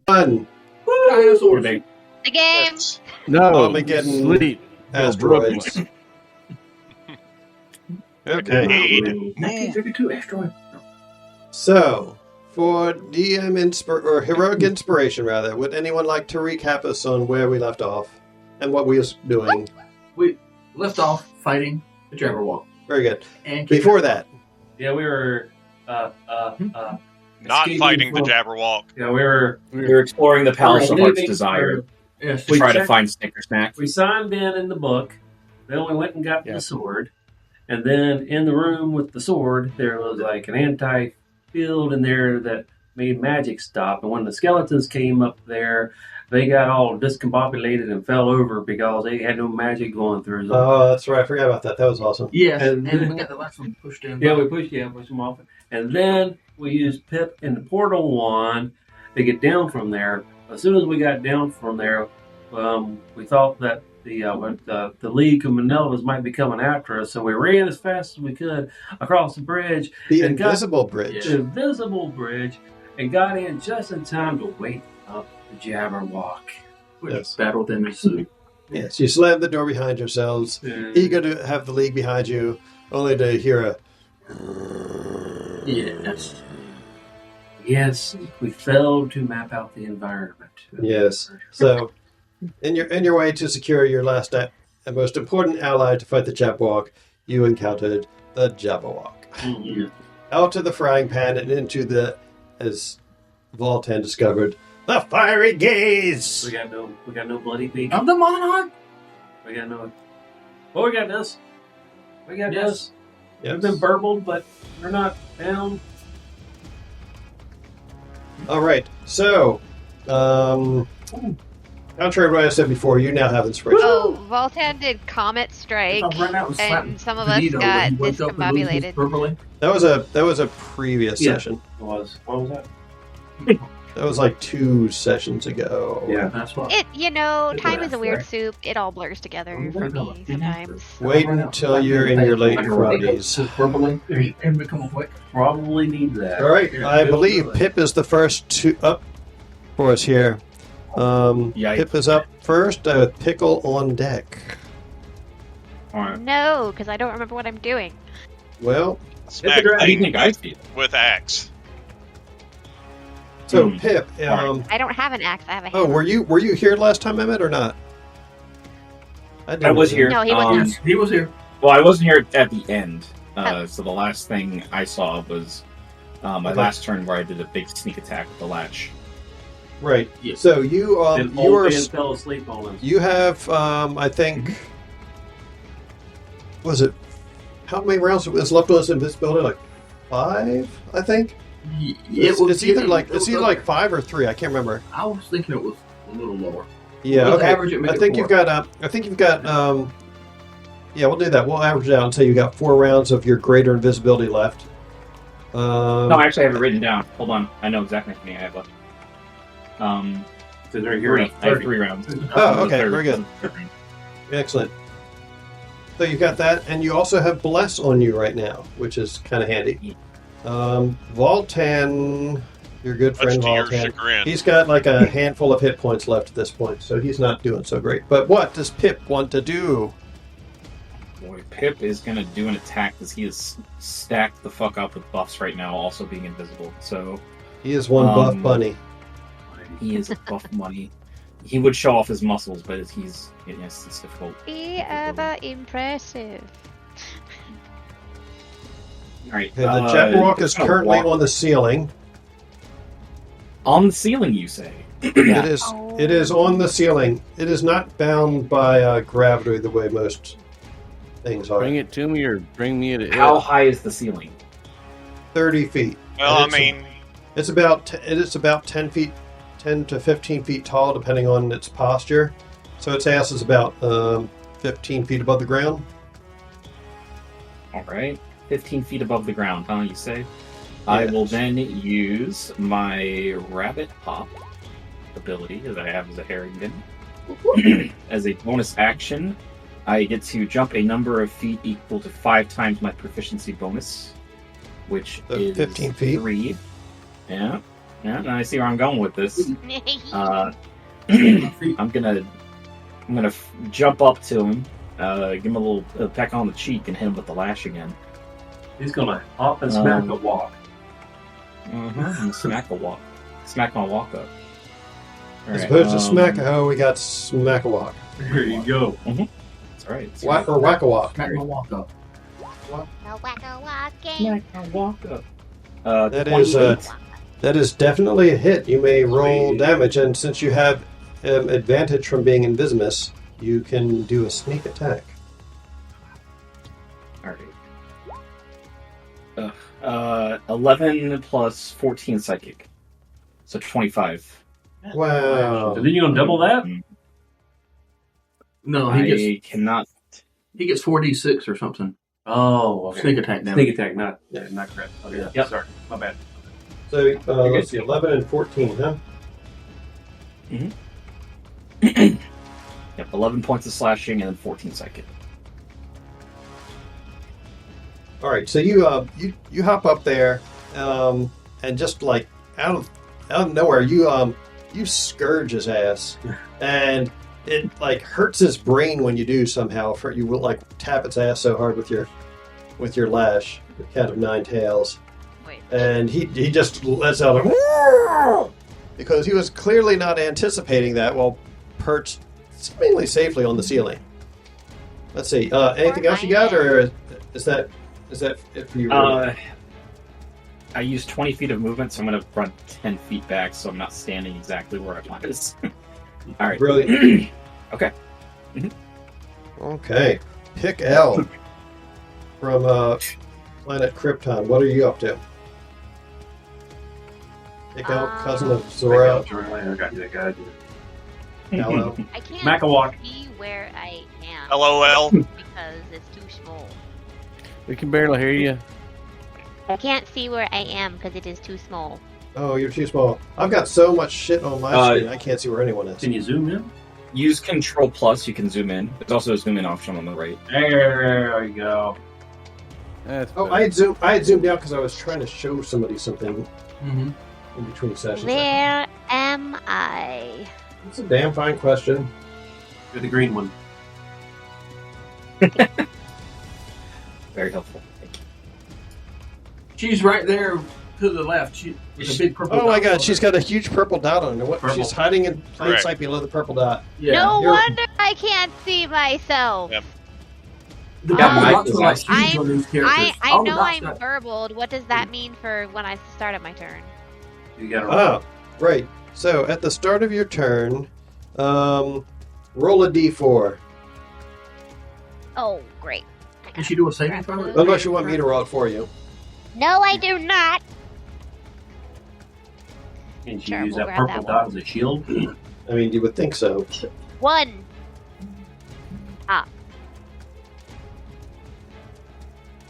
Fun. Dinosaurs. The game. No, Armageddon sleep. asteroids. Okay. Man. 1952 asteroid. So, for DM or heroic inspiration, rather, would anyone like to recap us on where we left off and what we was doing? We left off fighting the Jabberwock. Very good. And Before that, Yeah, we were Not escaping fighting the from- Jabberwock. yeah, we were We're exploring the Palace of Leaving Heart's Desire Yes. to try to find Snicker Snack. we signed in the book. Then we went and got the sword. And then in the room with the sword, there was like an anti-field in there that made magic stop. And when the skeletons came up there, they got all discombobulated and fell over because they had no magic going through them. oh, that's right. I forgot about that. That was awesome. Yes. And- And we got the last one pushed in. Yeah, we pushed them off. And then we used Pip and the portal wand to get down from there. As soon as we got down from there, we thought that the League of Manelovas might be coming after us, so we ran as fast as we could across the bridge, The And got- invisible bridge. the invisible bridge, and got in just in time to wake up the Jabberwock. Which Yes. battle then ensued. Yes, you slammed the door behind yourselves, eager to have the League behind you, only to hear a... Yes. Yes, we failed to map out the environment. Yes. So, in your way to secure your last and most important ally to fight the Jabberwock, you encountered the Jabberwock. Yeah. Out of the frying pan and into the, as Voltan discovered, the fiery gaze. We got no bloody beak. Of the monarch. We got no. Well, we got this. We got Yes. this. Yes. We've been burbled, but we're not down. All right. So, contrary to what I said before, you now have inspiration. Oh, Voltan did Comet Strike, If I ran out and slapped and some of us Benito when got he went up and moved his discombobulated. purple. That was a previous Yeah. session. What was that? That was like 2 sessions ago. Yeah. That's what. Time is a weird soup. It all blurs together for me sometimes. Wait until you're in your late 40s. Purple and become awake. Probably need that. All right. I believe Pip is the first to up for us here. Yikes. Pip is up first with Pickle on deck. Alright. No, because I don't remember what I'm doing. Well, Smack How do you think I thing feel? with axe. so Hmm. Pip, I don't have an axe. I have a oh, hammer. were you here last time I met or not? I was here. No, he wasn't. Yes, he was here. Well, I wasn't here at the end. Oh. So the last thing I saw was my Okay. last turn where I did a big sneak attack with the latch. Right. Yeah. So you Then you old are man fell asleep on us. you have I think was it how many rounds is left on us in this building? Like 5, I think. It's either like 5 or 3. I can't remember. I was thinking it was a little lower. Yeah. Let's Okay. average it, make I it think 4. you've got. Yeah, we'll do that. We'll average it out until you got 4 rounds of your greater invisibility left. No, I actually have it written down. Hold on. I know exactly how many I have left. So they're here. I have 3 rounds. Oh, okay, Third- very good. Excellent. So you've got that, and you also have Bless on you right now, which is kind of handy. Voltan, your good Much friend to your Voltan, chagrin. he's got like a handful of hit points left at this point, so he's not doing so great. But what does Pip want to do? Boy, Pip is going to do an attack because he is stacked the fuck up with buffs right now, also being invisible. So He is one buff bunny. he is a buff money. He would show off his muscles, but it's difficult. Be ever impressive. All right. Okay, the Jabberwock is it's gonna currently walk on the ceiling. on the ceiling. You say? It is on the ceiling. It is not bound by gravity the way most things are. Bring it to me or bring me to How high is the ceiling? 30 feet. Well, I And mean, it's about 10 feet, 10 to 15 feet tall, depending on its posture. So its ass is about 15 feet above the ground. All right, 15 feet above the ground, huh? You say? I will Yes. then use my rabbit hop ability, as I have as a Harrington. As a bonus action, I get to jump a number of feet equal to 5 times my proficiency bonus, which So is 15 feet. 3. Yeah, and I see where I'm going with this. I'm gonna jump up to him, give him a little peck on the cheek, and hit him with the lash again. He's gonna hop and smack a walk. And smack my walk up. As opposed to smack-a-hoe, we got smack-a-walk. There you go. That's right. Or whack-a-walk. Smack my walk up. Smack my walk up. That is definitely a hit. You may roll damage, and since you have advantage from being invisimus, you can do a sneak attack. Alright. 11 plus 14 psychic. So 25. Wow. So then you gonna double that? No, I cannot. he gets 4d6 or something. Oh, okay. Sneak attack damage. Sneak attack, not crit. Oh, yeah. Yep. Sorry, my bad. So let's see, 11 and 14, huh? Yep, 11 points of slashing and then 14 psychic. All right, so you hop up there, and just like out of nowhere, you scourge his ass, and it like hurts his brain when you do somehow. For you will like tap its ass so hard with your lash, the cat of nine tails, and he just lets out a because he was clearly not anticipating that while perched seemingly safely on the ceiling. Let's see, anything else you got, or is that it for you? I use 20 feet of movement, so I'm going to run 10 feet back, so I'm not standing exactly where I was. All right. Brilliant. Okay. Okay. Pick L from planet Krypton. What are you up to? Pick L, cousin of Zora. I got you that guy. Hello. I can't Mac-a-walk. see where I am LOL. because it's too small. We can barely hear you. I can't see where I am because it is too small. Oh, you're too small. I've got so much shit on my screen, I can't see where anyone is. Can you zoom in? Use Control Plus, you can zoom in. There's also a zoom in option on the right. There you go. That's Oh, better. I had zoomed out because I was trying to show somebody something Mm-hmm. in between sessions. Where am I? That's a damn fine question. You're the green one. Very helpful. Thank you. She's right there to the left. She with a big purple. Oh my dot god, on she's her. got a huge purple dot on her. What? Purple. She's hiding in plain Correct. sight below the purple dot. Yeah. No you're- wonder I can't see myself. Yep. The Yeah, purple my dots are like design. huge on these characters. I All the know dots I'm got- burbled. What does that mean for when I started my turn? You got to Oh, right. So at the start of your turn, roll a d4. Oh, great. I Can she do a saving throw? Unless you want me to roll it for you. No, I do not. Can you Sure, use we'll that grab purple that dot as a shield? I mean, you would think so. 1.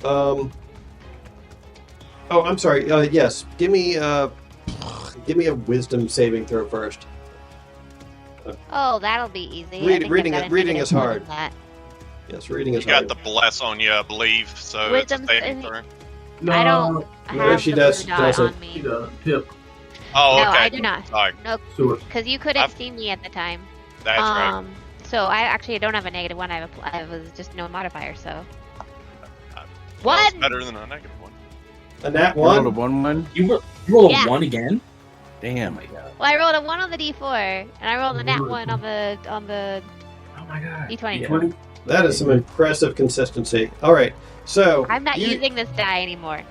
Oh, I'm sorry. Yes, give me a wisdom saving throw first. Oh, that'll be easy. Read- I think reading I've got it- a reading negative is hard. one in that. Yes, reading You is got hard. the bless on you, I believe, so Wisdom's it's a saving in- throw. No, I don't No, have she the does- blue dot doesn't. on She me. doesn't. Pip. Oh, No, okay. I do not. Sorry, Sewer. Because you couldn't I've- see me at the time. that's right. So I don't have a negative one. I was just no modifier. So Well, it's 1. better than a negative one. A nat You rolled a one. 1-1? You roll Yeah. a 1 again? Damn. Well, I rolled a 1 on the D4, and I rolled a nat 1 on the Oh my god. D20. D20? That is some impressive consistency. All right, so I'm not you- using this die anymore.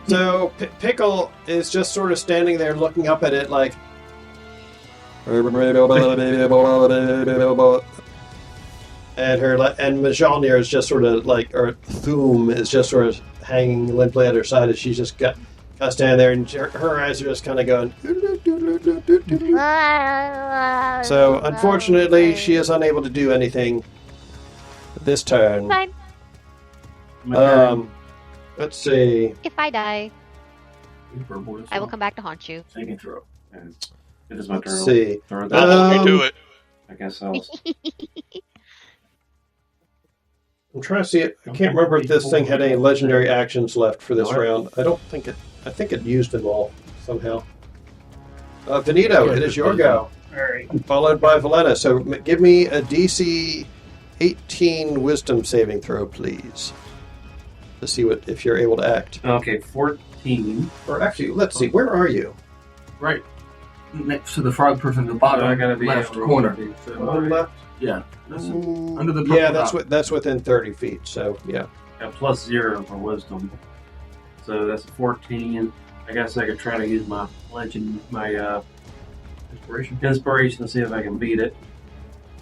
So Pickle is just sort of standing there looking up at it like. And Majalnir is just sort of like, or Thum is just sort of hanging limply at her side as she's just got standing there, and her eyes are just kind of going. So unfortunately, she is unable to do anything this turn. Fine. Let's see. If I die, Purple is I will come back to haunt you. Saving throw. And it is my turn. Let's see. Throw I'll that. hold you to it. I guess I'll. I'm trying to see it. I can't remember if this thing had any legendary actions left for this round. I don't think it. I think it used them all somehow. Benito, it is your go. All right. Followed by Valena. So give me a DC 18 Wisdom saving throw, please, to see if you're able to act. Okay, 14. Or actually, let's see. Where are you? Right next to the frog person at the bottom I gotta be left corner. On left. Yeah. Ooh, under the purple yeah, dot. that's within 30 feet. So yeah. Got +0 for wisdom. So that's 14. I guess I could try to use my inspiration to see if I can beat it.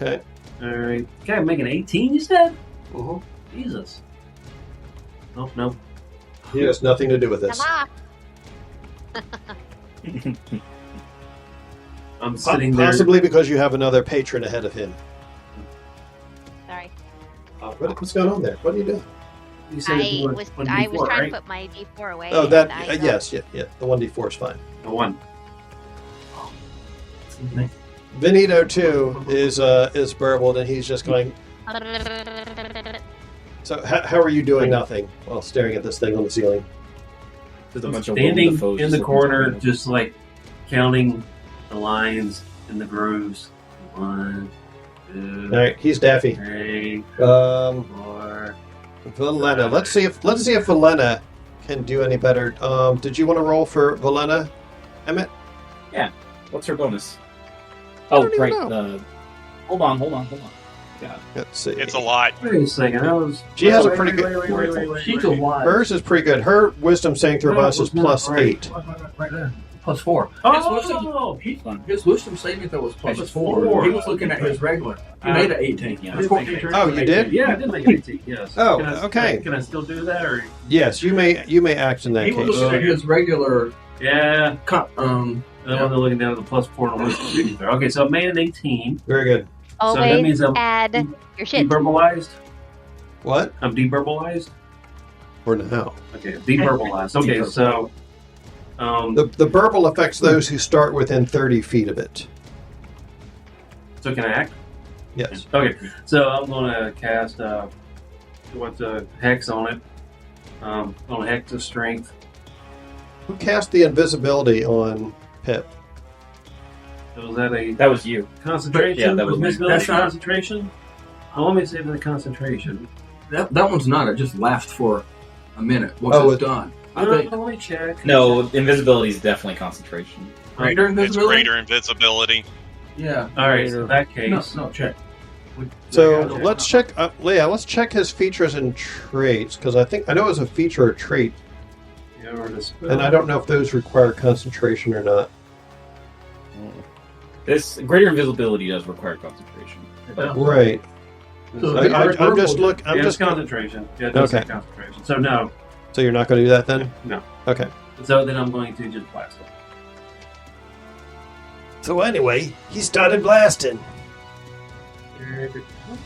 Okay. Alright. Okay, make an 18, you said? Uh-huh. Jesus. Oh, no. He has nothing to do with this. Come I'm sitting there. Possibly because you have another patron ahead of him. Sorry. What's going on there? What are you doing? You said I was one trying D4, right? to put my D4 away. Oh, that and I got- yes, yeah. The 1d4 is fine. The 1. Benito too is burbled, and he's just going. So how are you doing nothing while staring at this thing on the ceiling? There's a bunch of Standing foes in just the looking corner, at me. just like counting the lines and the grooves. 1, 2, All right, he's Daffy. 3, 4. 4. Valena. Let's see if Valena can do any better. Did you want to roll for Valena, Emmett? What's her bonus? I Oh, don't even right. know. Hold on. Yeah. Let's see. It's a lot. Wait a second. That was. She has a wait, pretty wait, good- wait, She's alive. Hers is pretty good. Her wisdom saving throw bonus is plus Right. 8. Right there. +4. Oh, His wisdom saving throw was That's +4. 4. He was looking at his regular. He made it 18. Yeah. It's 14. Oh, you did? Yeah, I did make an 18. Yes. Oh, Can I- okay. Can I still do that, or? Yes, you may act in that He was case. looking at his regular. Yeah. Yeah. They're looking down at the +4 on wisdom saving throw. Okay, so I made an 18. Very good. So that Always means I'm add your shit. deburbalized. What? I'm deburbalized. Or now? Okay, deburbalized. Okay, so The burble affects those who start within 30 feet of it. so can I act? Yes. Okay, so I'm gonna cast what's a hex on it. On hex of strength. Who cast the invisibility on Pip? So was that a That was you. concentration? Yeah, that was me. visibility That's not- concentration. Well, let me save the concentration. That one's not. It just lasts for a minute once Oh, it's done. I No, think. let me check. No, invisibility is definitely concentration. Greater It's invisibility? greater invisibility. Yeah. All right, so in that case, No, check. So let's check. Leah, let's check his features and traits because I know it's a feature or trait, Yeah, or the spell. and I don't know if those require concentration or not. This greater invisibility does require concentration. Right. So I'm just look. Yeah, I'm it's just. concentration. Yeah, it does Okay. say concentration. So no, So you're not going to do that then? no. Okay. So then I'm going to just blast them. So anyway, he started blasting. Is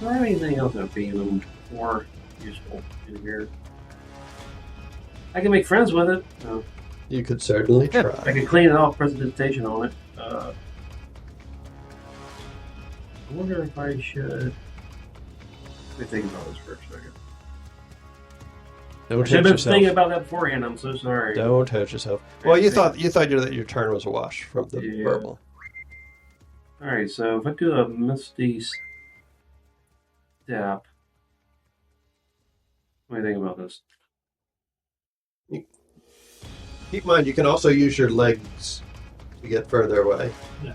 there anything else that would be a little more useful in here? I can make friends with it. You could certainly I try. can clean it off, presentation on it. I wonder if I should. Let me think about this for a second. Don't I should touch have been thinking yourself. about that beforehand. I'm so sorry. Don't touch yourself. Well, you thought that your turn was a wash from the Yeah. burble. All right, so if I do a misty step, what do you think about this? Keep in mind, you can also use your legs to get further away Yeah.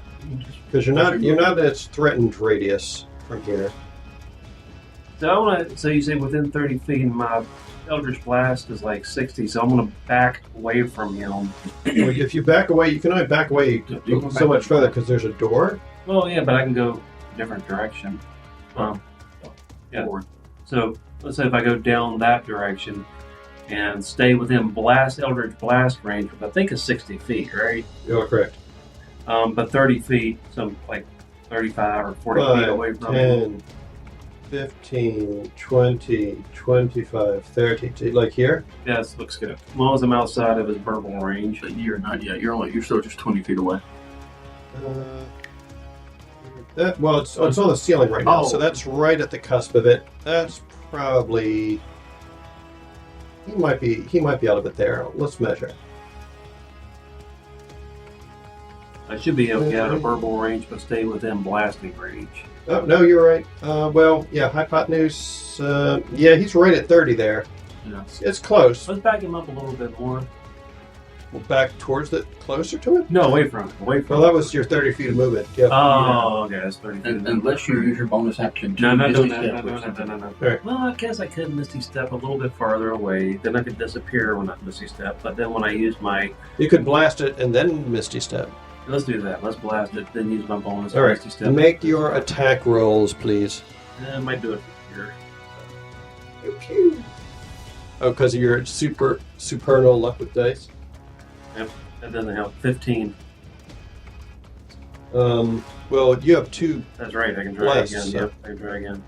because you're not in its threatened radius from here. So I want to. So you say within 30 feet, and my Eldritch Blast is like 60. So I'm going to back away from him. Well, if you back away, you can only back away You can so back much further because there's a door. Well, yeah, but I can go a different direction. Yeah. So let's say if I go down that direction and stay within Eldritch Blast range, which I think is 60 feet, right? You're correct. But 30 feet, so like 35 or 40 feet away 5, from him. 10, 15, 20, 25, 30. Like here? Yes, looks good. As long as I'm outside of his burble range. But you're not yet. You're still just 20 feet away. Well, it's on the ceiling right now, Oh. so that's right at the cusp of it. That's probably he might be out of it there. Let's measure. I should be able to get out of verbal range, but stay within blasting range. Oh no, you're right. Well, yeah, hypotenuse. Yeah, he's right at 30 there. Yeah. It's close. Let's back him up a little bit more. Well, back towards it, closer to it. No, away from it. Away from Well, that was your 30 feet of movement. Yep. Oh, okay, that's 30 feet. Unless you use your bonus action. No, not doing Misty that. Step. No. Right. Well, I guess I could Misty Step a little bit farther away. Then I could disappear when I Misty Step. But then when I use my... You could blast it and then Misty Step. Let's do that. Let's blast it, then use my bonus All right. Misty Step. Make your attack rolls, please. I might do it here. Pew, pew. Oh, because of your supernal luck with dice. That doesn't help. 15. Well, you have 2. That's right. I can try Bless, again. so- Yep, I can try again.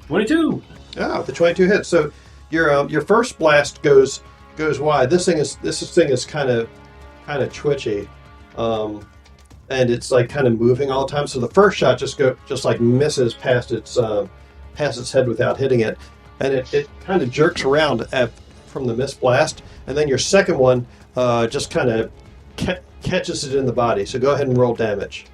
22. Ah, the 22 hits. So your first blast goes wide. This thing is kind of twitchy, and it's like kind of moving all the time. So the first shot just like misses past its head without hitting it, and it kind of jerks around from the miss blast. And then your second one just kind of catches it in the body. So go ahead and roll damage.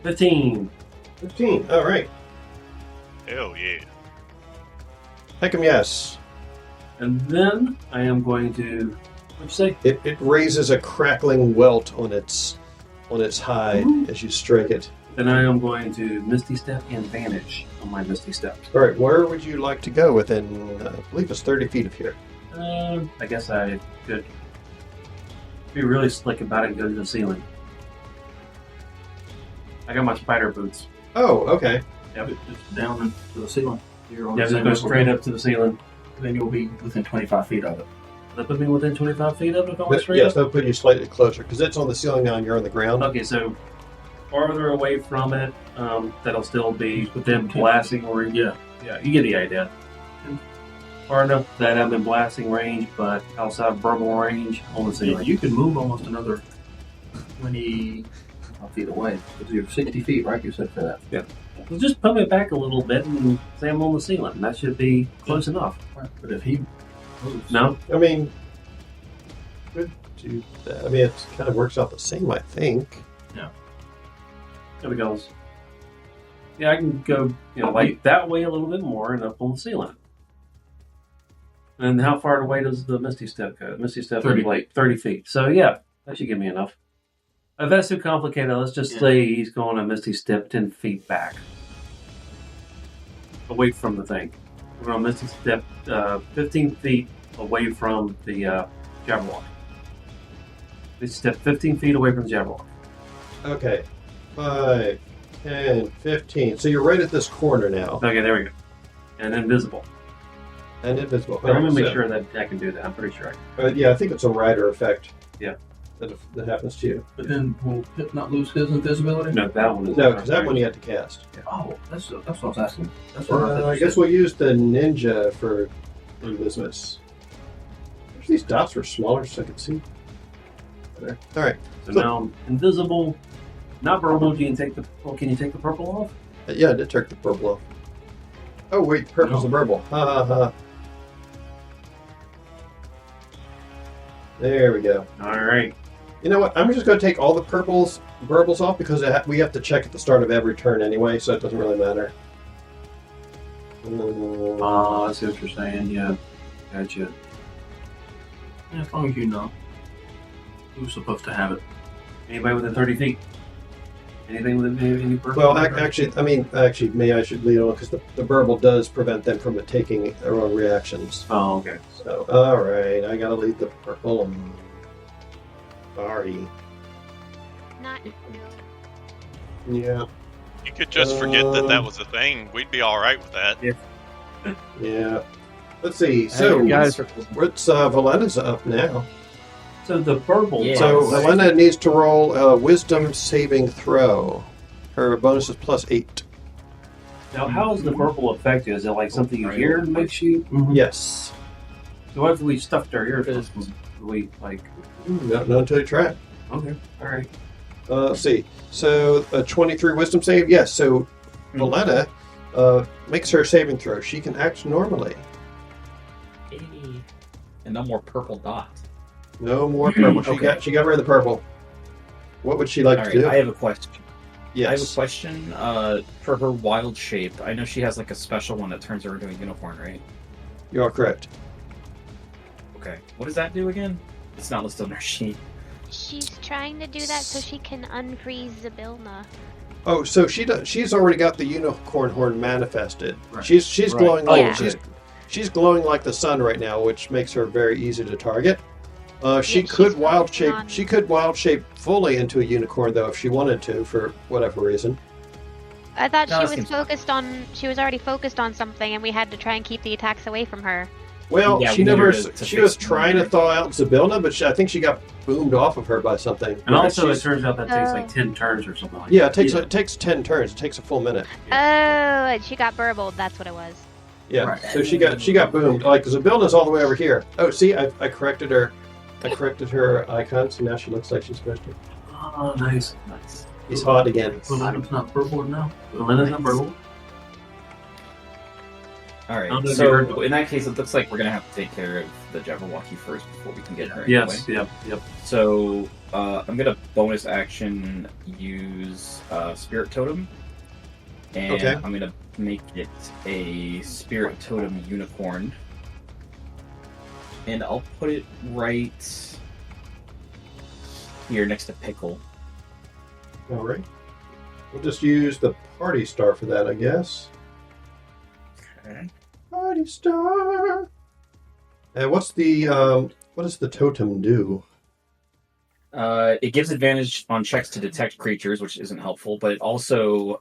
15. 15. All right. Hell yeah. Heck 'em yes. And then I am going to... What'd you say? It raises a crackling welt on its hide as you strike it. Then I am going to Misty Step and Vanish on my Misty Step. All right, where would you like to go within? I believe it's 30 feet of here. I guess I could be really slick about it and go to the ceiling. I got my spider boots. Oh, okay. Yep. Just down to the ceiling. You're on Yeah, the just same go level. straight up to the ceiling. Then you'll be within 25 feet of it. That put me within 25 feet of it if I went straight Yes, up? that'll put you slightly closer because it's on the ceiling now and you're on the ground. Okay, so farther away from it, that'll still be within blasting range. Yeah, you get the idea. Far enough that I'm in blasting range, but outside verbal range on the Yeah, ceiling. you can move almost another 20 feet away. Because you're 60 feet, right? You said for that. Yeah. So just put me back a little bit and say I'm on the ceiling. That should be close enough. Right. But if he moves... No? I mean, could do that. I mean, it kind of works out the same, I think. There we go. Yeah, I can go, like that way a little bit more and up on the ceiling. And how far away does the Misty Step go? Misty Step 30. is like 30 feet. So yeah, that should give me enough. If that's too complicated, let's just say he's going a Misty Step 10 feet back. Away from the thing. We're going to Misty Step 15 feet away from the Jabberwock. Misty Step 15 feet away from the Jabberwock. Okay. 5, 10, 15. So you're right at this corner now. Okay, there we go. And invisible. And invisible. I'm going to make So- sure that I can do that. I'm pretty sure I can. Yeah, I think it's a rider effect. Yeah. That happens to you. But then will Pip not lose his invisibility? No, that one is No, because that one you have to cast. Oh, that's what I was asking. That's what I guess we'll use the ninja for business. Wish these dots were smaller so I could see. There. All right. So now I'm invisible. Not verbal. Can you take the purple off? Yeah, I did take the purple off. Oh wait, purple's the purple. Ha ha ha. There we go. All right. You know what? I'm just going to take all the purples off because we have to check at the start of every turn anyway, so it doesn't really matter. I see what you're saying. Yeah. Gotcha. Yeah, as long as you know who's supposed to have it. Anybody within 30 feet? Anything within any purple? Well, actually, maybe I should lead on because the burble does prevent them from taking their own reactions. Oh, okay. So, all right, I gotta lead the purple. Sorry. Not Yeah. You could just forget that was a thing. We'd be all right with that. Yeah. Let's see. So, Hey, guys, what's Valena's up now? So the purple. Yeah. So Valena needs to roll a wisdom saving throw. Her bonus is +8. Now, how does the purple affect you? Is it like something you hear makes you? Yes. So what if we stuffed our ears? We like. Not until you try it. Okay. All right. Let's see. So a 23 wisdom save. Yes. So Valletta makes her saving throw. She can act normally. And no more purple dot. No more purple. She got rid of the purple. What would she like to do? I have a question. Yes. I have a question for her wild shape. I know she has like a special one that turns her into a unicorn, right? You are correct. Okay. What does that do again? It's not listed on her sheet. She's trying to do that so she can unfreeze Zybilna. Oh, so she's already got the unicorn horn manifested. Right. She's glowing like Yeah. she's glowing like the sun right now, which makes her very easy to target. She Yeah, could she's wild shape. focusing on- She could wild shape fully into a unicorn though if she wanted to, for whatever reason. I thought No, she that was seems fine. focused on. She was already focused on something, and we had to try and keep the attacks away from her. Well, Yeah, she we need never. her to She fix was the trying to memory. thaw out Zybilna, but I think she got boomed off of her by something. And also, it She's- turns out that takes like 10 turns or something like yeah, that. it takes 10 turns. It takes a full minute. Oh, and she got burbled. That's what it was. Yeah, Right. so she got boomed. Like Zybilna's all the way over here. Oh, see, I corrected her. I corrected her icon, so now she looks like she's supposed to. Oh, nice. Nice. He's hot again. Well, Adam's not purple now. Lena's not purple. Alright, How did you so hurt- in that case, it looks like we're gonna have to take care of the Jabberwocky first before we can get her. Yes. Anyway. Yep. So I'm gonna bonus action use Spirit Totem, and Okay. I'm gonna make it a Spirit Totem unicorn, and I'll put it right here next to Pickle. All right. We'll just use the party star for that, I guess. Okay. Party star. And what does the totem do? It gives advantage on checks to detect creatures, which isn't helpful, but it also,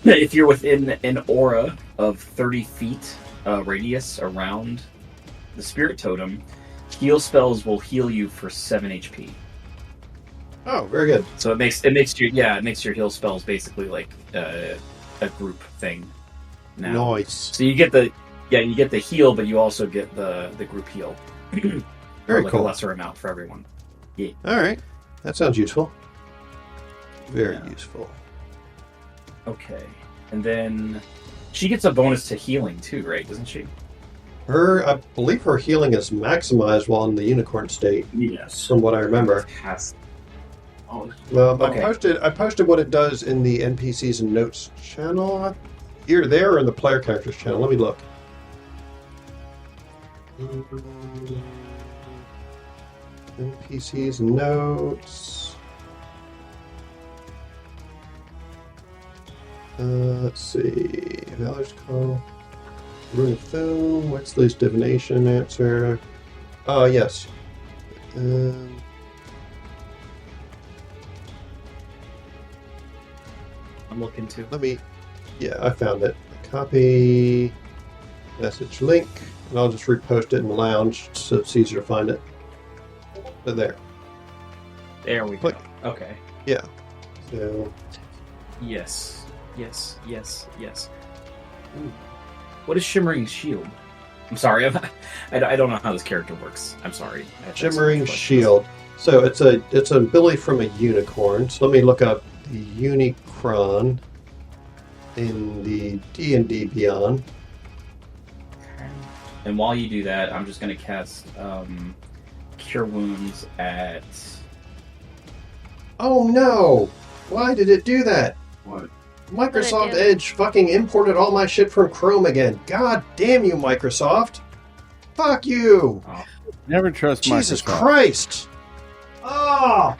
if you're within an aura of 30 feet radius around the Spirit Totem, heal spells will heal you for 7 HP. Oh, very good. So it makes your heal spells basically like a group thing now. Nice. So you get the heal, but you also get the group heal. Very like cool. A lesser amount for everyone. All right. That sounds useful. Very Yeah. useful. Okay. And then she gets a bonus to healing too, right? Doesn't she? I believe her healing is maximized while in the unicorn state, Yes. from what I remember. Has. Oh, Okay. I posted what it does in the NPCs and notes channel. Either there or in the player characters channel. Let me look. NPCs and notes. Let's see. Valor's Call. Rune of Thune. Wexley's Divination answer. Oh, yes. I'm looking too. Yeah, I found it. Copy message link, and I'll just repost it in the lounge so it's easier to find it. But there. There we Click. go. Okay. Yeah. So, Yes. Ooh. What is Shimmering Shield? I'm sorry, I don't know how this character works. I'm sorry. I have to ask Shimmering some questions. Shield. So it's an ability from a unicorn. So let me look up the Unicron in the D&D Beyond. And while you do that, I'm just going to cast Cure Wounds at... Oh no! Why did it do that? what? Microsoft do? Edge fucking imported all my shit from Chrome again. God damn you, Microsoft! Fuck you! Never trust Jesus Microsoft. Christ! Oh!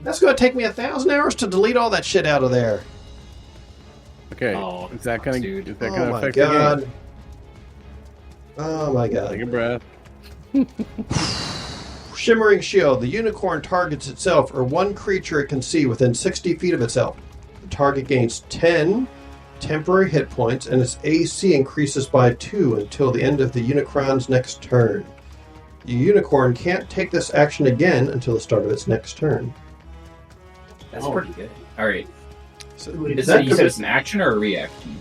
That's gonna take me 1,000 hours to delete all that shit out of there. Okay. Oh, is that gonna dude. is that Oh gonna my affect god. the game? Oh my Take god. a breath. Shimmering Shield. The unicorn targets itself or one creature it can see within 60 feet of itself. The target gains 10 temporary hit points and its AC increases by 2 until the end of the unicorn's next turn. The unicorn can't take this action again until the start of its next turn. That's Oh. pretty good. All right. So You that said it's an action or a reaction?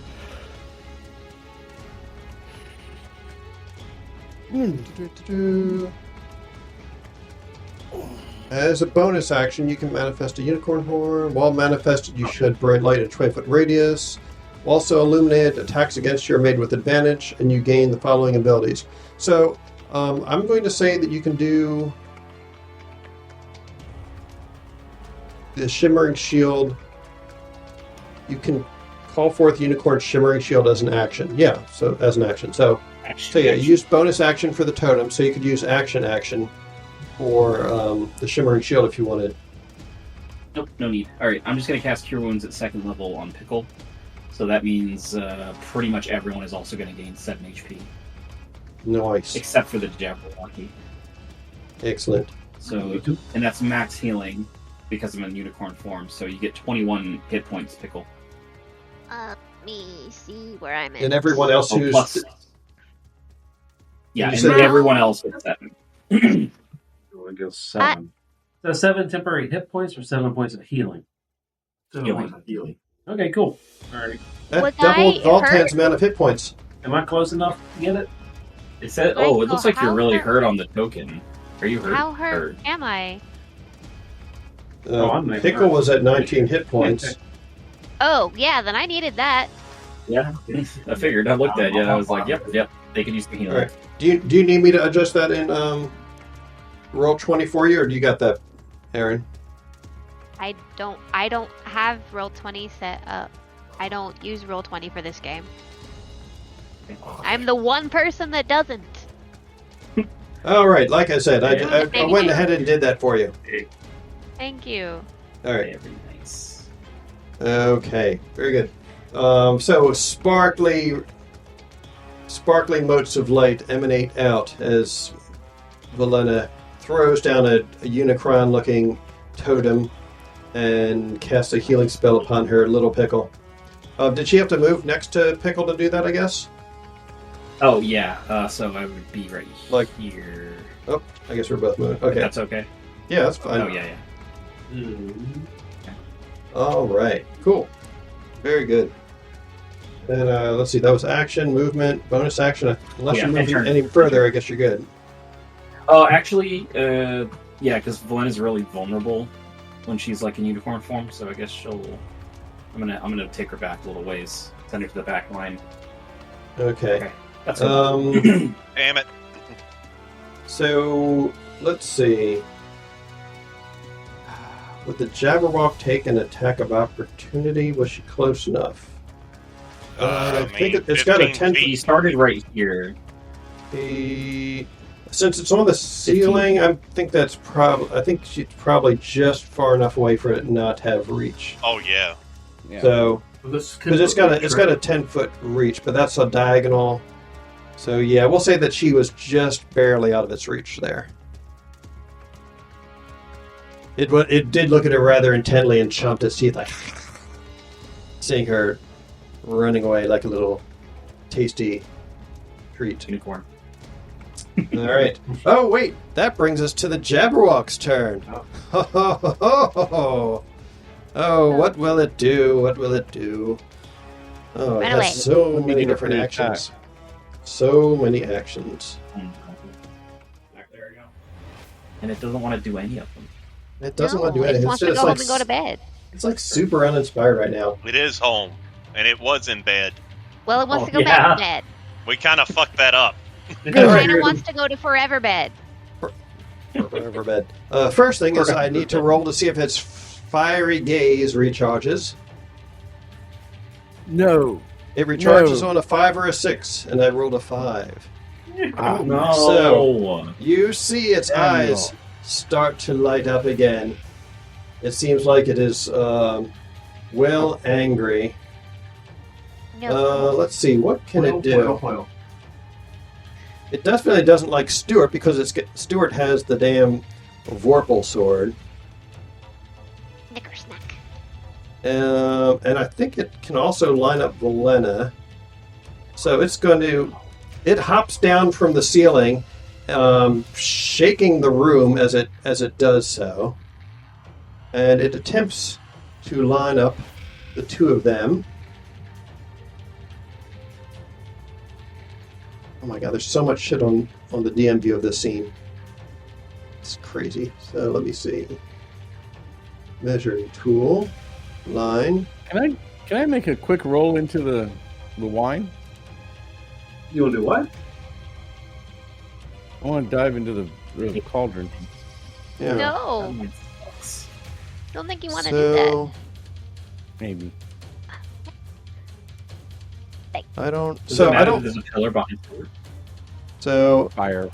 As a bonus action, you can manifest a unicorn horn. While manifested, you shed bright light at a 20-foot radius. Also illuminated, attacks against you are made with advantage, and you gain the following abilities. So, I'm going to say that you can do the Shimmering Shield. You can call forth Unicorn Shimmering Shield as an action. Yeah, so as an action. So you use bonus action for the totem, so you could use action for the Shimmering Shield if you wanted. Nope, no need. Alright, I'm just going to cast Cure Wounds at second level on Pickle. So that means pretty much everyone is also going to gain 7 HP. Nice. Except for the Jabberwocky. Excellent. So, and that's max healing because I'm in unicorn form, so you get 21 hit points, Pickle. Let me see where I'm at. And everyone else who's... Plus, yeah, and said- everyone else gets 7. We'll go 7. So 7 temporary hit points or 7 points of healing? 7 Healing. points of healing. Okay, cool. Alright. That Was doubled I Voltan's hurt? amount of hit points. Am I close enough to get it? It said, it looks like you're really hurt on the token. Are you hurt? How hurt am I? I'm not Pickle hurt. was at 19 hit points. Oh, yeah, then I needed that. Yeah, I figured. I looked at you. I was like, yep, they can use the healing. All right. Do you need me to adjust that in roll 20 for you, or do you got that, Aaron? I don't have Roll20 set up. I don't use Roll20 for this game. I'm the one person that doesn't. All right. Like I said, I Thank went you. ahead and did that for you. Thank you. All right. Very nice. Okay. Very good. So sparkly motes of light emanate out as Valena throws down a Unicron-looking totem and casts a healing spell upon her little Pickle. Did she have to move next to Pickle to do that, I guess? Oh, yeah. So I would be right Like- here. Oh, I guess we're both moving. Okay. That's okay. Yeah, that's fine. Oh, yeah. All right. Cool. Very good. And let's see. That was action, movement, bonus action. Unless Yeah, you're moving turn. any further, I guess you're good. Oh, actually, yeah, because Valena's really vulnerable when she's like in unicorn form. So I guess she'll. I'm gonna take her back a little ways. Send her to the back line. Okay. That's Damn it. So let's see. Would the Jabberwock take an attack of opportunity? Was she close enough? I think it's got a 15 10 feet. He started right here. Since it's on the ceiling, I think that's I think she's probably just far enough away for it not to have reach. Oh yeah. Yeah. So Because because it's got a 10-foot reach, but that's a diagonal. So yeah, we'll say that she was just barely out of its reach there. It did look at her rather intently and chomped its teeth, like seeing her running away like a little tasty treat. Unicorn. All right. Oh wait, that brings us to the Jabberwock's turn. Ho, ho, ho, ho, ho. Oh, what will it do? What will it do? Oh, it Run away. has so Let me many get a different free actions. So many actions. There we go. And it doesn't want to do any of them. It doesn't No, want to do it anything. just wants to go home and go to bed. It's like super uninspired right now. It is home, and it was in bed. Well, it wants Oh, to go yeah. back to bed. We kind of fucked that up. It kind of wants to go to forever bed. Forever bed. First thing is I need to roll to see if its fiery gaze recharges. No. It recharges No. on a 5 or a 6, and I rolled a 5. Ah, No. So- You see its Daniel. eyes start to light up again. It seems like it is well angry. No. Let's see, what can it do? Well. It definitely doesn't like Stuart because Stuart has the damn Vorpal sword. Knickersnack. And I think it can also line up Valena. So it's going to... It hops down from the ceiling, shaking the room as it does so. And it attempts to line up the two of them. Oh my god, there's so much shit on on the DM view of this scene. It's crazy. So let me see. Measuring tool, line. Can I make a quick roll into the wine? You want to do what? I want to dive into the cauldron. Yeah. No. Don't think you want to do that. Maybe. I don't. Does So it I matter don't. if there's a pillar behind it? So Fire.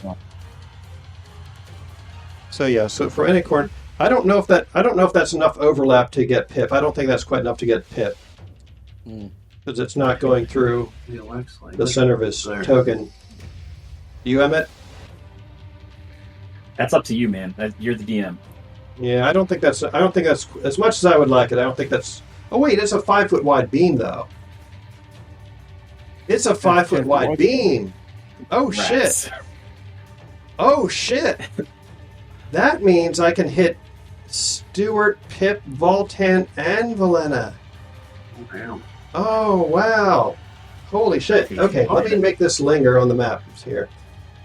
yeah. So for any corn, I don't know if that's enough overlap to get Pip. I don't think that's quite enough to get Pip because it's not going through Yeah, looks like the center of his token. You, Emmett? That's up to you, man. You're the DM. Yeah, I don't think that's as much as I would like it. I don't think that's. Oh wait, it's a 5 foot wide beam though. It's a 5 foot wide beam. Oh shit! Oh shit! That means I can hit Stuart, Pip, Voltan, and Valena. Oh, damn. Oh wow! Holy shit! Okay, let me make this linger on the map here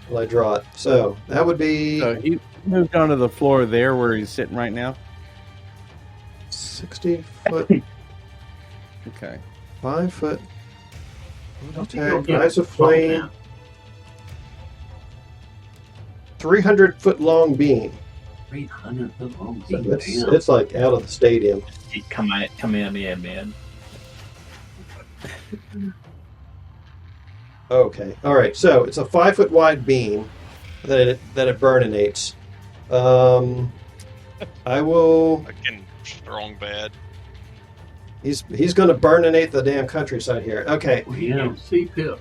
while I draw it. So that would be. So he moved onto the floor there where he's sitting right now. 60 foot. Okay. 5 foot. Don't think you'll Attack, get Eyes of it. Flame. 300 foot long beam. 300 foot long. So Damn. it's like out of the stadium. Come in, man. Okay. All right. So it's a 5 foot wide beam that it burninates. I will. Fucking strong bad. He's going to burninate the damn countryside here. Okay. Well, yeah. See Pip.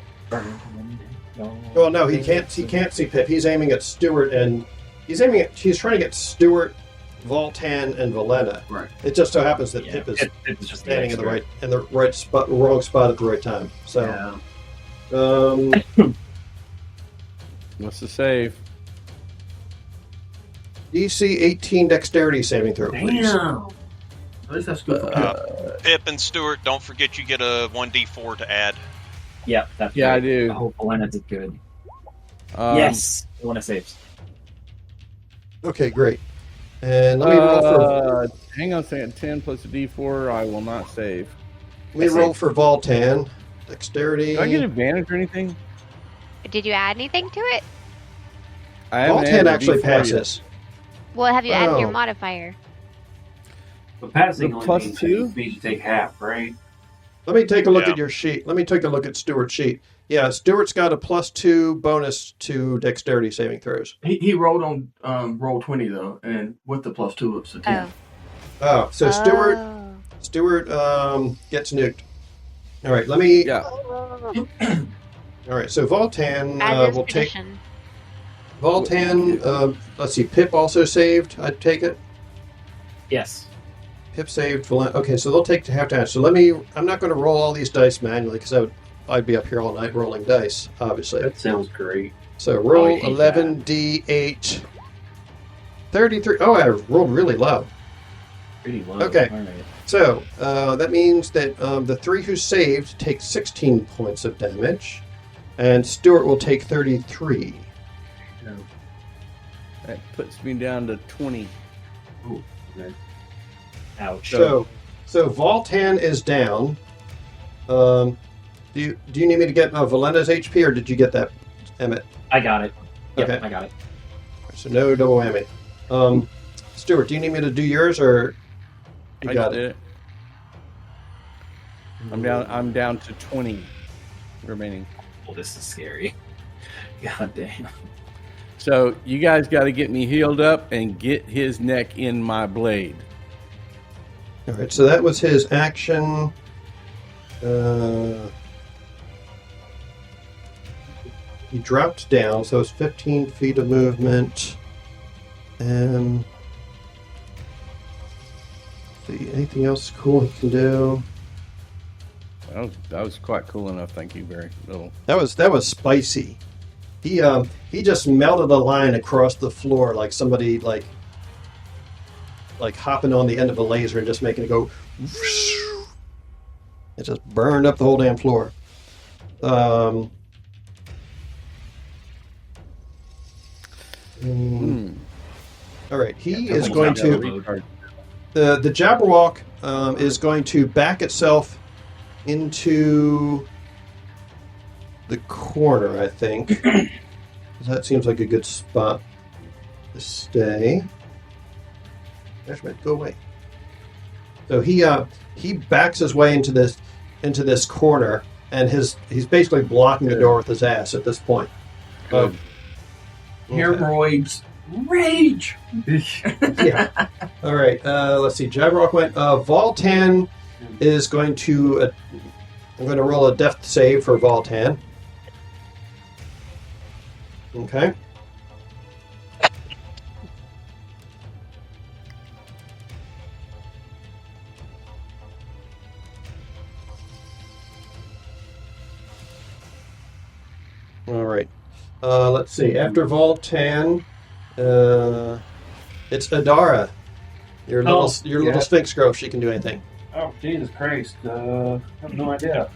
Well, no, he can't. He can't see Pip. He's aiming at Stuart and he's trying to get Stuart, Voltan, and Valena. Right. It just so happens that Yeah, Pip is it's just standing in the right spot, wrong spot at the right time. So. Yeah. What's the save? DC 18 dexterity saving throw, please. Damn. At least that's good for Pip. Pip and Stuart, don't forget you get a 1d4 to add. Yeah, that's Yeah, right. I do. I hope Valena did good. Yes. Valena saves. Okay, great. And let me roll for Hang on a second. 10 plus a D4. I will not save. Voltan. Dexterity. Do I get advantage or anything? Did you add anything to it? I haven't Voltan added a actually D4 yet. passes. Well, have you added your Oh. modifier? But passing The only plus means 2? means you take half, right? Let me take a look Yeah. at your sheet. Let me take a look at Stuart's sheet. Yeah, Stuart's got a +2 bonus to dexterity saving throws. He rolled on roll 20 though, and with the +2 it's a 10. Oh, so Stuart gets nuked. All right, let me. Yeah. All right, so Voltan As is will take. tradition. Voltan, let's see, Pip also saved, I take it. Yes. Pip saved. Okay, so they'll take half damage. So I'm not going to roll all these dice manually because I'd be up here all night rolling dice, obviously. That sounds great. So roll I hate 11d8. 33. Oh, I rolled really low. Pretty low. Okay. All right. So that means that the 3 who saved take 16 points of damage, and Stuart will take 33. That puts me down to 20. Ooh, okay. Ouch. So Voltan is down. Do you need me to get Valena's HP, or did you get that, Emmett? I got it. Yep, Okay. I got it. So no double whammy. Stuart, do you need me to do yours, or you I got did it? it. I'm down to 20 remaining. Oh, this is scary. God damn. So you guys got to get me healed up and get his neck in my blade. All right. So that was his action. He dropped down, so it's 15 feet of movement. See, anything else cool he can do? That was quite cool enough. Thank you very little. That was spicy. He just melted a line across the floor like somebody like hopping on the end of a laser and just making it go. It just burned up the whole damn floor. All right, he Yeah, is that going one's to. not gonna The Jabberwock is going to back itself into the corner, I think. That seems like a good spot to stay. Go away. So he backs his way into this corner, and he's basically blocking the door with his ass at this point. Good. Hemorrhoids rage. Yeah. All right. Let's see. Jabberwock went. Voltan is going to. I'm going to roll a death save for Voltan. Okay. All right. Let's see. After Voltan, it's Adara. Your little Sphinx girl. If she can do anything. Oh, Jesus Christ. I have no idea.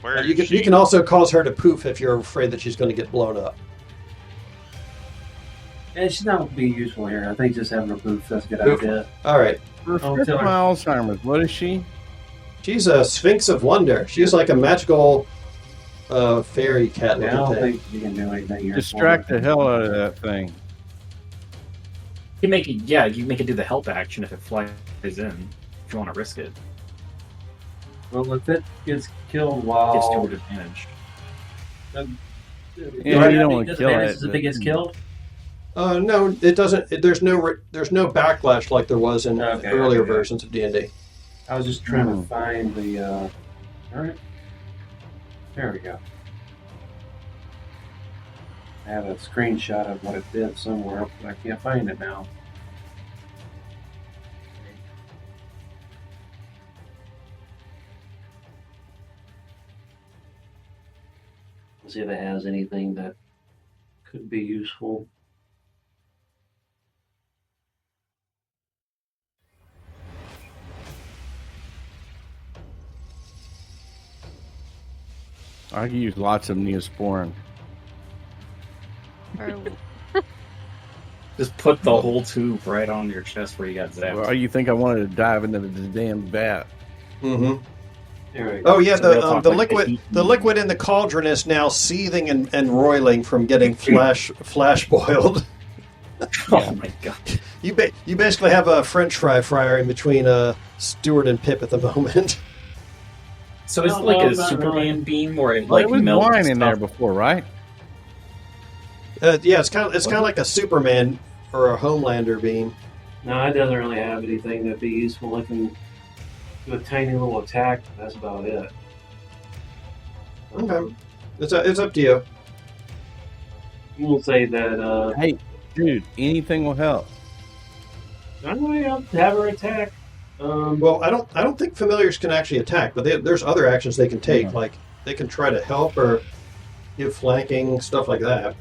Where is You she? can also cause her to poof if you're afraid that she's going to get blown up. Yeah, she's not going to be useful here. I think just having her poof, that's a good Poof. idea. All right. Refresh tell her. my Alzheimer's. What is she? She's a Sphinx of Wonder. She's like a magical fairy cat Yeah, I looking don't thing. think you can do anything here. Distract the hell out of that thing. You can make it. Yeah, you can make it do the help action if it flies in. If you want to risk it, Well, if it gets killed it's while... to advantage. Yeah, you don't want to kill it. If it gets killed? No, it doesn't. There's no backlash like there was in Okay, earlier okay. versions of D&D. I was just trying to find the... Alright. There we go. I have a screenshot of what it did somewhere, but I can't find it now. Let's see if it has anything that could be useful. I can use lots of Neosporin. Or Just put the whole tube right on your chest where you got zapped. Well, you think I wanted to dive into the damn vat? Mm-hmm. There we go. Oh yeah, So they'll talk the like liquid heat. the liquid in the cauldron is now seething and roiling from getting flash boiled. Oh my god! You basically have a French fry fryer in between Stuart and Pip at the moment. So it's No, like no, a not Superman beam where it Well, like there was melts wine in there stuff. before, right? Yeah, it's kind of like a Superman or a Homelander beam. No, it doesn't really have anything that'd be useful. It can do a tiny little attack. But that's about it. Okay. It's up to you. We'll say that. Hey, dude, anything will help. I'm going to have her attack. Well, I don't think familiars can actually attack, but there's other actions they can take, Yeah. like they can try to help or give flanking, stuff like that.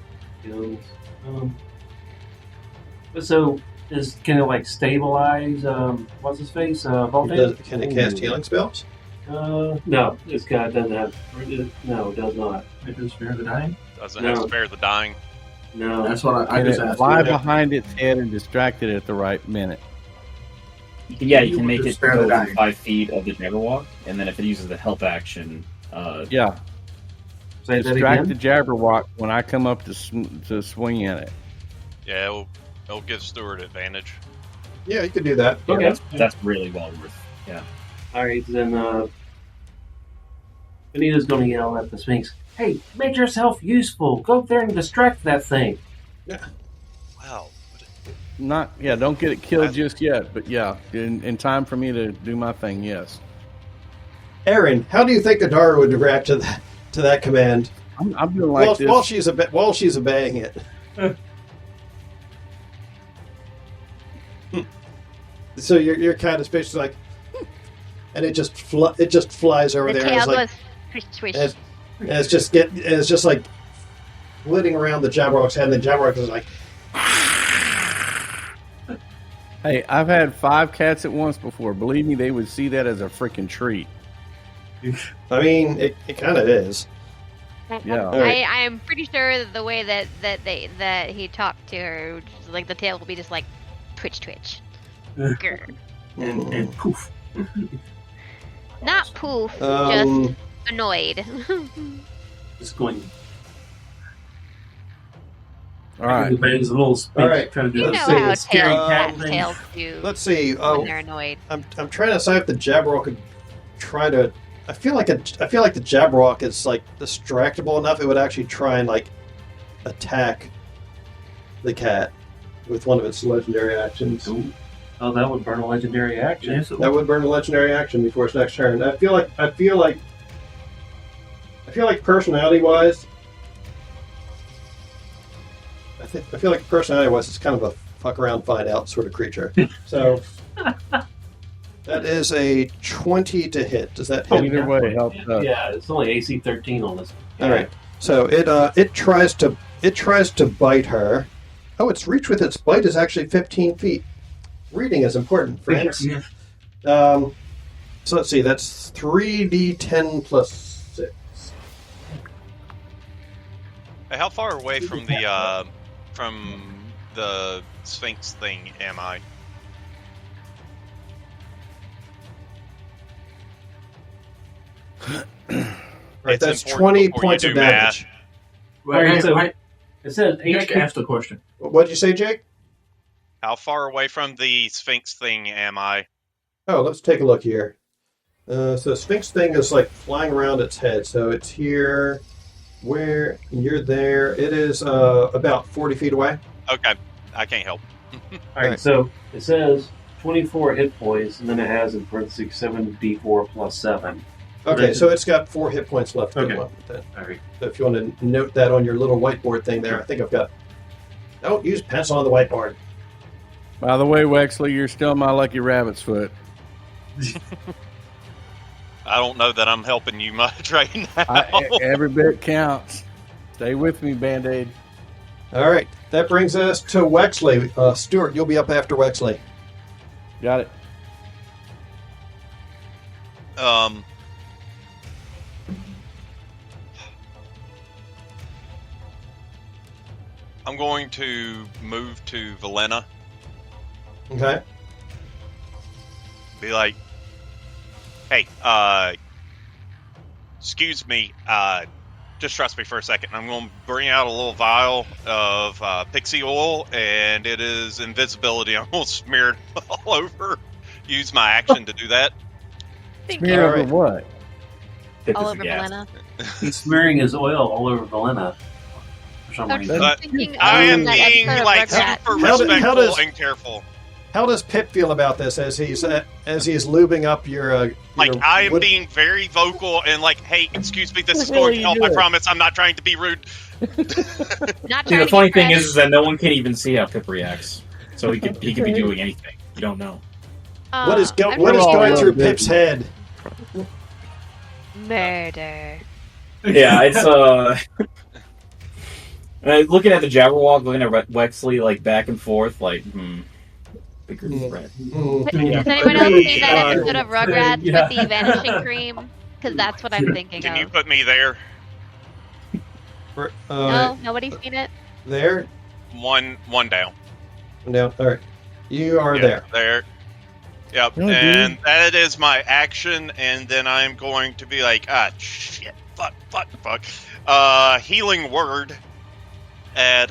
But so can it like stabilize? What's his face? Voltaire? Can it cast healing spells? No, this guy doesn't have. No, it does not. It does spare the dying. Doesn't have No. spare the dying. No, That's what I Can just it asked. fly you. behind its head and distract it at the right minute? Yeah, You you can make would it spare go the dying. within 5 feet of the Jabberwock, and then if it uses the help action, Yeah, say that distract again. the Jabberwock when I come up to swing at it. Yeah, it'll give Stewart advantage. Yeah, you could do that. yeah, Okay. that's really well worth. Yeah. All right, then. Anita's going to yell at the Sphinx. Hey, make yourself useful. Go up there and distract that thing. Wow. Don't get it killed just yet, but yeah, in time for me to do my thing, yes. Aaron, how do you think Adara would react to that command? I'm doing like this. While she's obeying it. So you're kind of basically like, and it just flies over the there. And tail it's like, goes swish swish. and it's just like flitting around the Jabberwock's head, and the Jabberwock is like, Hey, I've had 5 cats at once before. Believe me, they would see that as a freaking treat. I mean, it kind of is. Yeah. All right. I am pretty sure that the way that he talked to her, like the tail will be just like twitch. Grr. And poof. Not poof, Um, just annoyed. Just going. All right. Bangs a little speech, All right. trying to do You that know same how scary cat tails, thing. tails do Let's see. when they're annoyed. I'm trying to decide if the Jabberwock could try to. I feel like the Jabberwock is like distractible enough. It would actually try and like attack the cat with one of its legendary actions. Ooh. Oh, that would burn a legendary action. Yeah, so That would burn a legendary action before its next turn. I feel like personality-wise, I feel like personality-wise, it's kind of a fuck around, find out sort of creature. So that is a 20 to hit. Does that hit? Either way helps us. Yeah, it's only AC 13 on this. All right. So it tries to bite her. Oh, its reach with its bite is actually 15 feet. Reading is important, friends. Yeah. So let's see. That's 3d10 plus 6. Hey, how far away from the Sphinx thing am I? Right, It's that's important 20 before you points do of damage. Alright, so Wait, it says Jake asked the question. What did you say, Jake? How far away from the Sphinx thing am I? Oh, let's take a look here. So the Sphinx thing is like flying around its head. So it's here. Where you're there. It is about 40 feet away. Okay, I can't help. Alright, so it says 24 hit points, and then it has in parentheses 7d4 plus 7. Okay, so it's got 4 hit points left. Okay. Go on with that. Alright. So if you want to note that on your little whiteboard thing there, I think I've got. Don't use pencil on the whiteboard. By the way, Wexley, you're still my lucky rabbit's foot. I don't know that I'm helping you much right now. Every bit counts. Stay with me, Band-Aid. All right, that brings us to Wexley. Stuart, you'll be up after Wexley. Got it. I'm going to move to Valena. Okay. Be like, hey, excuse me, just trust me for a second. I'm going to bring out a little vial of pixie oil, and it is invisibility. I'm going to smear it all over. Use my action to do that. Smear over Alright. what? All over Valena. He's smearing his oil all over Valena. For some I'm reason. But thinking I am that being episode of like Rugrats. super How respectful does- and careful. How does Pip feel about this as he's lubing up your? Like, your I am wood- being very vocal and like, hey, excuse me, this What is the hell going are to you help. I doing? promise I'm not trying to be rude. Not See, trying the to funny get thing fresh. is that no one can even see how Pip reacts. So he could be doing anything. You don't know. What is I'm what is all going through busy. Pip's head? murder? Yeah, it's looking at the Jabberwock, looking at Wexley, like back and forth, like, bigger threat. Has anyone else seen that episode of Rugrats with the vanishing cream? Because that's what I'm thinking Can you of. put me there? No, nobody's seen it. There, One down. down. All right, you are Yeah, there. There. Yep. Oh, And that is my action, and then I'm going to be like, shit, fuck. Healing word at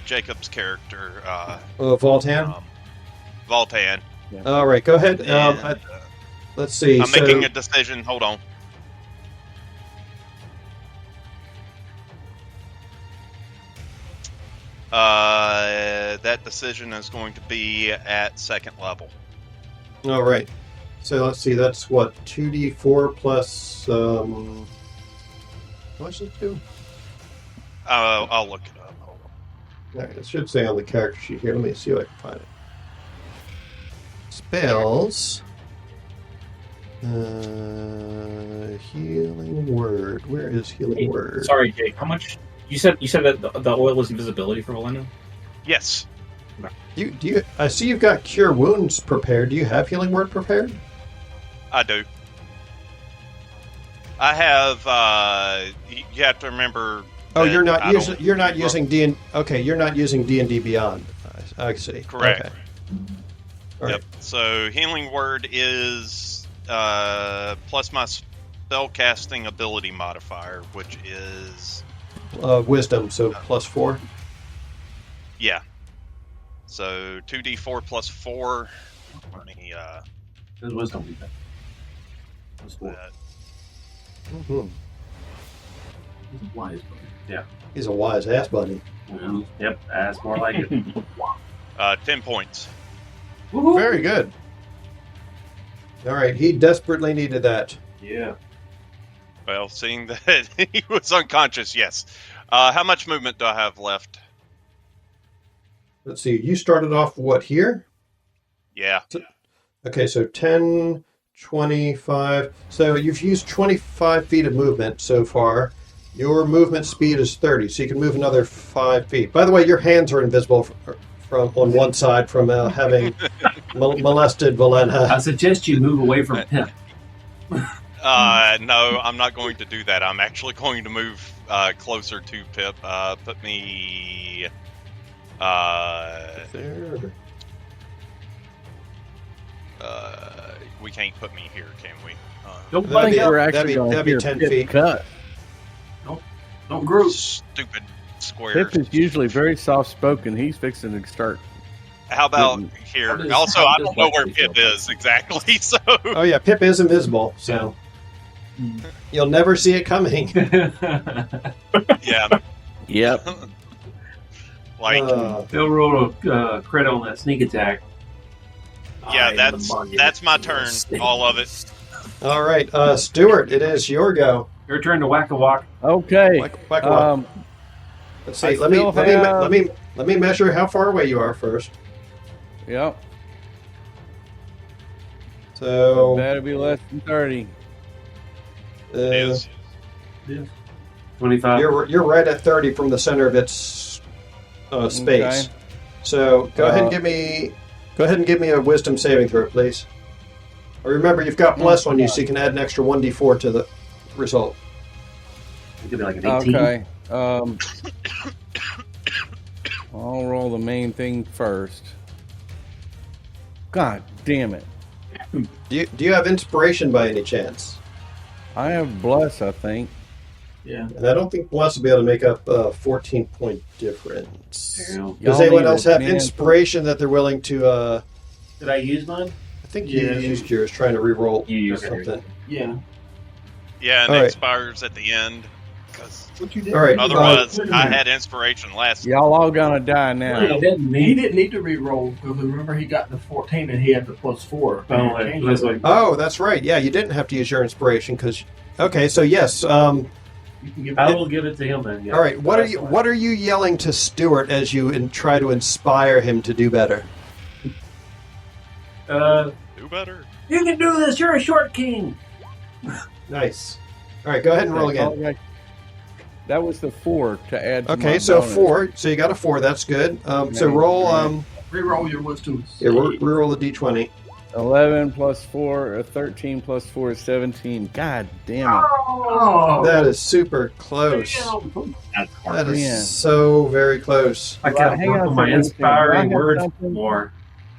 Jacob's character, Voltan. Voltan. All right, go ahead. And, Let's see. I'm making a decision. Hold on. That decision is going to be at second level. All right. So let's see. That's what 2d4 plus. How much does it do? I'll look it up. Hold on. All right, it should say on the character sheet here. Let me see if I can find it. Spells. Healing word. Where is healing word? Sorry, Jake. How much? You said that the oil was invisibility for Valena? Yes. Do you? I see you've got cure wounds prepared. Do you have healing word prepared? I do. I have. You have to remember. Oh, you're that not I using. don't You're not do using D. Okay, you're not using D&D Beyond. I see. Correct. Okay. All Yep. So healing word is plus my spellcasting ability modifier, which is Wisdom, so +4. yeah. So 2d4 plus 4. Let me His wisdom. That's four. that. Mhm. He's a wise bunny. Yeah. He's a wise ass bunny. Yep. That's more like it. 10 points. Woohoo! Very good. All right, he desperately needed that. Yeah. Well, seeing that he was unconscious, yes. How much movement do I have left? Let's see. You started off what here? Yeah. Okay, so 10, 25. So you've used 25 feet of movement so far. Your movement speed is 30, so you can move another 5 feet. By the way, your hands are invisible from on one side from having molested Valena. I suggest you move away from him. No, I'm not going to do that. I'm actually going to move closer to Pip. Put me. There. We can't put me here, can we? Don't I That'd think be- we're that'd actually be- going that'd be to 10 Pip feet. cut. Don't group. Stupid squares. Pip is usually very soft-spoken. He's fixing to start. How about I'll here? just- Also, I'll I just don't know wait where till Pip you is exactly, so. Oh yeah, Pip is invisible, so you'll never see it coming. Yeah. Yep. Like, They'll roll a crit on that sneak attack. yeah, that's my turn. All of it. all right, Stuart, it is your go. Your turn to whack a walk. Okay. Whack a walk. Let's see. I still have- Let me measure how far away you are first. Yep. So That'll be less than 30. It is. 25. you're right at 30 from the center of its space. Okay. So go ahead and give me a wisdom saving throw, please. Remember, you've got bless on you, so you can add an extra 1d4 to the result. It could be like an 18. Okay. I'll roll the main thing first. God damn it. Do you have inspiration by any chance? I have bless, I think. Yeah. And I don't think bless will be able to make up a 14-point difference. Damn. Does Y'all anyone need else a have man- inspiration that they're willing to? Did I use mine? I think you Yeah. used yours trying to re-roll You used something. Yeah. Yeah, and All it right. expires at the end. 'Cause What you did? All right. otherwise, I had inspiration last. Y'all all gonna die now. He didn't He need didn't need to re-roll because remember he got the 14 and he had the +4. Oh, Change that's it. like, Oh, that's right. Yeah, you didn't have to use your inspiration because. Okay, so yes. You can give I it- will give it to him then. Yeah. All right. What are you yelling to Stuart as you try to inspire him to do better? Do better. You can do this. You're a short king. Nice. All right, go ahead and roll again. Okay. That was the 4 to add to Okay, my so bonus. 4. So you got a 4. That's good. So roll. re-roll your wisdom. Yeah, re-roll the d20. 11 plus 4, 13 plus 4 is 17. God damn it. Oh, That is super close. That's hard. That is Man. so very close. I gotta Hang work on on a my second. inspiring Do I have words something? more.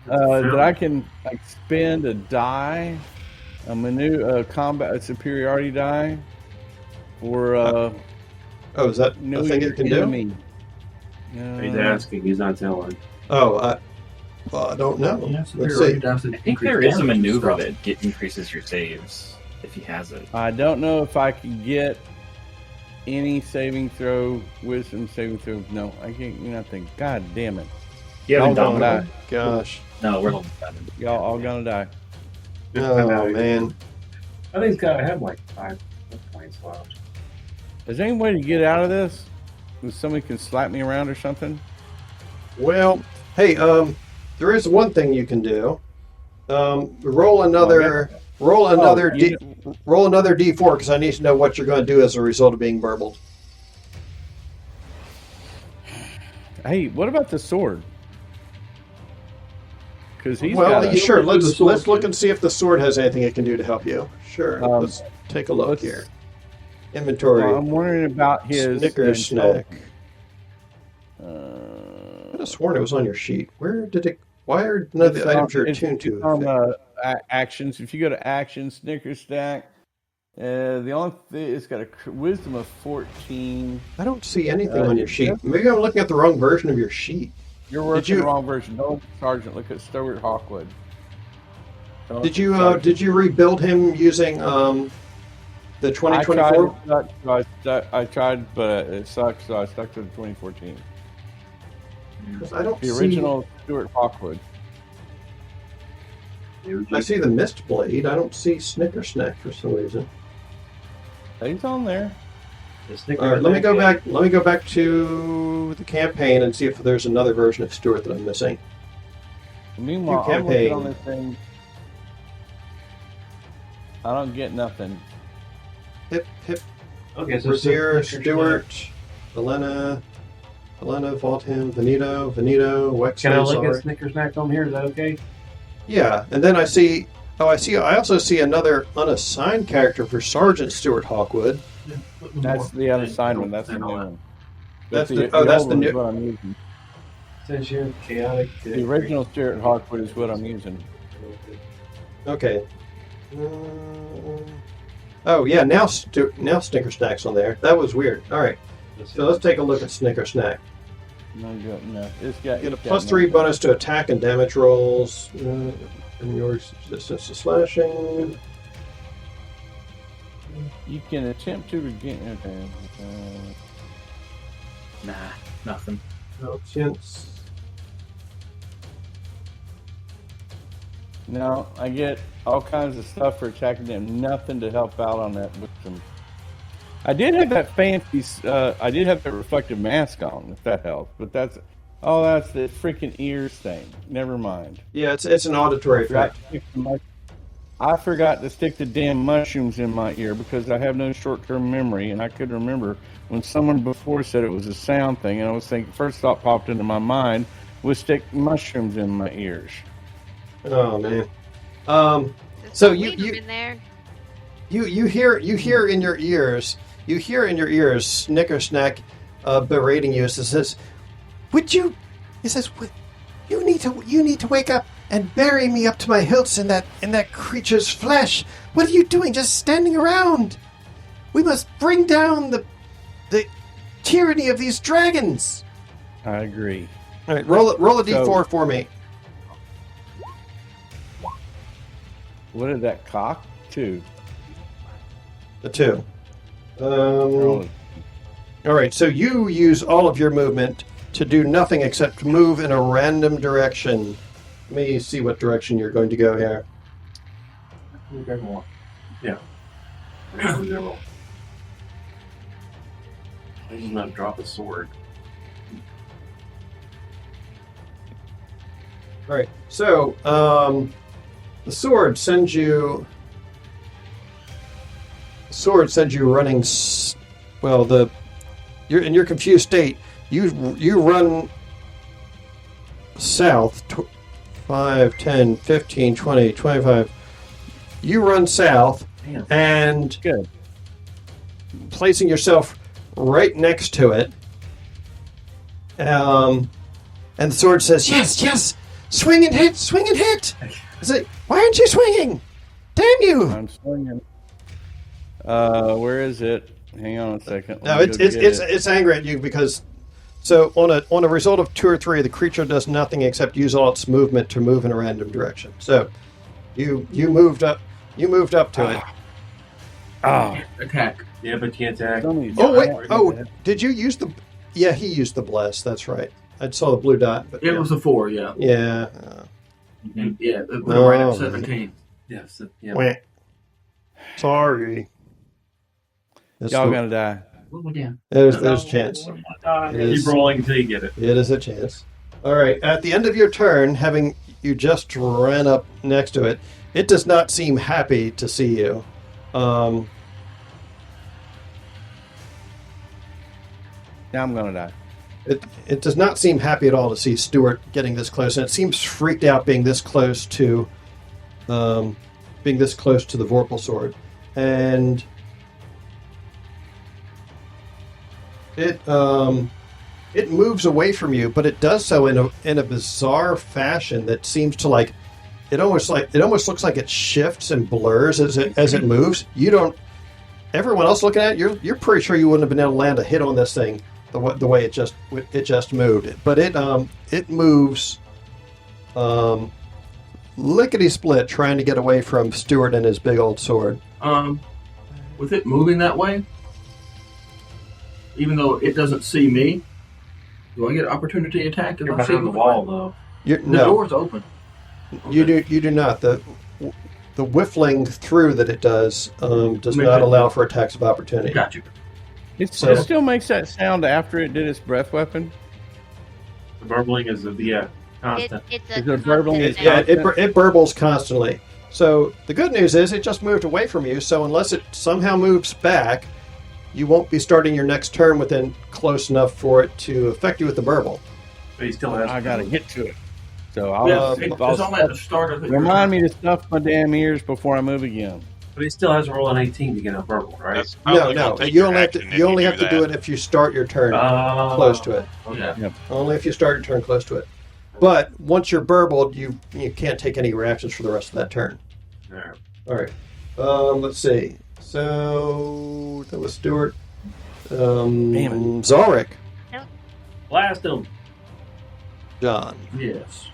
That I can like spend a die, a combat superiority die, for Oh, is that know a thing your you can do? enemy. He's asking. He's not telling. Oh, I don't know. Yeah, so Let's there see. does I think there is a maneuver that increases your saves if he has it. I don't know if I can get any saving throw, wisdom saving throw. No, I can't. Nothing. God damn it! You have Y'all a gonna domino? die. Gosh. No, we're level 7. Y'all all gonna die. Oh man. I think he's got to have like 5 points left. Is there any way to get out of this? If somebody can slap me around or something? Well, hey, there is one thing you can do. Roll another. Roll another you roll another d4 because I need to know what you're going to do as a result of being burbled. Hey, what about the sword? Because he's Well, got a, sure. do the Let's sword look too. and see if the sword has anything it can do to help you. Sure. Let's take a look let's- here. Inventory. I'm wondering about his Snickers snack. Uh, I could have sworn it was on your sheet. Where did it? Why are none of the items you're attuned to? It's on actions. If you go to actions, Snickers stack. The only thing, it's got a wisdom of 14. I don't see anything on your sheet. Maybe I'm looking at the wrong version of your sheet. You're working the wrong version. No, Sergeant, look at Stuart Hawkwood. Did you rebuild him using the 2024? I tried, but it sucked, so I stuck to the 2014. I don't the original Stuart Hawkwood. I see the Mist Blade. I don't see Snicker Snack for some reason. He's on there. All right, let me go back. Let me go back to the campaign and see if there's another version of Stuart that I'm missing. Meanwhile, I'm looking on this thing. I don't get nothing. Hip. Okay, so Brazier, Stewart, Elena, Voltham, Veneto, Wexley. Can I look at Snicker Snack on here? Is that okay? Yeah, and then I see. I also see another unassigned character for Sergeant Stuart Hawkwood. That's the unassigned one. That's the new one. That's the new. What I'm using. Says here, chaotic. The original Stuart Hawkwood is what I'm using. Okay. Oh yeah, now Snicker Snack's on there. That was weird. All right, so let's take a look at Snicker Snack. No, Get a +3 bonus to attack and damage rolls. And your resistance to slashing. You can attempt to regain. Okay. Nah, nothing. No chance. No, I get all kinds of stuff for attacking them. Nothing to help out on that victim. I did have that fancy. I did have that reflective mask on, if that helps. But that's the freaking ears thing. Never mind. Yeah, it's an auditory effect. I forgot to stick the damn mushrooms in my ear because I have no short-term memory, and I could remember when someone before said it was a sound thing, and I was thinking, first thought popped into my mind was stick mushrooms in my ears. Oh man. So you in there. You hear in your ears. You hear in your ears Snicker Snack berating you. It says, "Would you?" He says, "You need to wake up and bury me up to my hilts in that creature's flesh. What are you doing? Just standing around? We must bring down the tyranny of these dragons." I agree. All right, roll a d4 for me. What did that cock? 2. The 2. All right, so you use all of your movement to do nothing except move in a random direction. Let me see what direction you're going to go here. Yeah. I did not drop a sword. All right, so the sword sends you. Running. Well, you're in your confused state. You run south. 5, 10, 15, 20, 25. You run south. Damn. And good. Placing yourself right next to it. And the sword says, "Yes, swing and hit." I say, "Why aren't you swinging? Damn you!" I'm swinging. Where is it? Hang on a second. No, it's angry at you because so on a result of 2 or 3, the creature does nothing except use all its movement to move in a random direction. So you moved up to it. Attack. Yeah, but you can't attack. Oh wait! Oh, did you use the? Yeah, he used the bless. That's right. I saw the blue dot. But It was a 4, yeah. Yeah. Yeah, it went Oh, right at 17. Yes. Yeah. Wah. Sorry. Y'all gonna die. Oh, yeah. There's a chance. Keep rolling until you get it. It is a chance. All right. At the end of your turn, having you just ran up next to it, it does not seem happy to see you. Now I'm gonna die. It does not seem happy at all to see Stuart getting this close, and it seems freaked out being this close to the Vorpal sword. And it moves away from you, but it does so in a bizarre fashion that seems to like it almost looks like it shifts and blurs as it moves. You don't. Everyone else looking at it, you're pretty sure you wouldn't have been able to land a hit on this thing the way it just moved. But it moves lickety split trying to get away from Stuart and his big old sword. With it moving that way, even though it doesn't see me, do I get an opportunity attack if You're I see behind the wall, though. The door's open. You do not. The whiffling through that it does not Make allow for attacks of opportunity. Got you. It still makes that sound after it did its breath weapon. The burbling is constant. It's Is a it burbling? constant It burbles constantly. So the good news is it just moved away from you. So unless it somehow moves back, you won't be starting your next turn within close enough for it to affect you with the burble. But he still has. I gotta get to it. So I'll, Yeah, it's all at the start of it. remind me to stuff my damn ears before I move again. But he still has to roll an 18 to get a burble, right? That's probably No. gonna take You your only action if you only have to that. do it if you start your turn close to it. Okay. Only if you start your turn close to it. But once you're burbled, you can't take any reactions for the rest of that turn. Yeah. All right. Let's see. So that was Stuart. Damn it. Zalric. Blast him. John. Yes.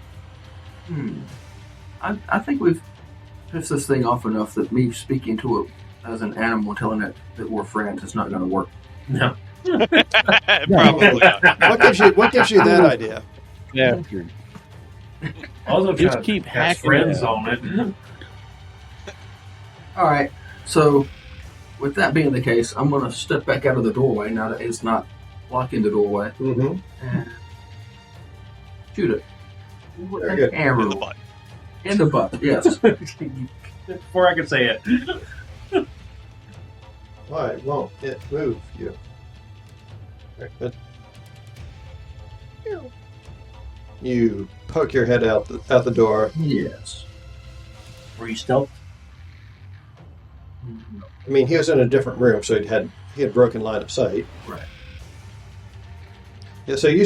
I think we've pissed this thing off enough that me speaking to it as an animal, telling it that we're friends, is not going to work. No. Probably not. What gives you that idea? Bastard. Also, Just trying to keep cast hacking friends it. on it. All right. So, with that being the case, I'm going to step back out of the doorway now that it's not blocking the doorway Mm-hmm. and shoot it. With Very an good. arrow. In the butt. In the butt, yes. Before I can say it. Why won't it move you? Very good. You poke your head out the door. Yes. Were you stealth? I mean, he was in a different room, so he had broken line of sight. Right. Yeah. So you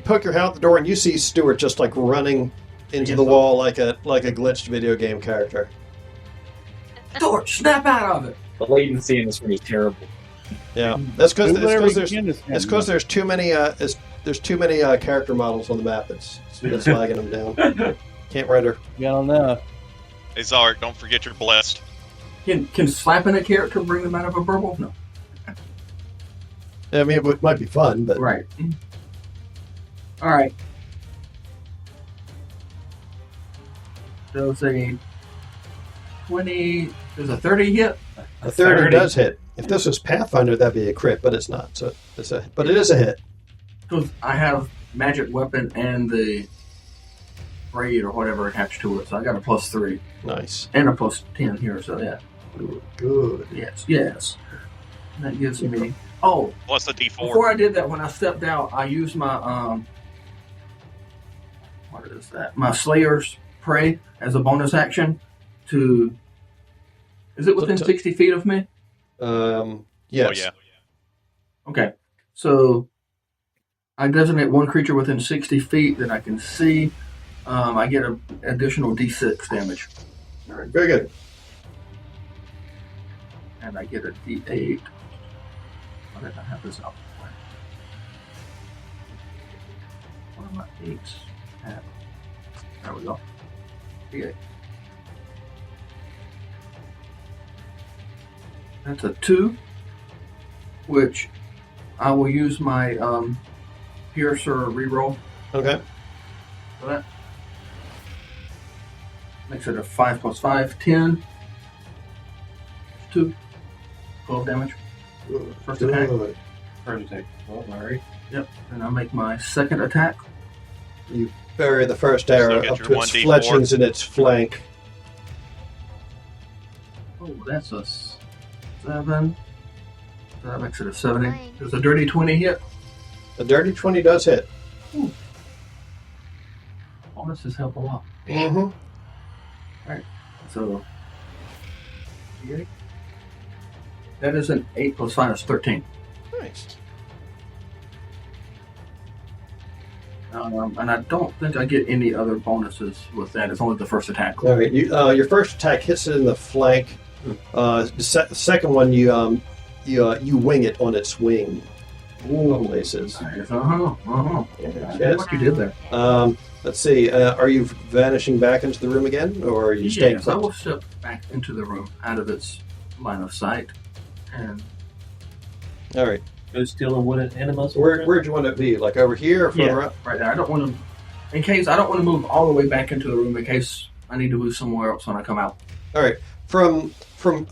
poke your head out the door, and you see Stuart just like running into the wall like a glitched video game character. Torch, snap out of it. The latency in this room is terrible. Yeah, that's because Do whatever you can to stand it's because up. there's too many character models on the map. It's lagging them down. Can't render. I don't know. Hey, Zark, don't forget you're blessed. Can slapping a character bring them out of a burble? No. I mean, it might be fun, but Right. All right. So say 20. There's a 30 hit. a 30 does hit. If this was Pathfinder, that'd be a crit, but it's not. So but it is a hit. Because I have magic weapon and the braid or whatever attached to it, so I got a +3 Nice. and a +10 here. So yeah. Good. Yes. And that gives me. Oh, Plus the D4. before I did that, when I stepped out, I used my what is that? My Slayer's Prey as a bonus action to. Is it within 60 feet of me? Yes. Oh, yeah. Okay, so I designate one creature within 60 feet that I can see. I get an additional D6 damage, All right. Very good. and I get a D8. Why did I have this out? What are my 8s at? There we go. D8. That's a 2, which I will use my Piercer reroll Okay. for that. Makes it a 5 + 5, 10. 2. 12 damage. First attack. Good. First attack. Well, Larry. Yep. And I make my second attack. You bury the first arrow get up your to its 1d4. fletchings in its flank. Oh, that's a 7. So that makes it a 70. Fine. Does a dirty 20 hit? A dirty 20 does hit. Bonuses help a lot. Mm-hmm. So, that is an 8 + 5 is 13. Nice. And I don't think I get any other bonuses with that. It's only the first attack. All right, your first attack hits it in the flank. The second one, you wing it on its wing. Ooh, places. Nice. Yes. What you did there? Let's see. Are you vanishing back into the room again, or are you staying Yes, I put? will step back into the room, out of its line of sight, and All right. Those stealing wooden enemas. Where'd you want it to be? Like over here or further up? right there. I don't want to move all the way back into the room in case I need to move somewhere else when I come out. All right. From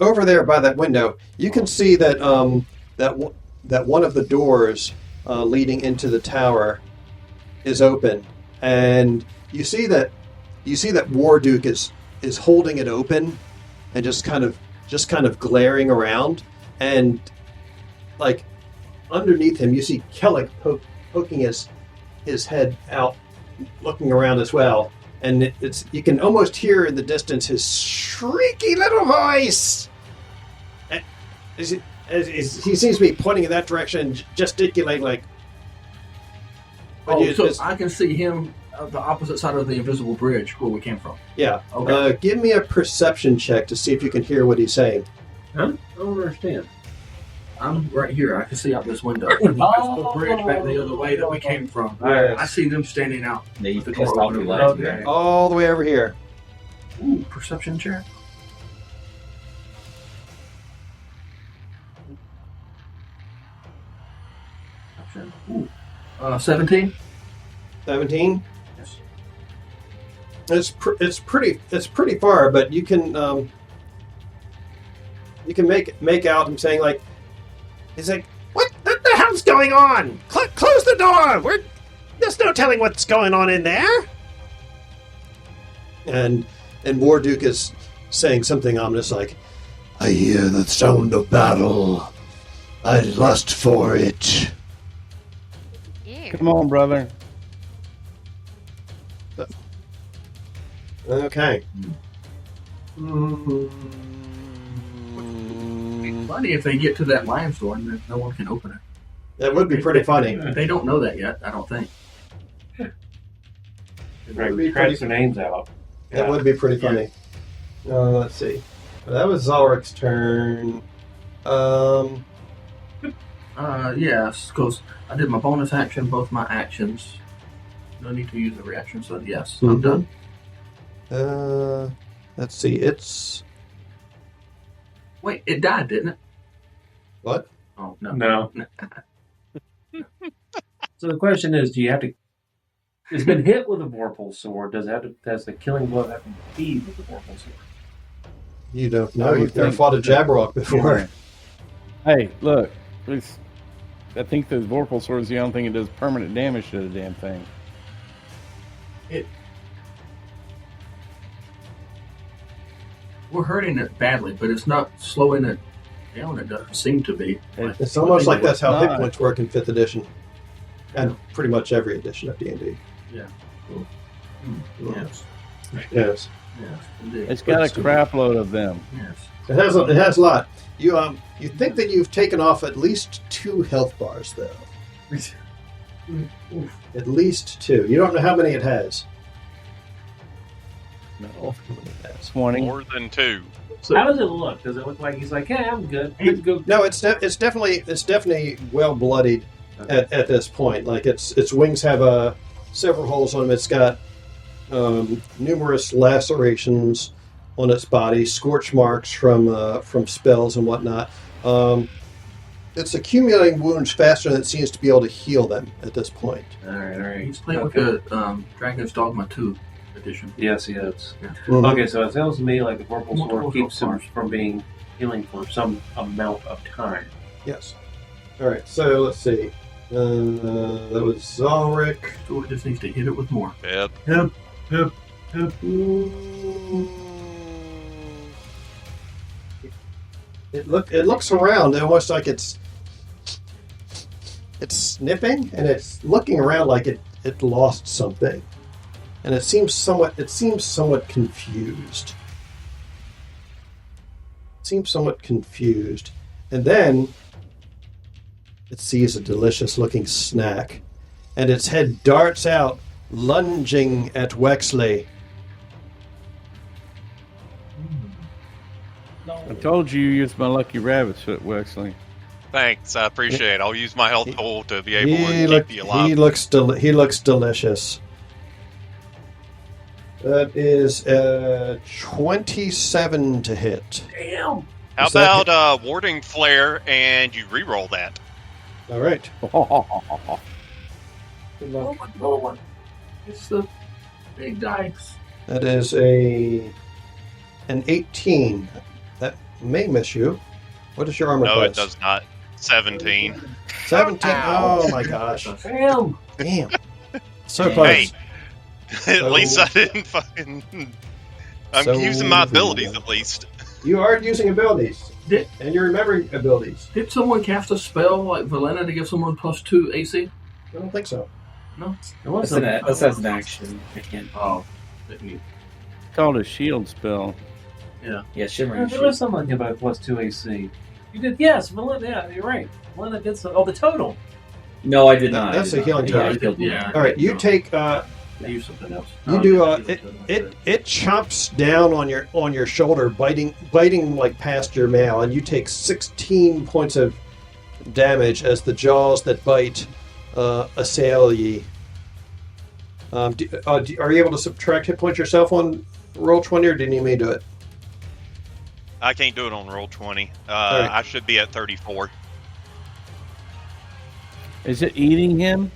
over there by that window, you can see that that one of the doors leading into the tower is open, and you see that Warduke is holding it open and just kind of glaring around, and like underneath him you see Kellic poking his head out, looking around as well, and you can almost hear in the distance his shrieky little voice. He seems to be pointing in that direction and gesticulating like. I can see him the opposite side of the invisible bridge where we came from. Yeah. Okay. Give me a perception check to see if you can hear what he's saying. Huh? I don't understand. I'm right here. I can see out this window. The invisible bridge back the other way that we came from. Yes. I see them standing out. Yeah, you the pissed door off your open. legs. Okay. All the way over here. Ooh, perception check. Ooh. 17. 17. Yes. It's pretty far, but you can make out him saying like, he's like, what the hell's going on? Close the door. There's no telling what's going on in there. And Warduke is saying something ominous like, I hear the sound of battle. I lust for it. Ew. Come on, brother. Okay. Funny if they get to that lion's door and then no one can open it. That would be pretty funny. They don't know that yet, I don't think. Right, scratch their names out. That would be pretty funny. Let's see. That was Zalric's turn. Yes, because I did my bonus action, both my actions. No need to use a reaction, so yes, I'm done. Let's see. It's Wait, it died, didn't it? what? Oh, no. No. So the question is, do you have to? It's been hit with a Vorpal sword. Does the killing blow have to be with the Vorpal sword? You don't know. You've never fought a Jabberwock before. Hey, look. I think the Vorpal sword is the only thing that does permanent damage to the damn thing. We're hurting it badly, but it's not slowing it down. It doesn't seem to be. It's almost like that's how hit not. points work in 5th edition. And pretty much every edition of D&D. Yeah. Yes. Yes. Yes, indeed. It's got a crap load of them. Yes. It has a lot. You think that you've taken off at least 2 health bars though. At least 2. You don't know how many it has. No. 20. More than 2. How does it look? Does it look like he's like, hey, I'm good. Let's go. No, it's definitely well bloodied at this point. Like its wings have several holes on them. It's got numerous lacerations on its body, scorch marks from spells and whatnot. It's accumulating wounds faster than it seems to be able to heal them at this point. All right. He's playing with the Dragon's Dogma 2 edition. Yes, he is. Yeah. Okay, so it sounds to me like the Vorpal sword Multiple keeps him bars. from being healing for some amount of time. Yes. All right. So let's see. That was Zalric. So it just needs to hit it with more. Yep. It looks around almost like it's sniffing, and it's looking around like it lost something, and it seems somewhat confused. And then it sees a delicious looking snack, and its head darts out, lunging at Wexley. I told you used my lucky rabbit's foot, Wexley. Thanks, I appreciate it. I'll use my health tool to be able He, to keep you alive. he looks delicious. That is 27 to hit. Damn. How Is that about warding flare and you re-roll that? All right. Good luck. Roll one. It's the big dice. That is an 18. That may miss you. What is your armor No, class? it does not. 17. 17. Oh my gosh. Damn. Damn. So close. Hey, at least I didn't fucking... I'm So using my abilities real. at least. You are using abilities. And you're remembering abilities. Did someone cast a spell like Valena to give someone +2 AC? I don't think so. No. It That's as an action. I can't. Oh. Called a shield spell. Yeah, Shimmering There was Shield. something about +2 AC. You did, yes, Melinda, yeah, you're right. Melinda did so. Oh, the total. No, I did not. That's I a did healing not. token. Yeah, I killed Yeah. All right, you take. Use something else. You do. It chomps down on your shoulder, biting like past your mail, and you take 16 points of damage as the jaws that bite assail ye. Are you able to subtract hit points yourself on roll 20, or didn't you me do it? I can't do it on roll 20. right. I should be at 34. Is it eating him?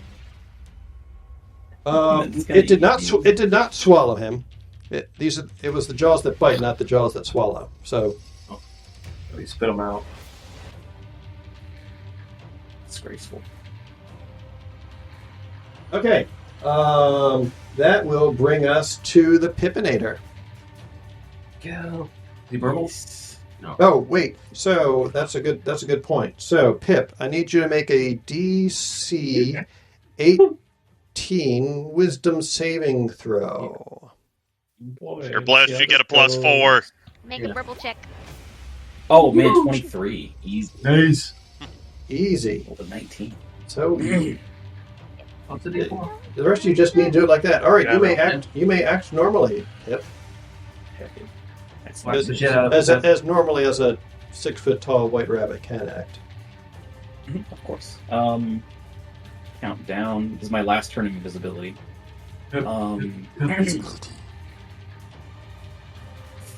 It did not. It did not swallow him. It was the jaws that bite, not the jaws that swallow. So We spit them out. Disgraceful. okay, that will bring us to the Pippinator. Go. The burble? Oh wait, so that's a good point. So Pip, I need you to make a DC 18 Wisdom saving throw. You're blessed you get a +4. Make a verbal check. Oh man, 23. Easy. Nice. Easy. Rolled a 19. So easy. What's the D4? The rest of you just need to do it like that. All right, Yeah, you may act normally. Yep. Slap the shit out of As it. normally as a 6 foot tall white rabbit can act. Of course. Count down. This is my last turn of invisibility.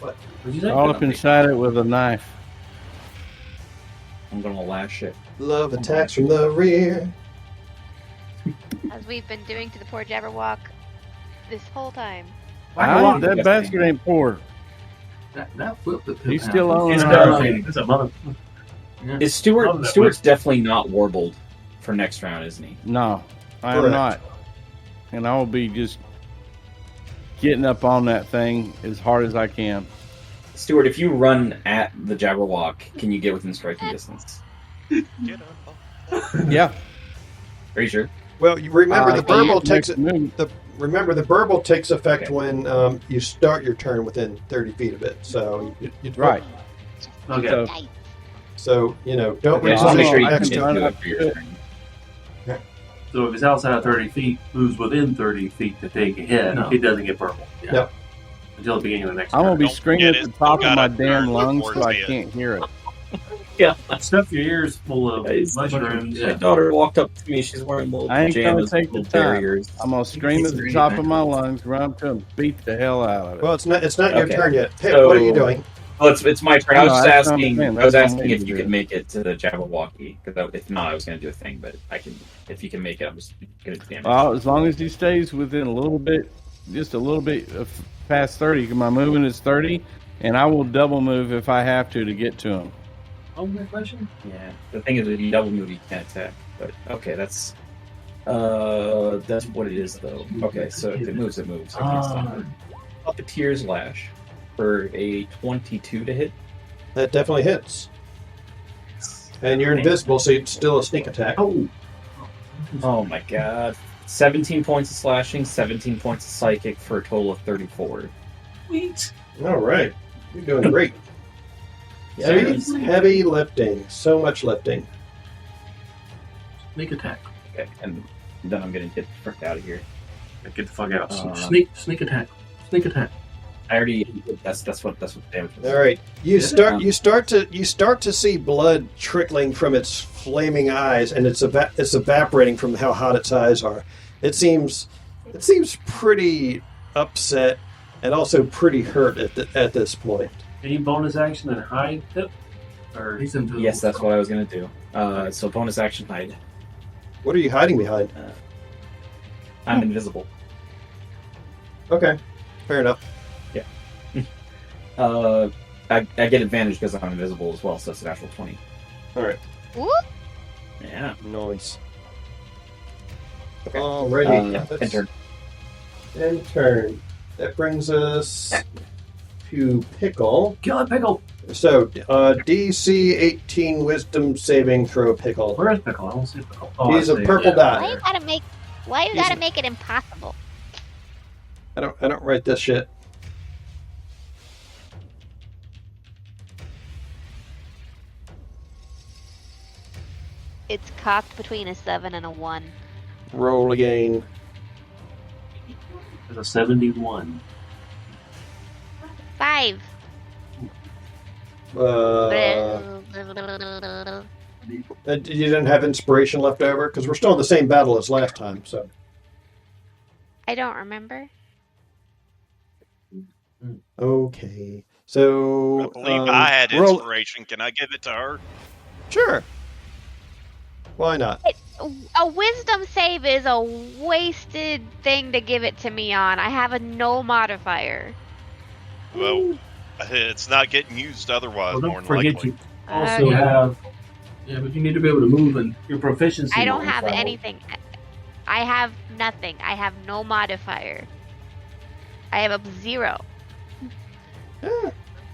What? What'd you say? All up inside it with a knife. I'm gonna lash it. Love attacks from the rear. As we've been doing to the poor Jabberwock this whole time. That bastard ain't poor. That flip that He's still on. It's uh, it's a mother. Is Oh, that Stuart's definitely not warbled for next round, isn't he? No, I am Correct. not. And I will be just getting up on that thing as hard as I can. Stuart, if you run at the Jabberwock, can you get within striking distance? Get up. Yeah. Are you sure? Well, you remember the Can you burble takes make a move? Remember the burble takes effect Okay. when you start your turn within 30 feet of it. So you Right. Okay. So, Dice. So don't Okay, just make sure you extra. can do it for your turn. So if it's outside of 30 feet, moves within 30 feet to take a hit, No. it doesn't get purple. No. Until the beginning of the next I'm gonna turn. be Don't screaming forget at the it. top You of my gotta damn turn lungs so towards I the can't hear it. Yeah. Stuff your ears full of mushrooms. My daughter walked up to me. She's wearing little I ain't gonna pajamas, take the little time. barriers. I'm gonna scream at the top of my lungs, run up to him, beat the hell out of it. Well, it's not your Okay. turn yet. Pip, So- what are you doing? Well, it's my turn. I was No, just that's what I'm asking. saying. I was That's what I'm asking if saying. you could make it to the Jabberwocky. Because if not, I was going to do a thing. But I can. If you can make it, I'm just going to damage. Well, as long as he stays within a little bit, just a little bit of past 30, 'cause my movement is 30, and I will double move if I have to get to him. Oh, good question. Yeah. The thing is, if you double move, you can't attack. But okay, that's what it is, though. Okay, so if it moves, it moves. I can't stop it. Puppeteer's Lash for a 22 to hit. That definitely hits. And you're invisible, so it's still a sneak attack. Oh my god. 17 points of slashing, 17 points of psychic for a total of 34. Sweet. All right. You're doing great. Heavy lifting. So much lifting. Sneak attack. Okay, and then I'm gonna get the frick out of here. Get the fuck out. Sneak attack. Sneak attack. I already. That's what the damage was. All right, you Yeah. start to see blood trickling from its flaming eyes, and it's evaporating from how hot its eyes are. It seems pretty upset and also pretty hurt at this point. Any bonus action and hide tip? Or He's invisible. Yes, that's what I was gonna do. So bonus action hide. What are you hiding behind? I'm invisible. Okay, fair enough. I get advantage because I'm invisible as well, so it's a natural 20. All right, Whoop. Yeah. nice. Okay. Alrighty, Enter. end turn. That brings us to Pickle. kill it, Pickle. So, DC 18 Wisdom saving throw, Pickle. Where is Pickle? I don't see Pickle. Oh, He's I a see. purple Yeah. dot. Why you He's gotta a- make it impossible? I don't write this shit. It's cocked between a 7 and a 1. Roll again. There's a 71. 5. You didn't have inspiration left over because we're still in the same battle as last time. So I don't remember. okay. So I believe I had roll- inspiration. Can I give it to her? Sure. Why not? A wisdom save is a wasted thing to give it to me on. I have a no modifier. Well, it's not getting used otherwise. Well, more don't than forget likely. you also Okay. have Yeah, but you need to be able to move and your proficiency. I don't bonus have level. anything. I have nothing. I have no modifier. I have a 0.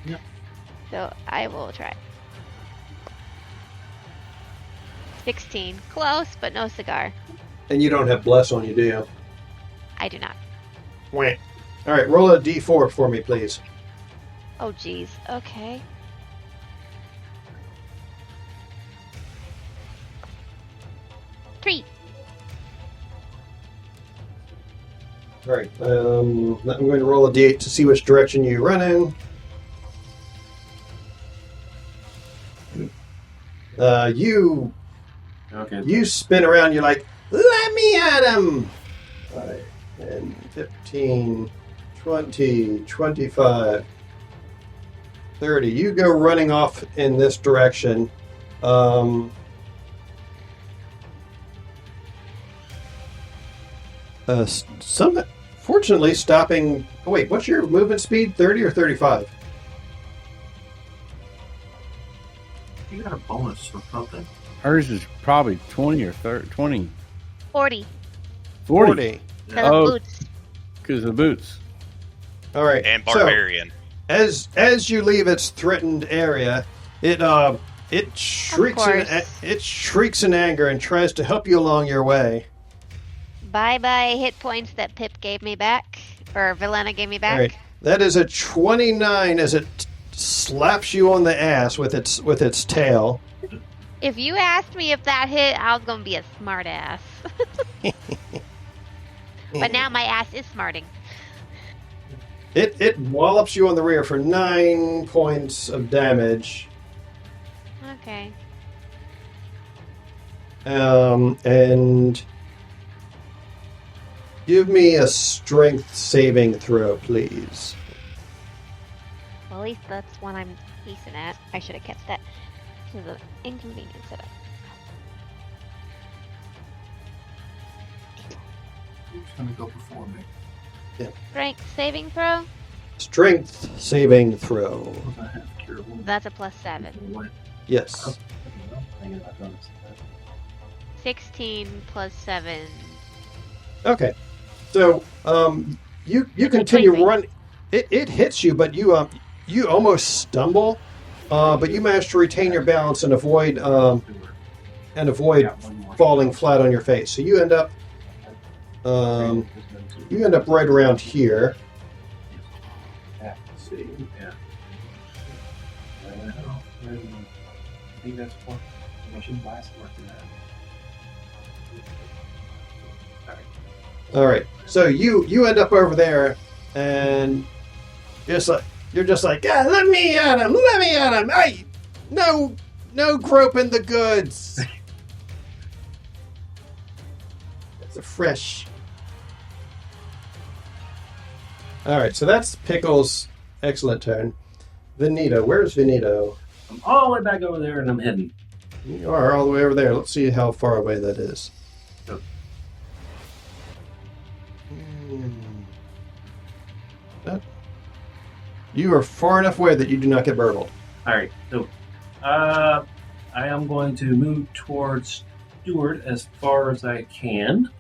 Yeah. So I will try. 16. Close, but no cigar. And you don't have bless on you, do you? I do not. Wah. All right. Roll a d4 for me, please. Oh, geez. Okay. Three. All right. I'm going to roll a d8 to see which direction you run in. Okay. You spin around. You're like, let me at him. 5, 10, 15, 20, 25, 30. You go running off in this direction. Fortunately, stopping. Oh, wait, what's your movement speed? 30 or 35? you got a bonus or something. Hers is probably 20 or 30, 20. 40. 40. Because Oh. of boots. Because of the boots. All right. And so, barbarian. as you leave its threatened area, it shrieks course. it shrieks in anger and tries to help you along your way. Bye-bye hit points that Pip gave me back. Or Velena gave me back. All right. That is a 29 as it slaps you on the ass with its tail. If you asked me if that hit, I was going to be a smart ass. But now my ass is smarting. It wallops you on the rear for 9 points of damage. Okay. And give me a strength saving throw, please. Well, at least that's one I'm decent at. I should have kept that. This is an inconvenience setup. Who's gonna go before me? Strength saving throw? Strength saving throw. Because I have cure wounds. That's a +7. What? Yes. 16 + 7. Okay. So you continue run. It hits you, but you almost stumble, but you manage to retain your balance and avoid falling flat on your face. So you end up right around here. See, yeah. I think that's what I should buy some more for that. All right. So you end up over there, and you're just like, yeah, let me at him. Hey, no groping the goods. It's a fresh. All right. So that's Pickle's excellent turn. Venito, where's Venito? I'm all the way back over there, and I'm hidden. You are all the way over there. Let's see how far away that is. Yep. You are far enough away that you do not get burbled. All right, so I am going to move towards Stewart as far as I can.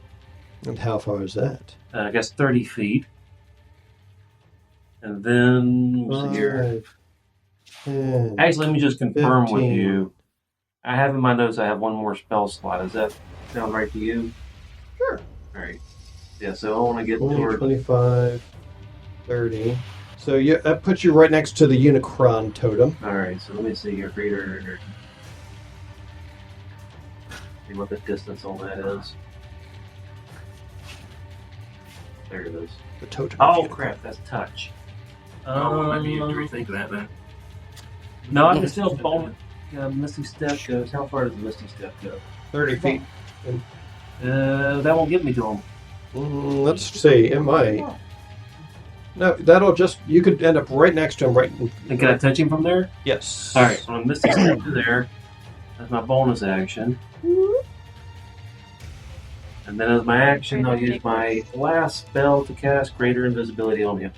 And how far is that? I guess 30 feet. And then we'll see here. 10, Actually, let me just confirm 15. with you. I have in my notes I have one more spell slot. Does that sound right to you? Sure. All right. Yeah, so I want to get 20, toward 25, 30. So that puts you right next to the Unicron totem. All right, so let me see here. Greater. See what the distance on that is. There it is. The totem. Oh of Unicron. crap! That's touch. Oh, I might be able to rethink that then. No, I can still bonus. Misty Step goes. How far does the Misty Step go? 30 feet. That won't get me to him. Let's see. It might. No, that'll just. You could end up right next to him. Right. And can I touch him from there? Yes. All right, so I'm Misty Step to there. That's my bonus action. And then as my action, I'll use my last spell to cast Greater Invisibility on him.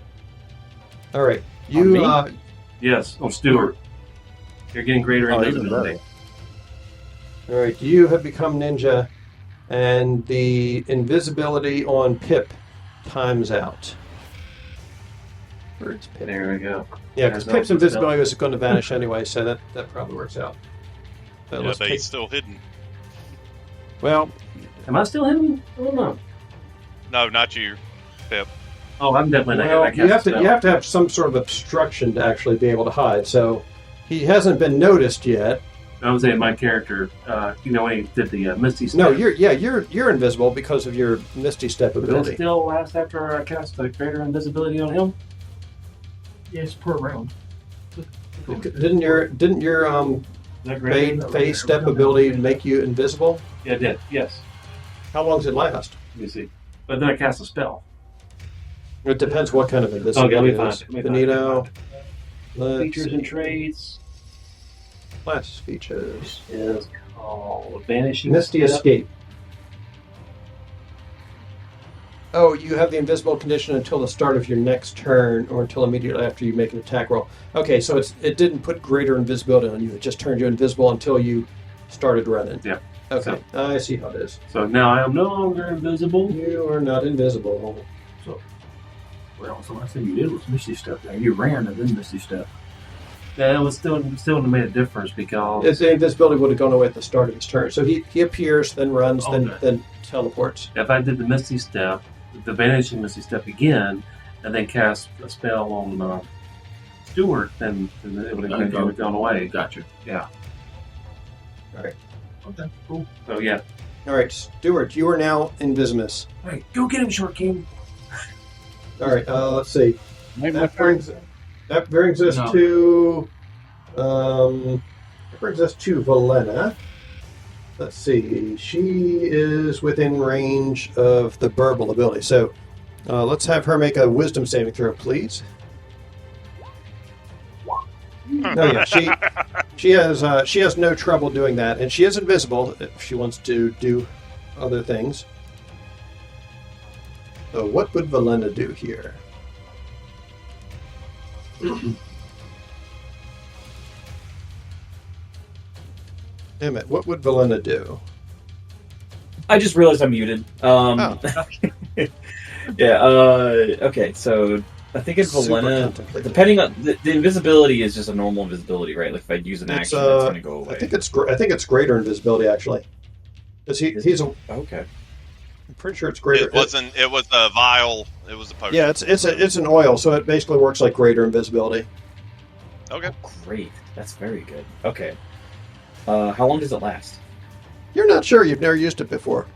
All right. On me? You. Yes, on Stewart. You're getting Greater even Invisibility. better. All right. You have become ninja, and the invisibility on Pip times out. Where's Pip? There we go. Yeah, because There's Pip's no invisibility was going to vanish anyway, so that probably works out. Yeah, Let's but take- he's still hidden. well, Am I still hidden? I don't know. No, not you. Oh, I'm definitely not well, hidden. you have to have some sort of obstruction to actually be able to hide. So he hasn't been noticed yet. I was saying my character, when he did the Misty Step. No, you're invisible because of your Misty Step Does that ability. still last after I cast the Greater Invisibility on him? Yes, per round. Didn't your Is that greater? phase step ability make you invisible? Yeah, it did. Yes. How long does it last? Let me see. But then I cast a spell. It depends what kind of Okay, invisibility let me it find is. it. Let me Benito, find it. let's Features see. and traits Class features. is called Vanishing Misty Step. Escape. Oh, you have the invisible condition until the start of your next turn, or until immediately after you make an attack roll. Okay, so it didn't put greater invisibility on you. It just turned you invisible until you started running. Yeah. Okay, I see how it is. So now I am no longer invisible. You are not invisible. Well, so the last thing you did was Misty Step there. You ran and then Misty Step. That was still made a difference because The invisibility would have gone away at the start of his turn. So he appears, then runs, Okay. then teleports. if I did the Misty Step, the Vanishing Misty Step again, and then cast a spell on Stewart, then it would have gone away. Gotcha. Yeah. Okay, cool. So yeah. All right, Stuart, you are now Invisimus. All right, go get him, Short King. All right, let's see. Make my That turn. brings us No. to Valena. Let's see. She is within range of the burble ability. So let's have her make a wisdom saving throw, please. Oh yeah, she has no trouble doing that, and she is invisible if she wants to do other things. So what would Valena do here? Damn it! What would Valena do? I just realized I'm muted. Yeah. Okay. So I think it's Super Valena. contemplative. Depending on the invisibility is just a normal invisibility, right? Like if I use an It's, action, that's going to go away. I think it's greater invisibility actually. Because he's a. Okay. I'm pretty sure it's greater. It wasn't. It was a vial. It was a potion. Yeah, it's an oil, so it basically works like greater invisibility. Okay. Great. That's very good. Okay. How long does it last? You're not sure. You've never used it before.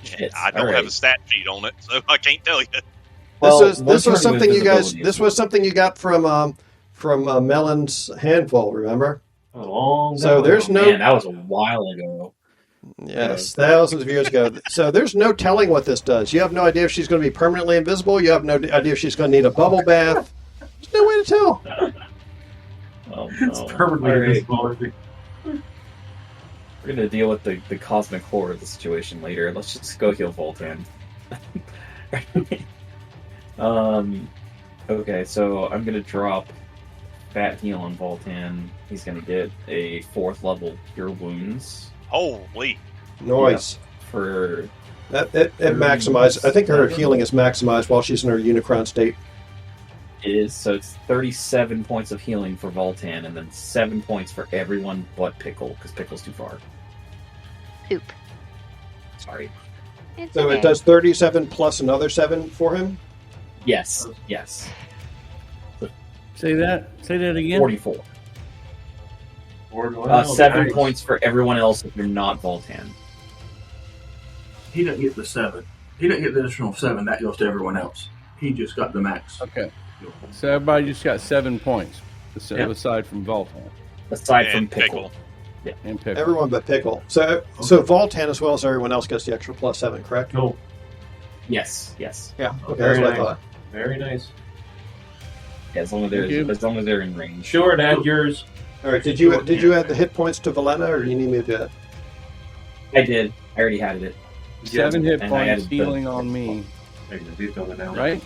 Shit. I don't have a stat sheet on it, so I can't tell you. This was something you guys. This was something you got from Melon's handful. Remember? A long So there's no. Man, that was a while ago. Yes, thousands of years ago. So there's no telling what this does. You have no idea if she's going to be permanently invisible. You have no idea if she's going to need a bubble bath. There's no way to tell. Oh, It's no. permanently All right. invisible. We're gonna deal with the cosmic horror of the situation later. Let's just go heal Voltan. Okay, so I'm gonna drop Fat Heal on Voltan. He's gonna get a 4th level Cure Wounds Holy. Nice. for It maximizes. I think her healing is maximized while she's in her Unicron state. so it's 37 points of healing for Voltan, and then 7 points for everyone but Pickle, because Pickle's too far. Poop. Sorry. It's So okay. it does 37 plus another 7 for him. Yes. Say that again. 44. Wow, 7 nice. points for everyone else if you're not Voltan. He didn't get the 7. He didn't get the additional 7. That goes to everyone else. He just got the max. Okay. So everybody just got 7 points, Yeah. aside from Voltan Aside from And Pickle. and Pickle. Everyone but Pickle. So Voltan as well as everyone else gets the extra plus 7, correct? Cool. Yes. Yeah. Okay, Very that's what I nice. thought. Very nice. Yeah, as long as they're in range. Sure, Dad, yours. All right. Did you add the hit points to Valena, or do you need me to do that? I did. I already had it. 7 hit And I points added the- healing on me, There you go. He's going now. right?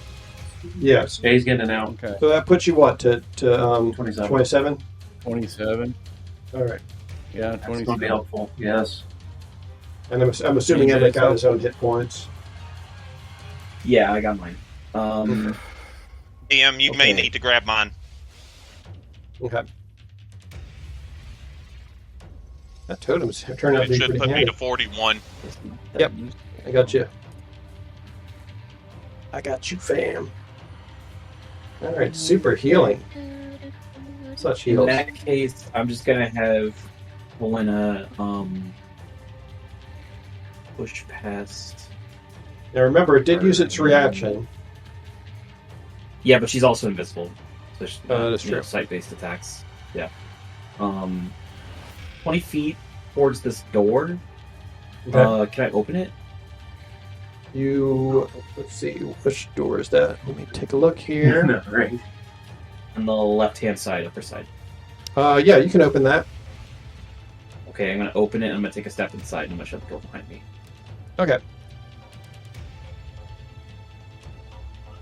Yes. Yeah, he's getting it now. Okay. So that puts you what to 27. 27? 27. All right. Yeah, That's going to be 27. helpful. Yes. And I'm assuming Emmett got his own hit points. Yeah, I got mine. DM, you may Okay. need to grab mine. Okay. That totem's turned out to It be should pretty put me handy. to 41. Yep. I got you. I got you, fam. All right, super healing. Such In heals. that case, I'm just gonna have Helena push past. Now remember, it did use its reaction. Yeah, but she's also invisible. So she, That is true. Sight-based attacks. Yeah. 20 feet towards this door. Okay. Can I open it? Let's see, which door is that? Let me take a look here. No, right. On the left-hand side, upper side. Yeah, you can open that. Okay, I'm gonna open it. I'm gonna take a step inside, and I'm gonna shut the door behind me. Okay.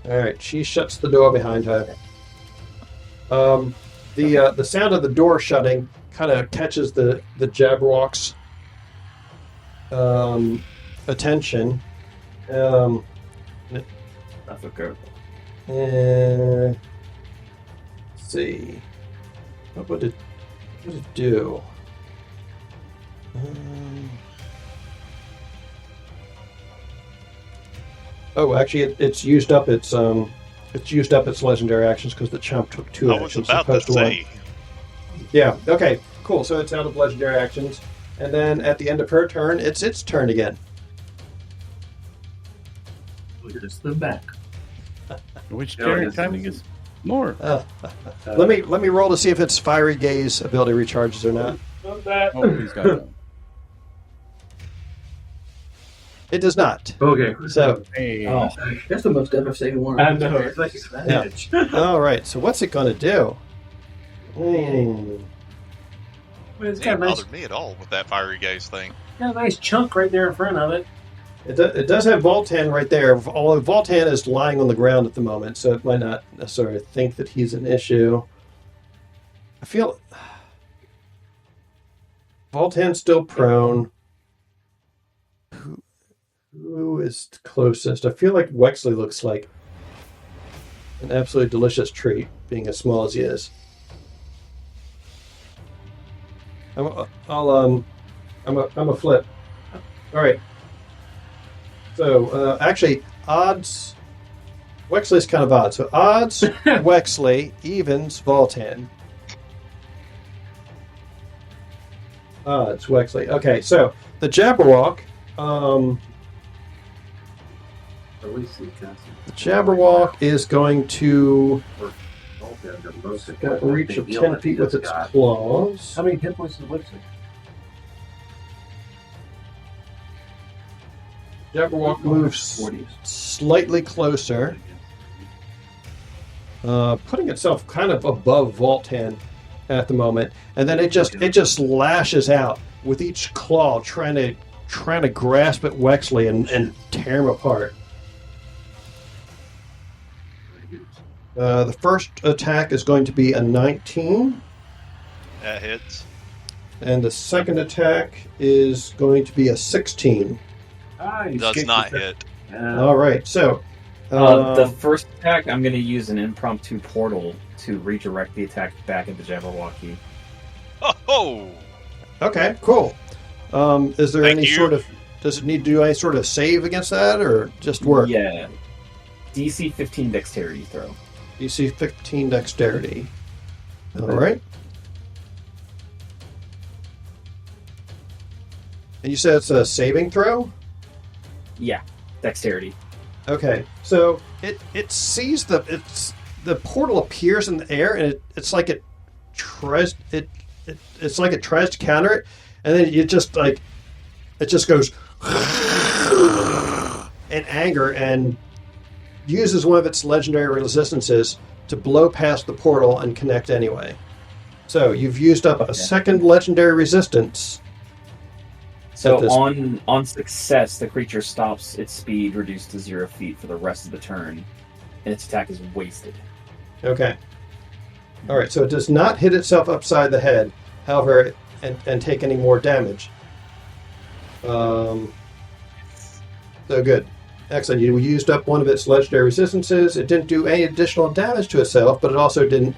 All right, she shuts the door behind her. The sound of the door shutting kind of catches the Jabberwock's attention. That's okay. Let's see. What would it do? Actually, it's used up its legendary actions because the chump took 2 I was actions about to opposed to 1. say. Yeah. Okay. Cool. So it's out of legendary actions, and then at the end of her turn, it's its turn again. Here's the back. Which Yeah, carry it's- time gets more? Let me roll to see if its fiery gaze ability recharges or not. Oh, he's got them. It does not. Okay. So, Hey, Oh, That's the most devastating one. I know. It's like it's that Yeah. edge. all right. So what's it going to do? It's It got didn't a nice, bother me at all with that fiery gaze thing. got a nice chunk right there in front of it. It does have Voltan right there. Although Voltan is lying on the ground at the moment, so it might not necessarily think that he's an issue. I feel Voltan's still prone. Who is closest? I feel like Wexley looks like an absolutely delicious treat, being as small as he is. I'm a flip. All right. So actually, odds. Wexley's kind of odd. So odds Wexley, evens Voltan. Odds Wexley. Okay, so the Jabberwock At least see constant. The Jabberwock is going to got a reach of 10 feet with its claws. How many hit points does Witchlight? Jabberwock moves slightly closer, putting itself kind of above Voltan at the moment, and then it just lashes out with each claw, trying to grasp at Wexley and tear him apart. The first attack is going to be a 19. That hits. And the second attack is going to be a 16. Does not hit. All right, so... the first attack, I'm going to use an impromptu portal to redirect the attack back into Jabberwocky. Oh! Okay, cool. Is there Thank any you. sort of... Does it need to do any sort of save against that, or just work? Yeah. DC 15 dexterity throw. DC 15 dexterity. All right. And you said it's a saving throw? Yeah, dexterity. Okay, so it sees the portal appears in the air, and it's like it tries to counter it, and then it just goes in anger and uses one of its legendary resistances to blow past the portal and connect anyway. So you've used up a second legendary resistance. So on success, the creature stops its speed reduced to 0 feet for the rest of the turn, and its attack is wasted. Okay. All right, so it does not hit itself upside the head, however, and take any more damage. So good. Excellent. You used up one of its legendary resistances. It didn't do any additional damage to itself, but it also didn't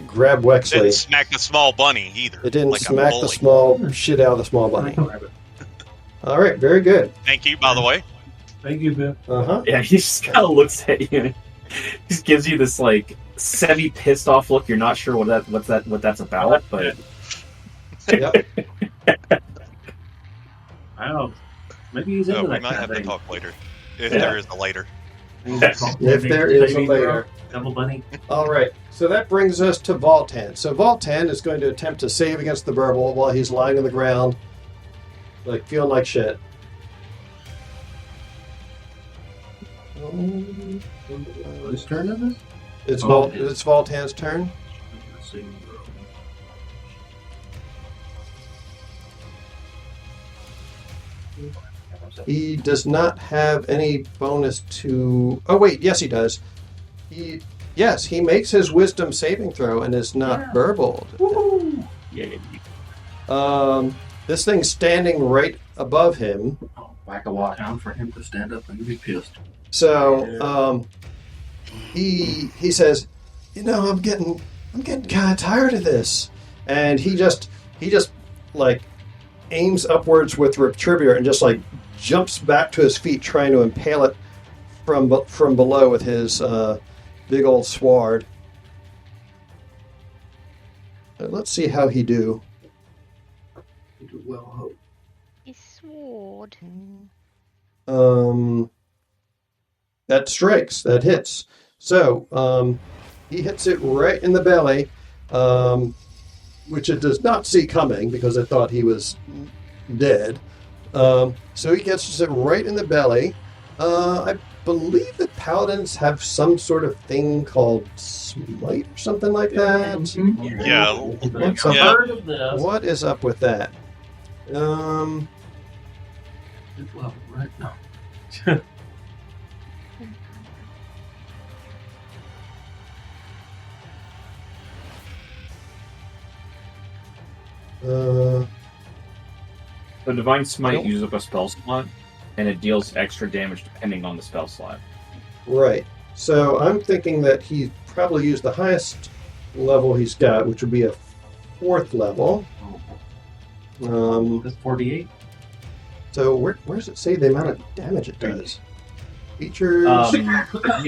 grab Wexley. Didn't smack the small bunny either. It didn't like smack the small shit out of the small bunny. All right, very good. Thank you, by the way. Thank you, Bill. Uh-huh. Yeah, he just kind of looks at you. He just gives you this like semi-pissed off look. You're not sure what that's about, but Yep. Wow. Maybe he's into We that might kind have of to thing. talk later. If there is a later. If there is a later. Double bunny. All right, so that brings us to Voltan. So Voltan is going to attempt to save against the burble while he's lying on the ground, like feeling like shit. Whose turn is this? It's Voltan's turn. Let's see. He does not have any bonus to... Oh, wait, yes, he does. He makes his wisdom saving throw and is not burbled. Woohoo! Yeah. This thing's standing right above him. Oh, whack a lot down for him to stand up and be pissed. So, he says, I'm getting kind of tired of this, and he just like aims upwards with Retributor and just like jumps back to his feet, trying to impale it from below with his big old sword. Let's see how he do. Well, hope. His sword. That strikes. That hits. So he hits it right in the belly, which it does not see coming because it thought he was dead. So he gets it right in the belly. I believe that paladins have some sort of thing called smite or something like that. Yeah. What's I've up? heard of this. What is up with that? Fifth level, right? No. the Divine Smite uses up a spell slot, and it deals extra damage depending on the spell slot. Right. So I'm thinking that he probably used the highest level he's got, which would be a 4th level. That's 48. So where does it say the amount of damage it does? Features. I think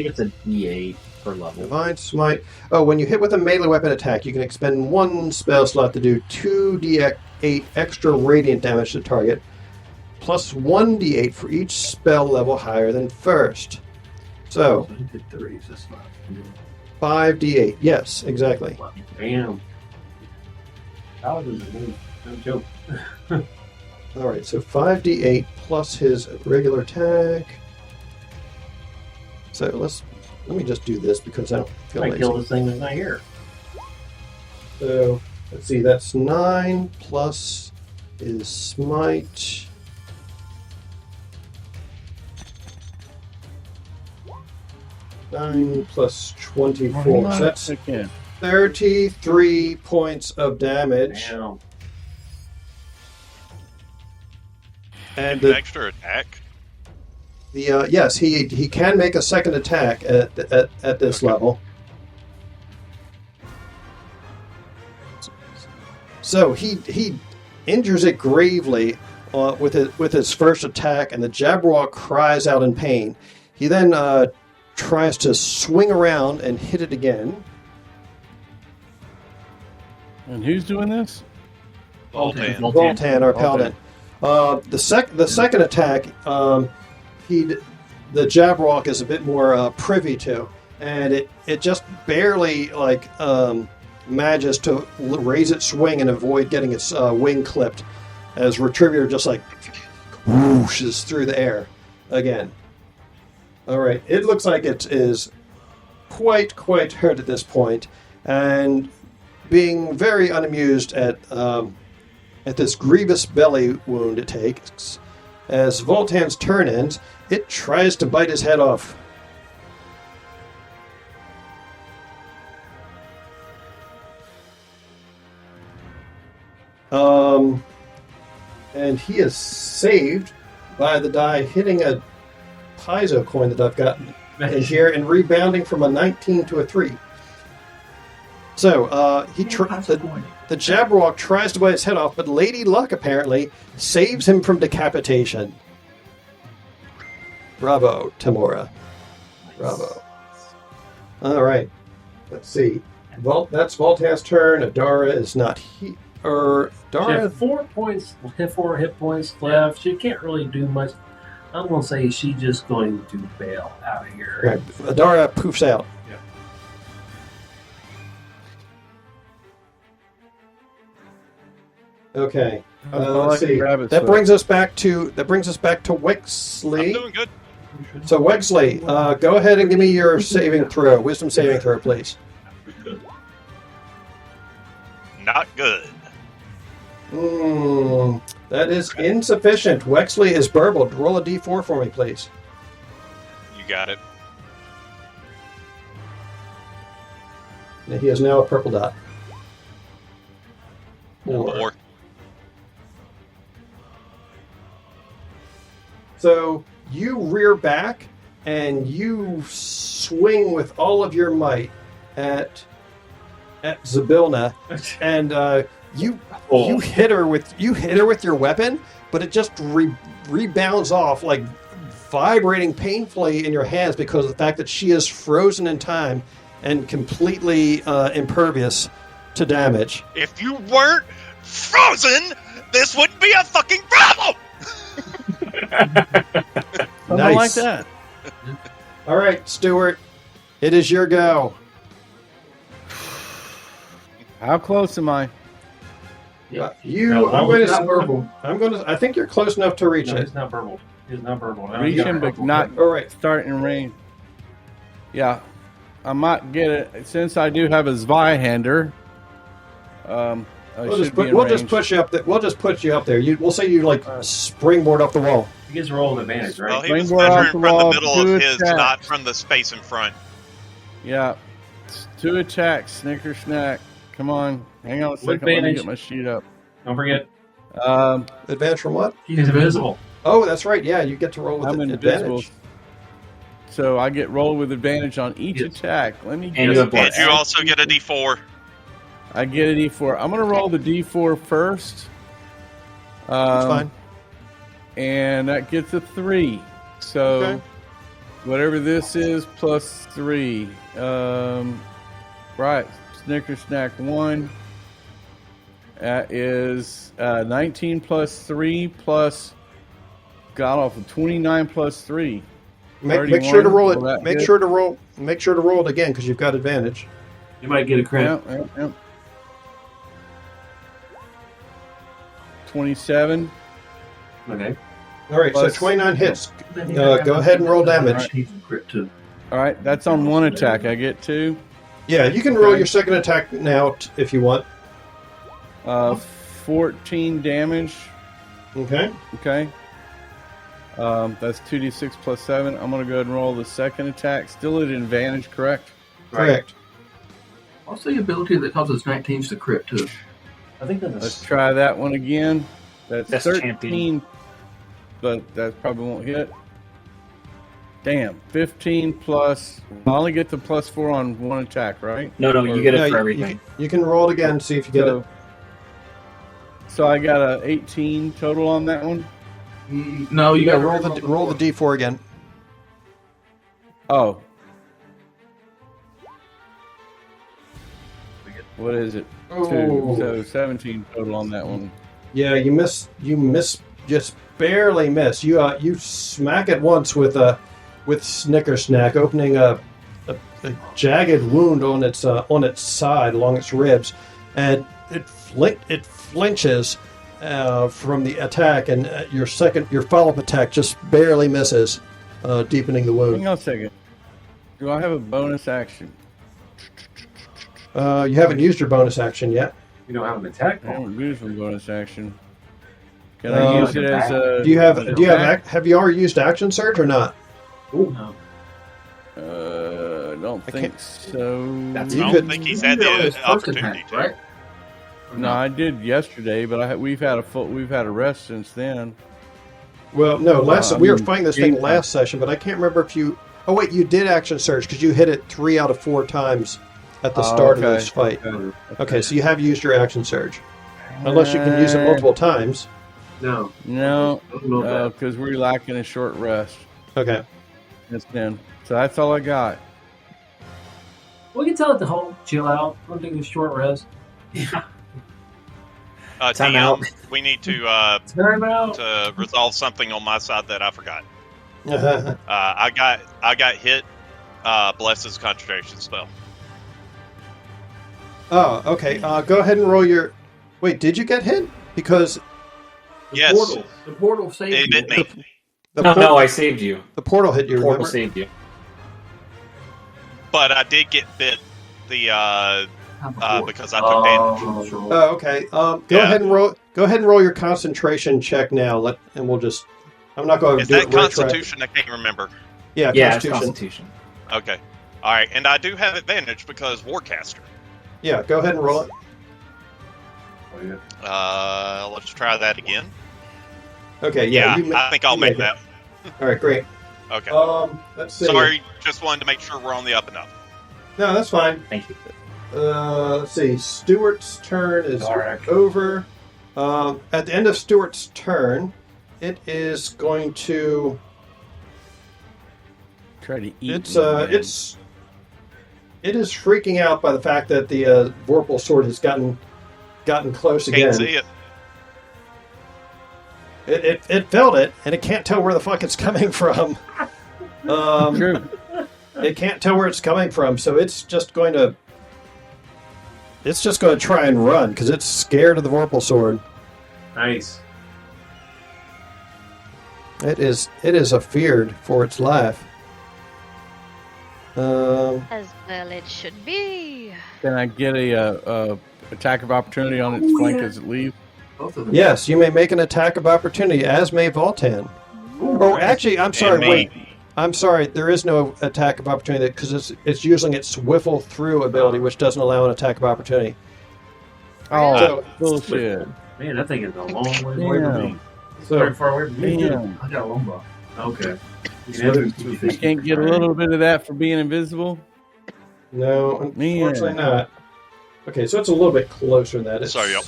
it's a D8 per level. Divine Smite. Oh, when you hit with a melee weapon attack, you can expend 1 spell slot to do 2d8 extra radiant damage to the target. plus 1d8 for each spell level higher than first. So, he did 3s. That's not. 5d8. Yes, exactly. Damn. Paladins are no joke. All right, so 5d8 plus his regular attack. So let me just do this because I don't feel I lazy. kill this thing with my ear. So let's see, that's 9 plus his smite. Nine plus 24. So that's 33 points of damage. Damn. And An extra attack. yes, he can make a second attack at this level. So he injures it gravely with his first attack, and the Jabberwock cries out in pain. He then tries to swing around and hit it again. And who's doing this? Voltan, our paladin. The second attack, the Jabberwock is a bit more privy to, and it just barely manages to raise its wing and avoid getting its wing clipped, as Retributor just whooshes through the air again. All right, it looks like it is quite hurt at this point, and being very unamused at this grievous belly wound it takes. As Voltan's turn ends, it tries to bite his head off. And he is saved by the die hitting a Paizo coin that I've gotten in here and rebounding from a 19 to a 3. So the Jabberwock tries to bite his head off, but Lady Luck apparently saves him from decapitation. Bravo, Tamora. Bravo. All right. Let's see. That's Voltan's turn. Adara is not here. She Adara. had 4 hit points left. She can't really do much. I'm going to say she's just going to bail out of here. Right. Adara poofs out. Yeah. Okay. Let's Let's see. That brings us back to Wexley. I'm doing good. So Wexley, go ahead and give me your saving throw, wisdom saving throw, please. Not good. That is insufficient. Wexley is burbled. Roll a d4 for me, please. You got it. He is now a purple dot. 4. So you rear back and you swing with all of your might at Zybilna, and you hit her with your weapon, but it just rebounds off, vibrating painfully in your hands because of the fact that she is frozen in time and completely impervious to damage. If you weren't frozen, this wouldn't be a fucking problem. Something like that. All right, Stuart, it is your go. How close am I? Yeah. I think you're close enough to reach it. He's not verbal. Reach him, but not All right. start in range. Yeah, I might get it since I do have a Zweihander. We'll just push you up. We'll just put you up there. We'll say you springboard up the wall. He gets a roll of advantage, right? Well, he was Springboard off measuring the from the wall, middle 2 of his, attacks. not from the space in front. Yeah, 2 attacks. Snicker snack. Come on, hang on a second. Let me advantage. get my sheet up. Don't forget, Advantage from what? he's invisible. Oh, that's right. Yeah, you get to roll with I'm advantage. invisible, so I get rolled with advantage on each attack. Let me And get you have And you also get a D4. I get a D4. I'm going to roll the D4 first. That's fine. And that gets a 3. So Okay. whatever this is plus 3. Right. Snicker snack 1. That is 19 plus 3 plus god awful. 29 plus 3. Make sure to roll 31. Will it. that Make hit? sure to roll. Make sure to roll it again because you've got advantage. You might get a crit. Yep. 27. Okay. All right, Plus- so 29 hits. Go ahead and roll damage. Crit too. All right, that's on one attack. I get 2. Yeah, you can roll your second attack now if you want. 14 damage. Okay. Okay. That's 2d6 plus 7. I'm going to go ahead and roll the second attack. Still at advantage, correct? Correct. What's the ability that causes 19s to crit too? I think that's Let's try that one again. That's That's 13, champion. but that probably won't hit. Damn, 15 plus. I only get the plus 4 on one attack, right? No, you get it No, for you- everything. You can roll it again, see if you get it. So I got a 18 total on that one. No, you Yeah, got roll the d4 again. Oh. What is it? 2. Oh. So 17 total on that one. Yeah, you miss. Just barely miss. You smack it once with Snicker Snack, opening a jagged wound on its side along its ribs, and it flinches from the attack, and your follow-up attack just barely misses, deepening the wound. Hang on a second. Do I have a bonus action? You haven't used your bonus action yet. You don't have an attack. I don't use my bonus action. Can I use it as a? Do you have you already used action surge or not? No. Don't think so. That's You I could- don't think he's had the His first opportunity attack, to. right? No, I did yesterday, but we've had a rest since then. Well, no. We were fighting this thing game last session, but I can't remember if you. Oh wait, you did action surge because you hit it 3 out of 4 times at the start of this fight. Okay, so you have used your action surge, unless you can use it multiple times. No. No, I don't know that. because we're lacking a short rest. Okay. That's then. So that's all I got. We can tell it to hold, chill out. We'll take a short rest. Time TM, out. we need to Time out. resolve something on my side that I forgot. I got hit. Bless his concentration spell. Oh, okay. Go ahead and roll your. Wait, did you get hit? Because Yes, The portal saved it you. did me. No, I saved you. the portal hit you. Portal Remember? saved you. But I did get bit. Because I took damage. Oh, okay. Go Yeah. ahead and roll. Go ahead and roll your concentration check now. And we'll just. I'm not going to Is do that it retroactive. Constitution? I can't remember. Yeah, Yeah, it's Constitution. Constitution. Okay. All right, and I do have advantage because Warcaster. Yeah, go ahead and roll it. Let's try that again. Okay. Yeah, you I think I'll you make it. that. All right, great. Okay. Let's see. Sorry, just wanted to make sure we're on the up and up. No, that's fine. Thank you. Let's see. Stuart's turn is Alright. over. At the end of Stuart's turn, it is going to. Try to eat. It is freaking out by the fact that the Vorpal sword has gotten close again. Can't see it. It felt it, and it can't tell where the fuck it's coming from. True. It can't tell where it's coming from, so it's just going to try and run because it's scared of the Vorpal sword. Nice. It is afeared for its life. As well it should be. Can I get a attack of opportunity on its flank as it leaves? Both of them. Yes, you may make an attack of opportunity, as may Voltan. Oh, actually, I'm sorry. And me. Wait, I'm sorry. There is no attack of opportunity because it's using its Swiffle Through ability, which doesn't allow an attack of opportunity. Oh, So- bullshit. Man, that thing is a long way away from me. So Very far away from me. Damn. I got a longbow. Okay. I can't get a little bit of that for being invisible. no, unfortunately not. Okay, so it's a little bit closer than that. So, yep.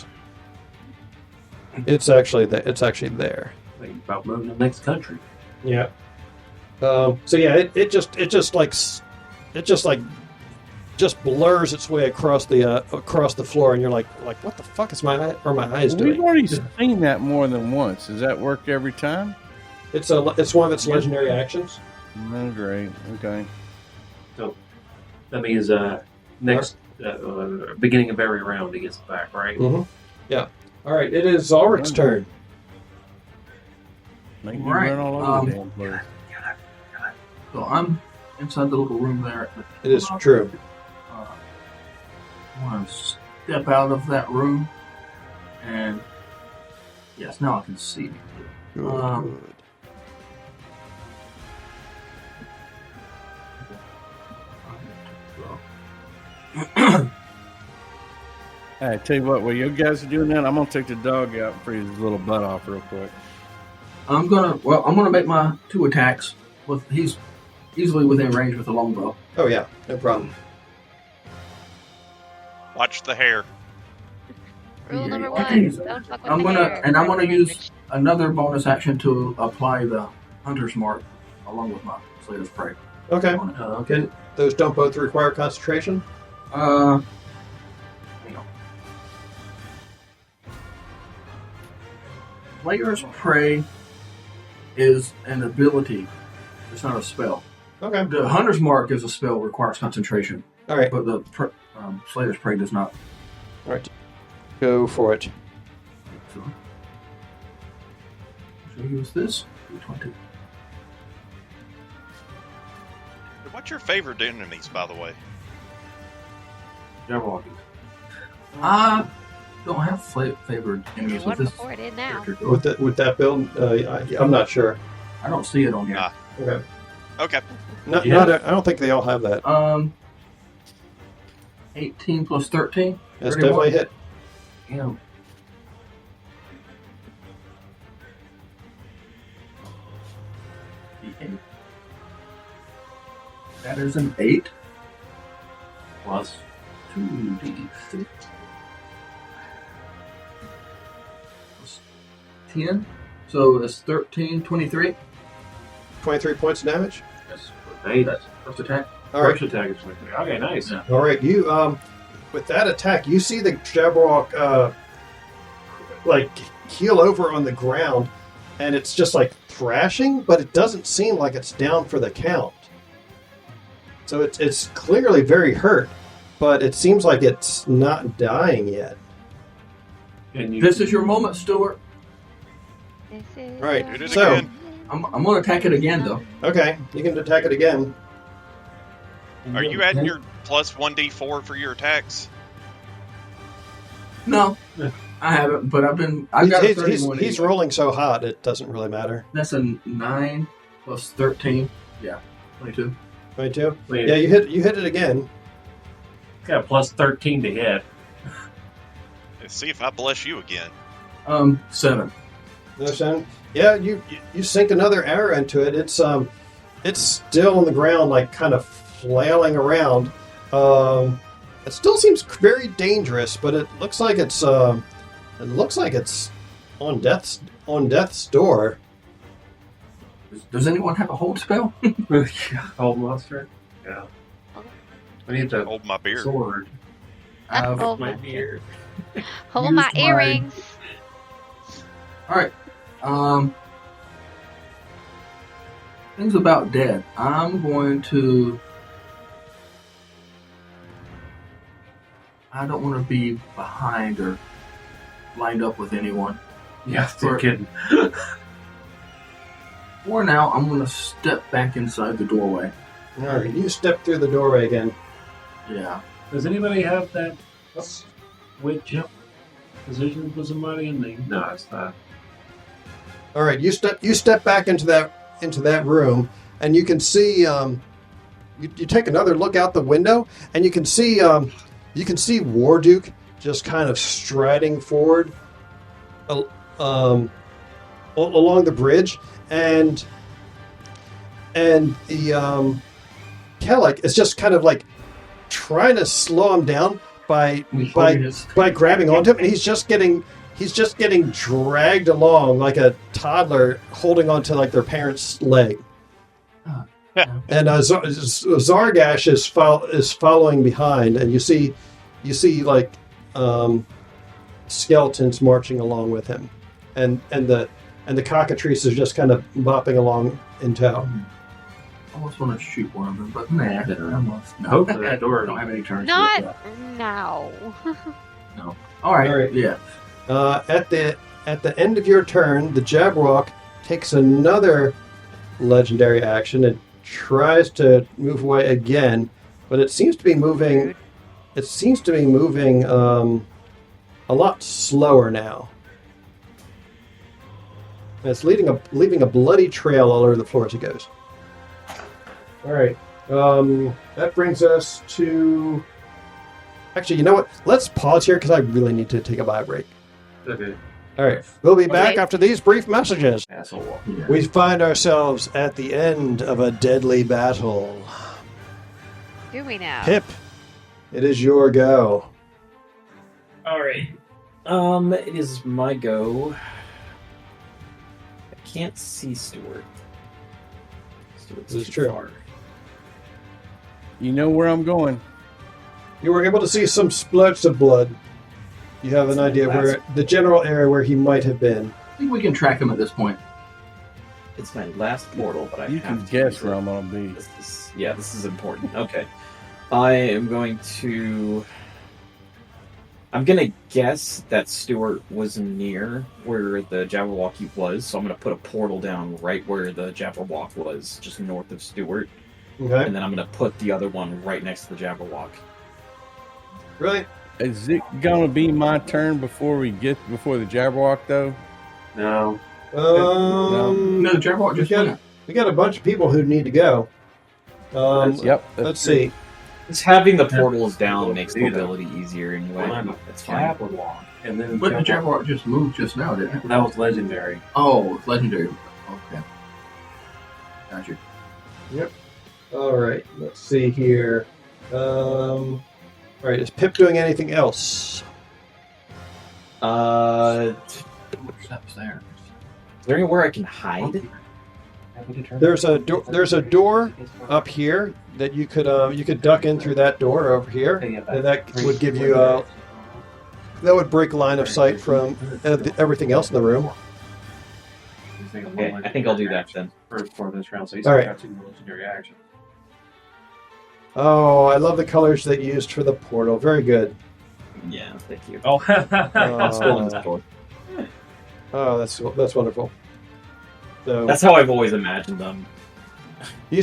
It's actually there. Think about moving to the next country. Yeah. So yeah, it just blurs its way across the floor, and you're like what the fuck is my eyes We've doing? already seen that more than once. Does that work every time? It's one of its legendary actions. Oh, great. Okay. So that means next beginning of every round he gets it back, right? Mm-hmm. Yeah. All right. It is Ulrich's turn. Make me Right, run all over the damn place. So I'm inside the little room there. It is true. I want to step out of that room, and yes, now I can see. Good. Hey, tell you what, while you guys are doing that, I'm gonna take the dog out and freeze his little butt off real quick. I'm gonna make my 2 attacks. He's easily within range with a longbow. Oh yeah, no problem. Watch the hair. Rule number Yeah. 1: don't fuck with I'm the gonna hair. and I'm gonna use another bonus action to apply the hunter's mark along with my Slayer's Prey. Okay. on it. Okay. Those don't both require concentration. Hang on. Slayer's Prey is an ability. It's not a spell. Okay. The hunter's mark is a spell, requires concentration, All right. but the Slayer's Prey does not. All right. Go for it. So, should I use this? 20. What's your favorite enemies, by the way? Jabberwockies. I don't have favored enemies One with this before it is now. character. With that build, I'm not sure. I don't see it on here. Ah. Okay. Okay. I don't think they all have that. 18 plus 13. That's 31. definitely a hit. Yeah. D8. That is an 8 plus 2d6 plus 10. So it's 13, 23. 23 points of damage. Yes. Nice. That's first attack. All right. First attack is 23. Okay, nice. Yeah. All right. You with that attack, you see the Jabberwock like keel over on the ground, and it's just like thrashing, but it doesn't seem like it's down for the count. So it's clearly very hurt, but it seems like it's not dying yet. And you, This is your moment, Stuart. This is Right, your Hit it So- again. I'm going to attack it again, though. Okay, you can attack it again. Are you adding your plus 1d4 for your attacks? No, I haven't, but I've got a He's 31. he's anyway. rolling so hot, it doesn't really matter. That's a 9 plus 13. Yeah, 22. 22? wait, Yeah, you hit it again. got a plus 13 to hit. Let's see if I bless you again. 7. No sound. Yeah, you sink another arrow into it. It's still on the ground, like kind of flailing around. It still seems very dangerous, but it looks like it's on death's door. Does anyone have a hold spell? Hold monster. Yeah. I need to Hold my beer. sword. I've- Hold My my, beer. hold my Use my- earrings. All right. Things about dead. I'm going to. I don't want to be behind or lined up with anyone. Yeah, For- you're kidding. For now, I'm going to step back inside the doorway. All right, you step through the doorway again. Yeah. Does anybody have that witch position for somebody in the? No, it's not. All right, you step back into that room, and you can see you take another look out the window, and you can see Warduke just kind of striding forward along the bridge, and the Kellic is just kind of like trying to slow him down by grabbing onto him, and he's just getting dragged along like a toddler holding onto like their parent's leg. And Zargash is following behind, and you see like skeletons marching along with him, and the and the cockatrice is just kind of bopping along in tow. I almost want to shoot one of them, but nah, no. That door. I don't have any turns. Not now. No. All right. All right. Yeah. At the end of your turn, the Jabberwock takes another legendary action and tries to move away again, but it seems to be moving. It seems to be moving a lot slower now. And it's leaving a bloody trail all over the floor as it goes. All right. That brings us to. Actually, you know what? Let's pause here because I really need to take a bio break. Okay. All right. We'll be back Okay. after these brief messages. Asshole. Yeah. We find ourselves at the end of a deadly battle. Do we now? Pip, it is your go. All right. It is my go. I can't see Stuart. Stuart's This is too true. far. You know where I'm going. You were able to see some splurts of blood. You have an idea where the general area where he might have been. I think we can track him at this point. It's my last portal, but I You have can to guess use where it. I'm gonna be. This is important. Okay. I am going to. I'm gonna guess that Stuart was near where the Jabberwocky was, so I'm gonna put a portal down right where the Jabberwock was, just north of Stuart, Okay. and then I'm gonna put the other one right next to the Jabberwock. Really? Is it gonna be my turn before the Jabberwock though? No. No, the Jabberwock just we got, went. we got a bunch of people who need to go. Yep. Let's see. Just having the portals down makes mobility easier anyway. That's fine. Jabberwock. And then But the Jabberwock just moved just now, didn't it? That was legendary. Oh, it's legendary. Okay. Gotcha. All right. Let's see here. All right. Is Pip doing anything else? Is Steps there. there anywhere I can hide? There's a door up here that you could duck in through that door over here, and that would give you that would break line of sight from everything else in the room. Okay, I think I'll do that then. For this round, so he's All right. got 2 legendary actions. Oh, I love the colors they used for the portal. Very good. Yeah, thank you. Oh, I'll spill in the door. Oh, that's wonderful. So That's how I've always imagined them. you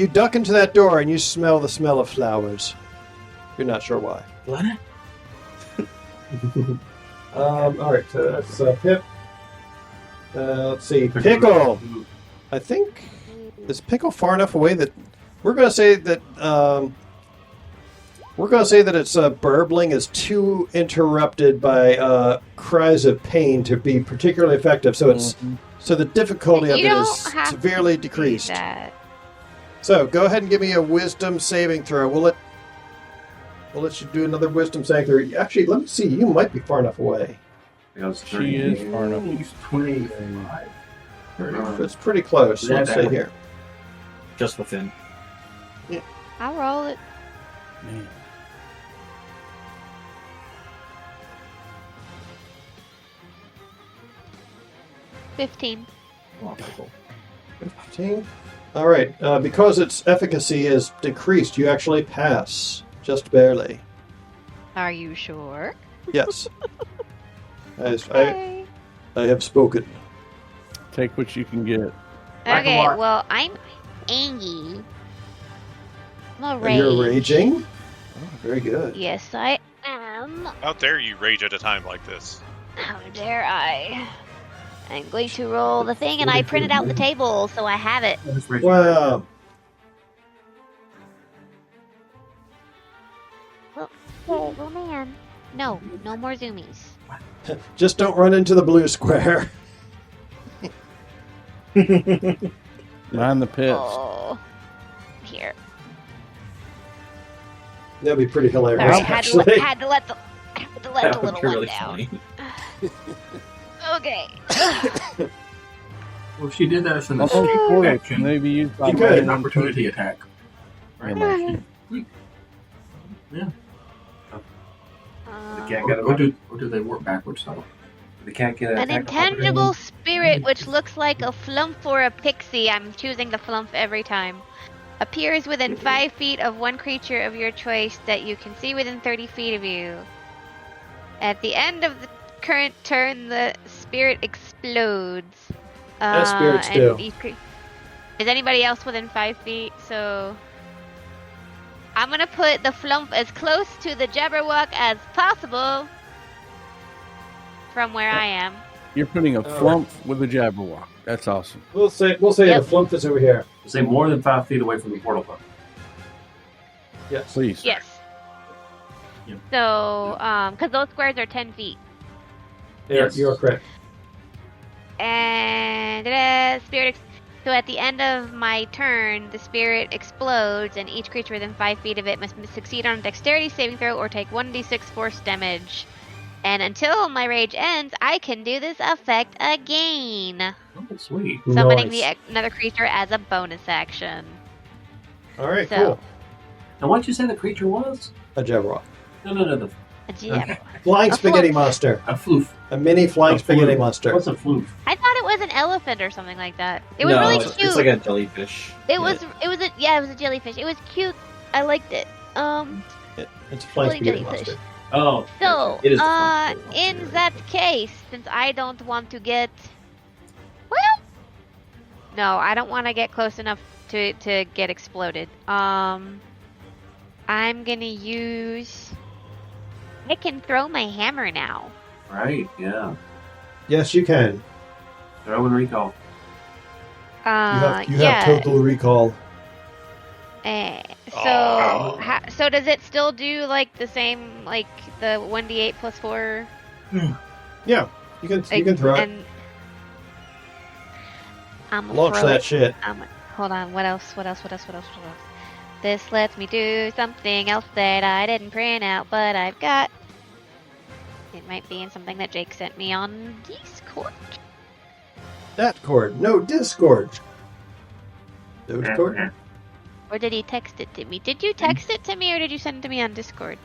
duck into that door and you smell the smell of flowers. You're not sure why. What? All right, so that's Pip. Let's see, Pickle. I think is Pickle far enough away that we're going to say that its burbling is too interrupted by cries of pain to be particularly effective. So it's so the difficulty of You it don't is have severely to do decreased. that. So go ahead and give me a wisdom saving throw. We'll let you do another wisdom saving throw. Actually, let me see. You might be far enough away. She is far enough. He's 25. It's pretty close. Yeah, Let's see here. Just within. I'll roll it. Man. $15. Oh, cool. 15. All right. Because its efficacy is decreased, you actually pass. Just barely. Are you sure? Yes. Okay. I have spoken. Take what you can get. Okay, Whack-a-mole. well, I'm angry. I'm a And you're rage. raging? Oh, very good. Yes, I am. How dare you rage at a time like this? How dare I? I'm going to roll the thing, and I printed out the table, so I have it. Wow. Oh, man. No more zoomies. Just don't run into the blue square. Mind the pits. Oh. Here. That'd be pretty hilarious, Sorry, had actually. to let the That little would be one really down. funny. Okay. Well, if she did that as an Almost escape portal action, may be used by You could. an opportunity attack. cat got a Or do they work backwards though? They can't get An attack of intangible opportunity. spirit which looks like a flump or a pixie. I'm choosing the flump every time. Appears within 5 feet of one creature of your choice that you can see within 30 feet of you. At the end of the current turn, the spirit explodes. As spirits and do. Is anybody else within 5 feet? So I'm gonna put the flump as close to the Jabberwock as possible from where I am. You're putting a flump with a Jabberwock. That's awesome. We'll say Yep. the flump is over here. Say more than 5 feet away from the portal cloak. Yes. Please. Yes. Yeah. So, because those squares are 10 feet. Yes. You're correct. And so at the end of my turn, the spirit explodes, and each creature within 5 feet of it must succeed on a dexterity saving throw or take 1d6 force damage. And until my rage ends, I can do this effect again. Oh, sweet. Summoning Nice. another creature as a bonus action. All right, So- cool. Now, what you say the creature was? A Jabberwock. No. A GM. Flying A spaghetti flump. monster. A floof. A mini flying A spaghetti floof. monster. What's a floof? I thought it was an elephant or something like that. It was no, really it's, cute. it's like a jellyfish. It was a jellyfish. It was cute. I liked it. It's a flying Holy spaghetti jellyfish. monster. Oh. So, It is the fun part, in really. that case, since I don't want to get, no, I don't want to get close enough to get exploded. I'm gonna use. I can throw my hammer now. Right, yeah. Yes, you can. Throw and recall. You have yeah. total recall. So does it still do like the same, like the 1d8 plus 4? Yeah, you can throw it. And I'm gonna Launch throw that it. shit. Hold on. What else? This lets me do something else that I didn't print out, but I've got. It might be in something that Jake sent me on Discord. That cord. No, Discord. Discord? Or did he text it to me? Did you text it to me, or did you send it to me on Discord?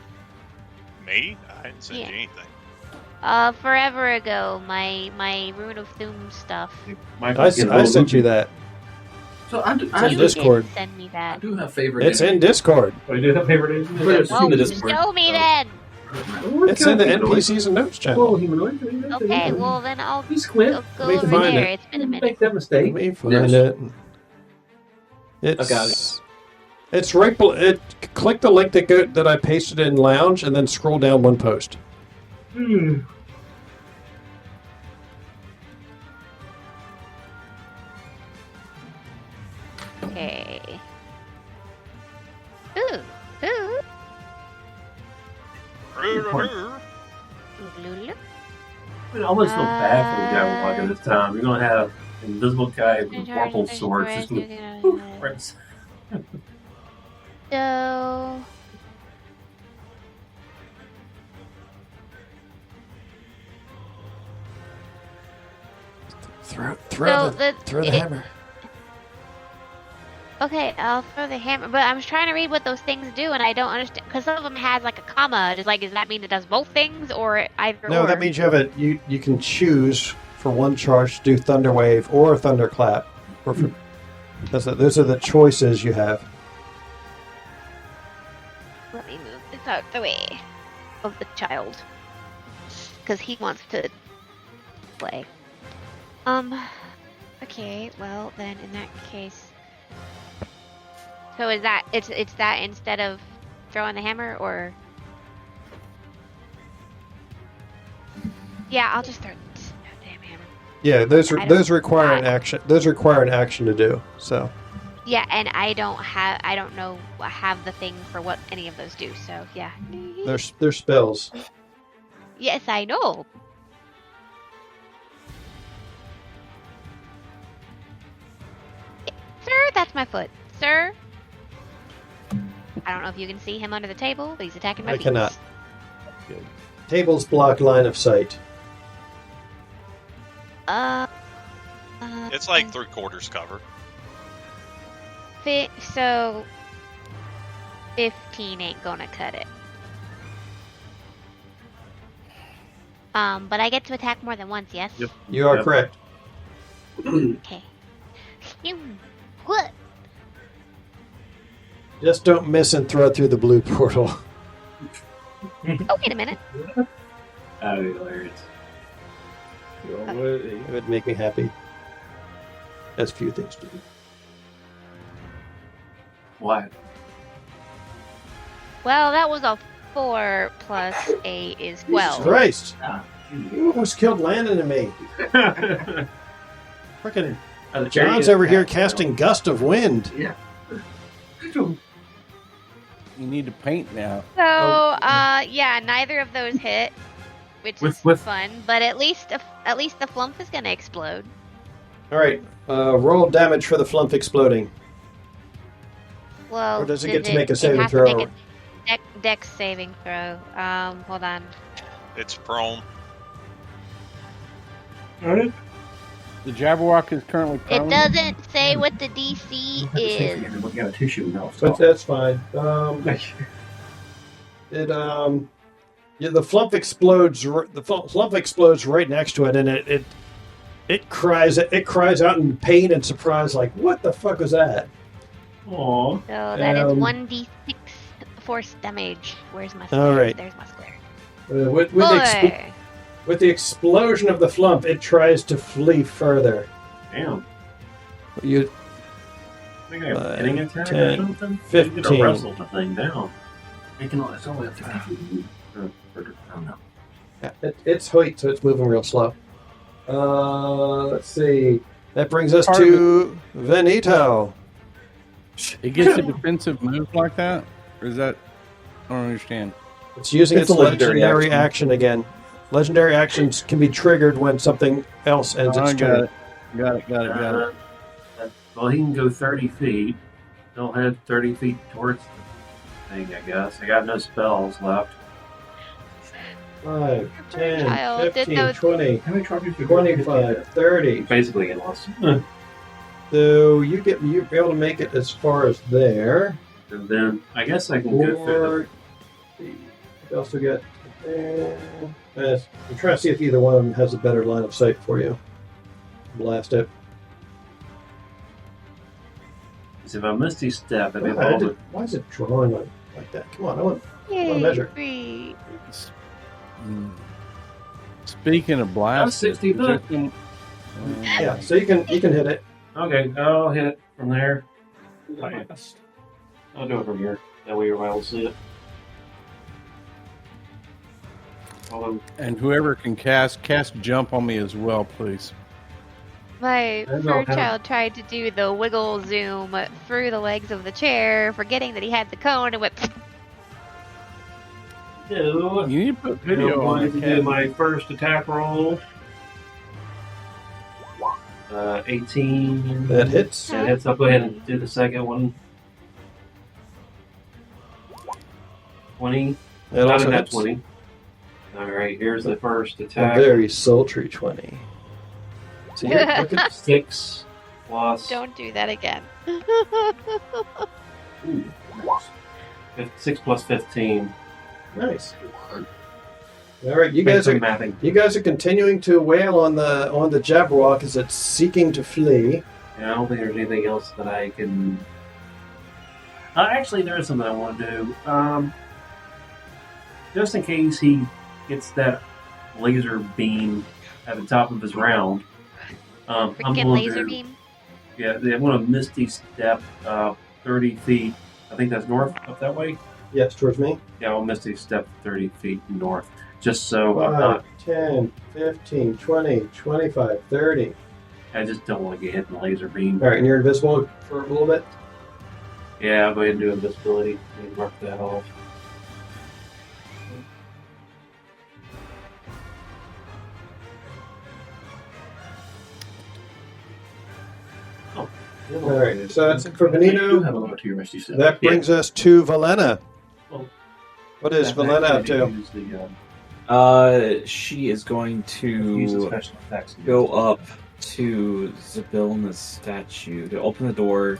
Me? I didn't send Yeah. you anything. Forever ago, my Rune of Doom stuff. I sent you that. So I do, It's I, in You do, Discord. didn't send me I that. do have favorite. It's in Discord. Oh, you did have favorite But it's Well, in the Discord. show me then. It's in the NPCs and Notes Oh, channel. humanoid. Okay, well then I'll You squint. go Let me over find there. it. It's been a Make minute. that mistake. Let me find Yes. it. It's, I got it. It's right below. Click the link that I pasted in Lounge, and then scroll down one post. Okay. Ooh. Ooh. Lulu. I almost feel bad for the Jabberwock at this time. You're gonna have an invisible guy with a purple sword just gonna poof, right. So Throw So the hammer. Okay, I'll throw the hammer, but I'm trying to read what those things do, and I don't understand because some of them has like a comma. Just like, does that mean it does both things, or either? No, or? that means you have you can choose for one charge to do Thunder Wave or Thunderclap. Or for, those are the choices you have. Let me move this out the way of the child, because he wants to play. Okay, well then in that case. So is that it's that instead of throwing the hammer, or? Yeah, I'll just throw the damn hammer. Yeah, those require an I- action. Those require an action to do. So Yeah, and I don't have the thing for what any of those do. So yeah. they're spells. Yes, I know. Sir, that's my foot. Sir. I don't know if you can see him under the table, but he's attacking my I feet. cannot. Tables block line of sight. It's like 3/4 cover. So 15 ain't gonna cut it. But I get to attack more than once, yes? Yep. You are correct. Okay. What? Just don't miss and throw through the blue portal. Oh, wait a minute. That would be hilarious. It would make me happy. That's few things to do. What? Well, that was a 4 plus 8 is 12. Jesus Christ! Ah. You almost killed Landon and me. Frickin' The John's over here casting Gust of Wind. Yeah. You need to paint now. So, yeah, neither of those hit, which is With- fun. But at least the flump is gonna explode. All right, roll damage for the flump exploding. Well, Or does it get to make a saving has to throw? make a dex saving throw. Hold on. It's prone. The Jabberwock is currently prone. It doesn't say what the DC is. We got a tissue now. But that's fine. The flump explodes. The flump explodes right next to it, and it cries. It cries out in pain and surprise, like, "What the fuck was that?" Aww. So that is Um, 1d6 force damage. Where's my All square? right. There's my square. With the explosion of the flump, it tries to flee further. Damn. You I think I have a hitting attack 10, or something. 15. You could wrestle the thing down. It's only up to 50 feet. I don't know. Yeah, it's height, so it's moving real slow. Let's see. That brings us to Venito. It gets a defensive move like that? Or is that... I don't understand. It's using It's its a legendary legendary action again. Legendary actions can be triggered when something else ends its I turn. got it. Well, he can go 30 feet. He'll head 30 feet towards the thing, I guess. I got no spells left. 5, 10, Child, didn't 15, know- 20, How many charges 25, 30. Basically, it lost. So you're able to make it as far as there. And then I guess I can go through Or you also get there. I'm trying to see if either one of them has a better line of sight for you. Blast it. the. If I Misty Step, I'd be able to. Why is it drawing like that? Come on, I want Yay, measure. 3. Speaking of blast, 60 foot. yeah. So you can hit it. Okay, I'll hit it from there. I'll do it from here. That way everybody will see it. Although, and whoever can cast jump on me as well, please. My I know fur how- child tried to do the wiggle zoom through the legs of the chair, forgetting that he had the cone and went. no, You need to put I'm video on going the to do cat. my first attack roll. 18. That hits. That hits. I'll go ahead and do the second one. 20. That Not also in that hits. 20. Alright, here's the first A attack. very sultry 20. So you're looking 6 plus. Don't do that again. Ooh, 6 plus 15. nice. All right, you guys are mathing. continuing to wail on the Jabberwock as it's seeking to flee. Yeah, I don't think there's anything else that I can. Actually, there is something I want to do. Just in case he gets that laser beam at the top of his round. I'm Freaking going laser to, beam. Yeah, I'm going to Misty Step 30 feet. I think that's north, up that way. Yes, towards me. Yeah, I'll Misty Step 30 feet north. Just so I'm 5, not. 10, 15, 20, 25, 30. I just don't want to get hit in the laser beam. All right, and you're invisible for a little bit. Yeah, I'll go ahead and do invisibility. And mark that off. Oh. All right, so that's it for You Benito. have a limit to your Misty Step. That brings us to Valena. Well, What is Valena up to? Use the, She is going use the to special attacks. go up to Zabilna's statue, to open the door,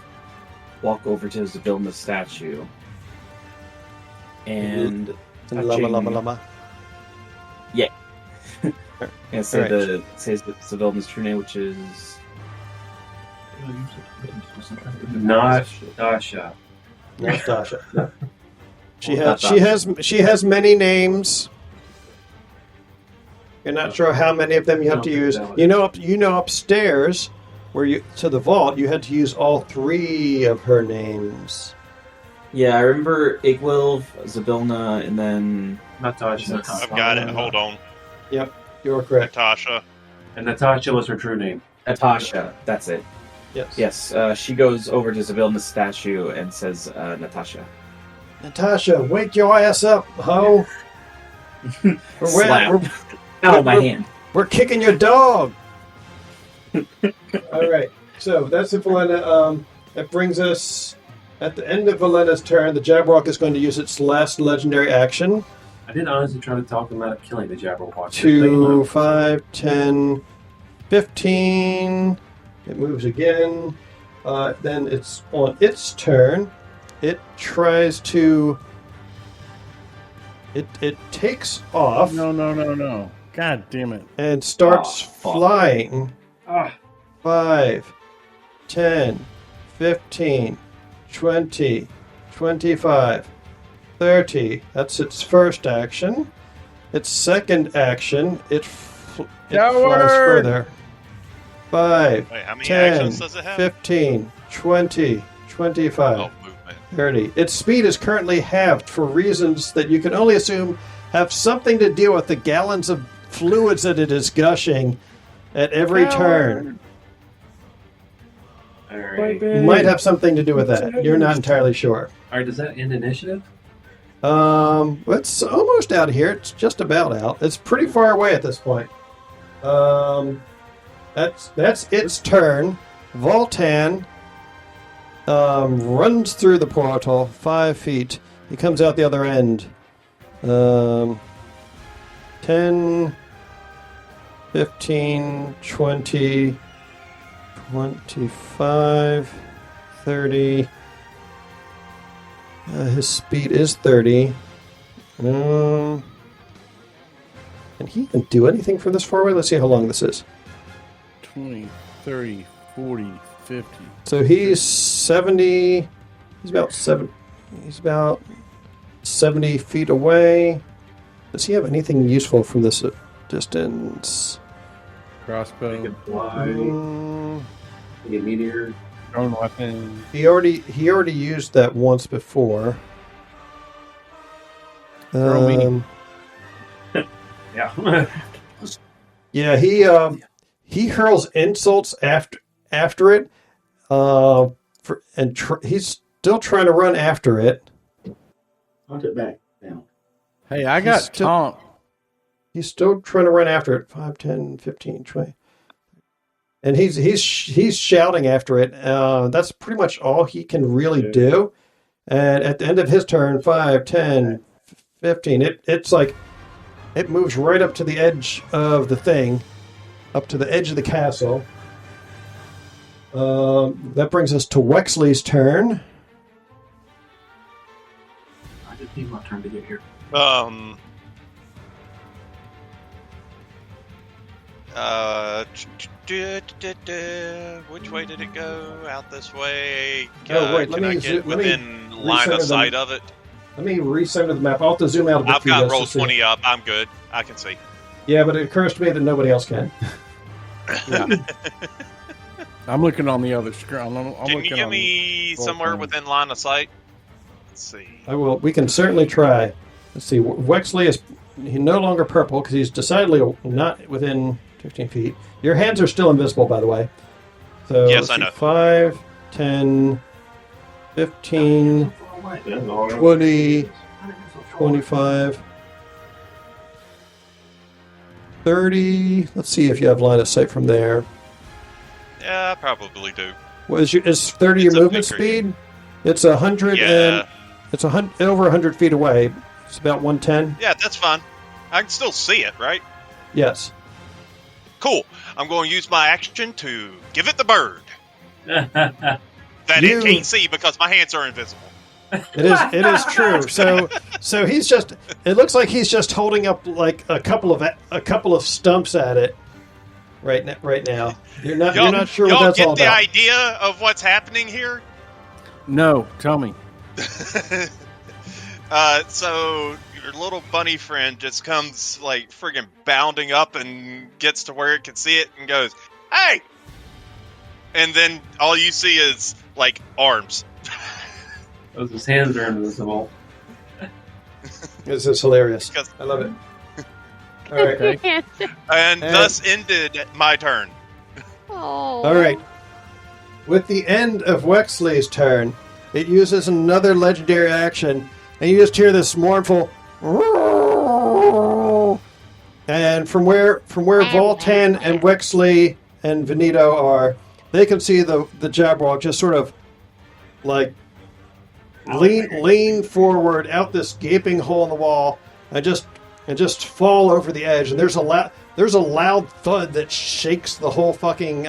walk over to Zabilna's statue, and Lama, lama, lama. And say Alright. say Sylvain's true name, which is Nastasha. Not Dasha. No. Not Dasha. She has many names. You're not sure how many of them you have to use. You know upstairs where you to the vault you had to use all 3 of her names. Yeah, I remember Igwilv, Zabilna, and then Natasha. I've got it. Hold on. Yep, you're correct. Natasha. And Natasha was her true name. Natasha. That's it. Yes. Yes, she goes over to Zabilna's statue and says, "Natasha." Natasha, wake your ass up, ho! Slap. Ow, my hand. We're kicking your dog. All right. So that's the Valena. That brings us at the end of Valena's turn. The Jabberwock is going to use its last legendary action. I did honestly try to talk him out of killing the Jabberwock. 2, 5, 10, 15. It moves again. Then it's on its turn. It tries to. It takes off. No. God damn it. And starts flying. 5, 10, 15, 20, 25, 30. That's its first action. Its second action, it flies further. 5, Wait, how many 10, actions does it have? 15, 20, 25, Oh, movement. 30. Its speed is currently halved for reasons that you can only assume have something to do with the gallons of fluids that it is gushing at every turn. Alright. Might have something to do with that. You're not entirely sure. Alright, does that end initiative? It's almost out of here. It's just about out. It's pretty far away at this point. That's its turn. Voltan runs through the portal 5 feet. He comes out the other end. 10, 15, 20, 25, 30. His speed is 30. Can he even do anything from this far away? Let's see how long this is. 20, 30, 40, 50. So he's 70. He's about 70 feet away. Does he have anything useful from this distance? Crossbow. Can fly. Get meteor. Drone weapon. He already used that once before. Throw me. Yeah. Yeah, he hurls insults after it, he's still trying to run after it. Hunt it back now. Hey, I got taunt. He's still trying to run after it. 5, 10, 15, 20. And he's shouting after it. That's pretty much all he can really do. And at the end of his turn, 5, 10, 15, it's like it moves right up to the edge of the thing, up to the edge of the castle. That brings us to Wexley's turn. I just need my turn to get here. Which way did it go? Out this way. Wait, Can I get within line of sight of it? Let me recenter the map. I'll have to zoom out a bit. I've got roll 20 up. I'm good. I can see. Yeah, but it occurs to me that nobody else can. Yeah. I'm looking on the other screen. Can you give me somewhere within line of sight? Let's see. I will. We can certainly try. Let's see. Wexley is no longer purple because he's decidedly not within 15 feet. Your hands are still invisible, by the way. So Yes, I know. 5, 10, 15, 20, 25, 30. Let's see if you have line of sight from there. Yeah, I probably do. Is 30 your It's a movement big speed? It's 100 Yeah. and it's over 100 feet away. It's about 110. Yeah, that's fine. I can still see it, right? Yes. Cool. I'm going to use my action to give it the bird that You- it can't see because my hands are invisible. It is true. So he's just. It looks like he's just holding up like a couple of stumps at it right now. You're not sure what that's all about. Y'all get the idea of what's happening here? No, tell me. So your little bunny friend just comes like friggin' bounding up and gets to where it can see it and goes, "Hey!" And then all you see is like arms. Those his hands are invisible. This is hilarious. Because- I love it. All right. Okay. And thus ended my turn. Oh. All right. With the end of Wexley's turn, it uses another legendary action, and you just hear this mournful. And from where Voltan and Wexley and Venito are, they can see the Jabberwock just sort of like lean forward out this gaping hole in the wall and just fall over the edge. And there's a loud thud that shakes the whole fucking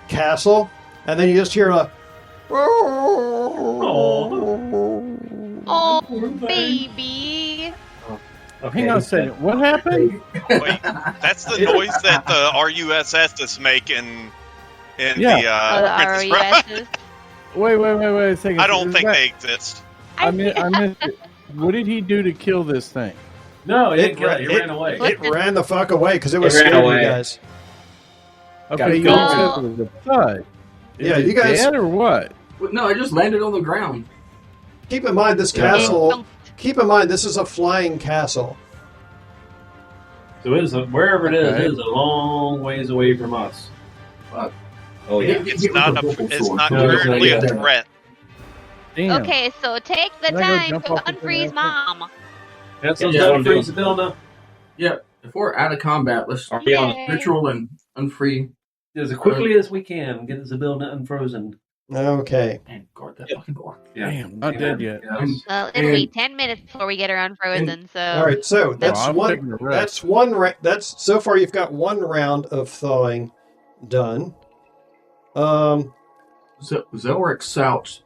castle. And then you just hear a. Oh, baby. Okay. Hang on a second. What happened? Wait, that's the noise that the RUSS is making in Yeah. the Princess Bride. RUSs. Wait a second. I don't Is think that- they exist. I missed it. What did he do to kill this thing? No, he didn't kill it. He ran away. It ran the fuck away because it was It ran scared of you away. guys. Okay, you Got said killed. it was a thud. Is Yeah, it you guys- dead or what? No, I just landed on the ground. Keep in mind this castle. Keep in mind this is a flying castle. So it is wherever it is, Okay. it is a long ways away from us. Oh yeah. It's not No, currently a yeah. threat. Damn. Okay, so take the Can I go time jump to off the thing unfreeze after? mom. That's Yeah, what's yeah, going I'm to doing- freeze the building. Yeah, if we're out of combat, let's Are we on? Yay. ritual and unfree. As quickly as we can, get the building unfrozen. Okay. And guard that fucking door. Yeah. Damn, not dead yet. Yes. Well, it'll be 10 minutes before we get her unfrozen, so. All right. So that's I'm one. taking a rest. That's one. That's so far. You've got one round of thawing done. Zelric Souch.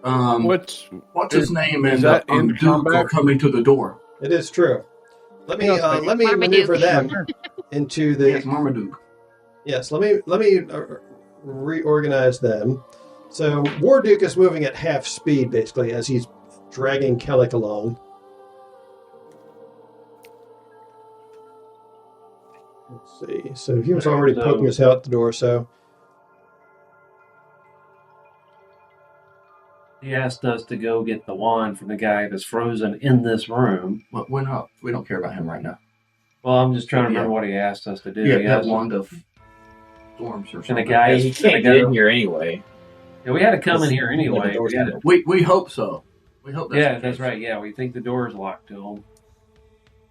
What's What's his name? is And that in Duke combat? are coming to the door. It is true. Let me Marmaduke. maneuver them into the. Yes, Marmaduke. Yes. Let me reorganize them. So Warduke is moving at half speed basically as he's dragging Kellic along. Let's see. So he was already poking us out the door. So He asked us to go get the wand from the guy that's frozen in this room. But we're not. We don't care about him right now. Well, I'm just trying to Yeah. remember what he asked us to do. Yeah, He that asked- wand of storms or And the something. guy, He can't get in here anyway. Yeah, we had to come in here The anyway. door's We had to- We hope so. We hope that's yeah, the that's case. right. Yeah, we think the door's locked to him.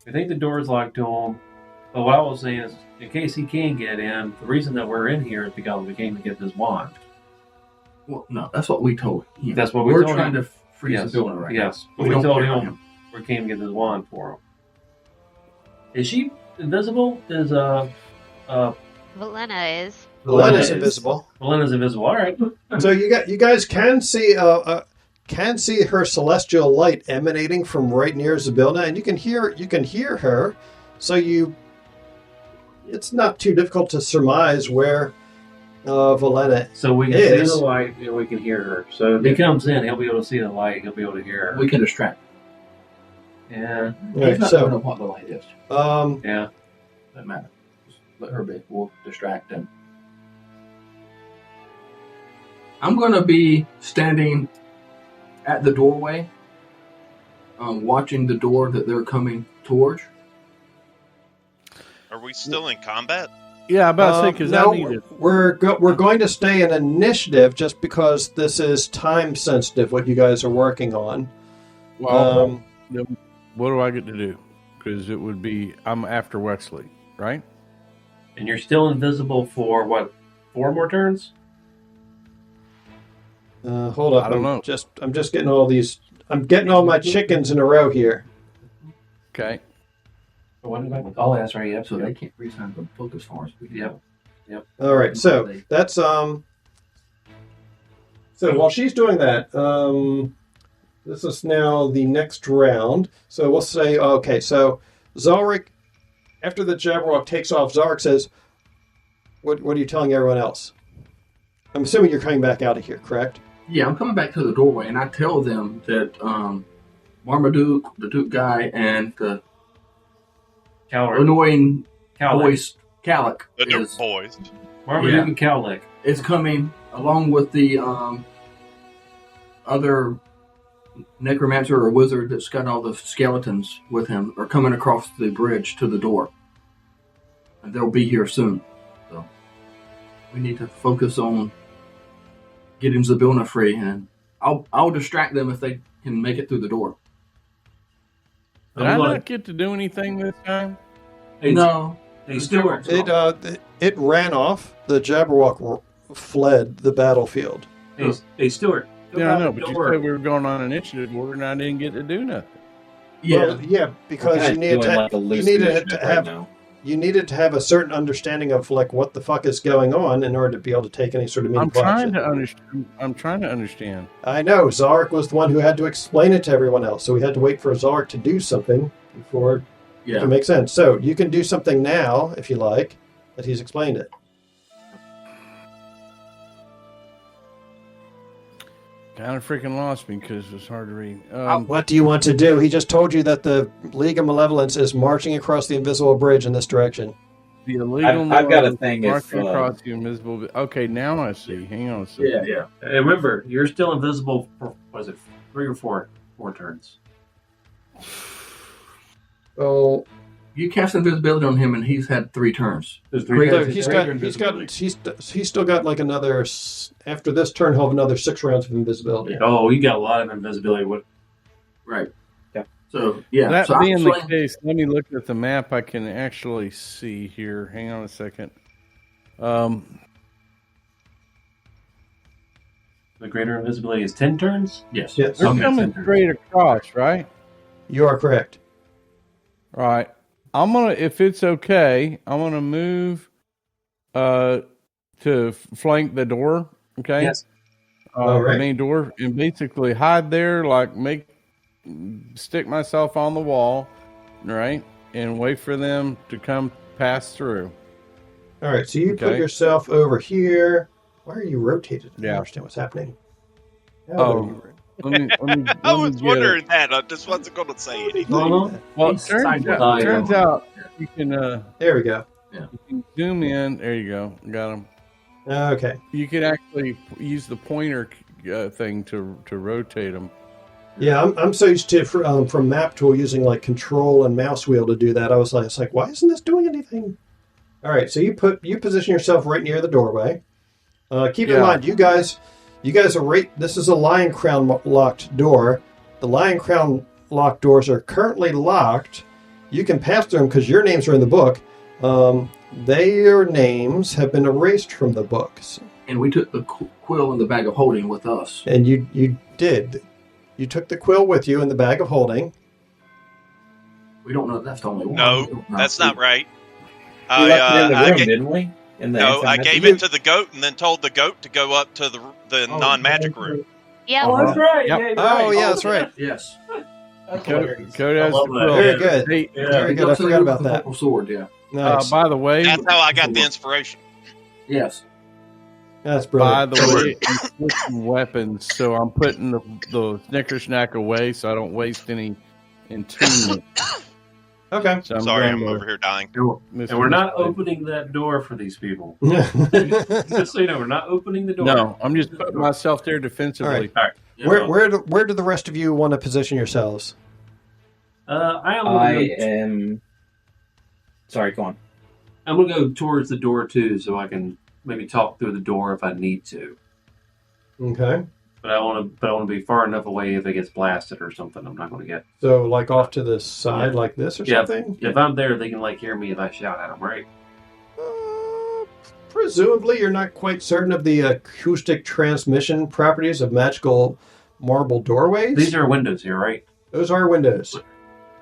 We think the door's locked to him. But what I was saying is, in case he can get in, the reason that we're in here is because we came to get this wand. Well, no, that's what we told him. That's what we we're told trying him. to freeze Yes, the building right now. yes. But we don't told care about him we came to get this wand for him. Is she invisible? Is Valena is. Valena's is- invisible. Valena's invisible? All right. So you guys can see her celestial light emanating from right near Zabilna, and you can hear her. So it's not too difficult to surmise where Valena. So we can see Is. the light and we can hear her. So if he comes in, he'll be able to see the light. He'll be able to hear her. We can distract. Yeah. Right, He's not so going to know what the light is. Yeah. Doesn't matter. Just let her be. We'll distract him. I'm going to be standing at the doorway, watching the door that they're coming towards. Are we still in combat? Yeah, I'm about to say because no, I need it. we're going to stay in initiative just because this is time sensitive. What you guys are working on. Well, then what do I get to do? Because it would be I'm after Wexley, right? And you're still invisible for what? 4 more turns? Hold up. I don't know. I'm just getting all these. I'm getting all my chickens in a row here. Okay. Oh, that's right. Yep. So they can't resign the book as far as we can. Yep. All right. So that's So while she's doing that, This is now the next round. So we'll say, okay, so Zalric, after the Jabberwock takes off, Zalric says, what are you telling everyone else? I'm assuming you're coming back out of here, correct? Yeah, I'm coming back to the doorway, and I tell them that Marmaduke, the Duke guy, and the annoying voice, Calic, The Duke boys. Marmaduke and Cowlick is coming along with the other necromancer or wizard that's got all the skeletons with him, are coming across the bridge to the door. And they'll be here soon. So we need to focus on getting Zabilna free, and I'll distract them if they can make it through the door. Did I not get to do anything this time? No. Hey, Stuart. It ran off. The Jabberwock fled the battlefield. Hey, Stuart. Yeah, I know, but you said we were going on initiative order, and I didn't get to do nothing. Yeah, because you needed to have a certain understanding of like what the fuck is going on in order to be able to take any sort of meaningful action. I'm trying to understand. I know Zarek was the one who had to explain it to everyone else, so we had to wait for Zarek to do something before it can make sense. So you can do something now if you like that he's explained it. Kind of freaking lost me because it's hard to read. What do you want to do? He just told you that the League of Malevolence is marching across the invisible bridge in this direction. The illegal I've got a thing marching across the invisible. Okay, now I see. Hang on a second. Yeah. And remember, you're still invisible for, 3 or 4 turns? Oh, you cast invisibility on him, and he's had 3 turns. There's 3 turns. He's still got like another. After this turn, he'll have another 6 rounds of invisibility. Oh, you got a lot of invisibility. Right. Yeah. So yeah. That so being the case, let me look at the map. I can actually see here. Hang on a second. The greater invisibility is 10 turns? Yes. They're coming straight across, right? You are correct. All right. I'm gonna, if it's okay, I'm gonna move to flank the door. Okay. Yes. Right. The main door, and basically hide there, like stick myself on the wall, right, and wait for them to come pass through. All right. So you put yourself over here. Why are you rotated? I don't understand what's happening. Let me I was wondering that. I just wasn't going to say anything. Well, it turns out you can. There we go. Yeah. You can zoom in. There you go. Got him. Okay. You can actually use the pointer thing to rotate them. Yeah, I'm so used to from Map Tool using like Control and mouse wheel to do that. I was like, why isn't this doing anything? All right, so you position yourself right near the doorway. Keep in mind, you guys are right. This is a Lion Crown locked door. The Lion Crown locked doors are currently locked. You can pass through them because your names are in the book. Their names have been erased from the books. And we took the quill and the bag of holding with us. And you did. You took the quill with you in the bag of holding. We don't know if that's the only one. No, that's not right. We left it in the room, didn't we? I gave it to the goat and then told the goat to go up to the non-magic room. Yeah. Oh, that's right. Yep. Yeah, that's right. Yes. Code has the quill. Very good. Hey, Very good. I forgot about that. Sword, yeah. Nice. by the way, That's how I got the inspiration. Yes. That's brilliant. By the way, I'm switching weapons, so I'm putting the Snicker Snack away so I don't waste any attunement. Okay. So Sorry, I'm over here dying. And we're not opening that door for these people. Just so you know, we're not opening the door. No, I'm just putting myself there defensively. All right. Where do the rest of you want to position yourselves? I am. Sorry, go on. I'm gonna go towards the door too, so I can maybe talk through the door if I need to. Okay. But I want to be far enough away if it gets blasted or something. I'm not going to get. So, like off to the side, like this or something. If I'm there, they can hear me if I shout at them, right? Presumably, you're not quite certain of the acoustic transmission properties of magical marble doorways. These are windows here, right? Those are windows.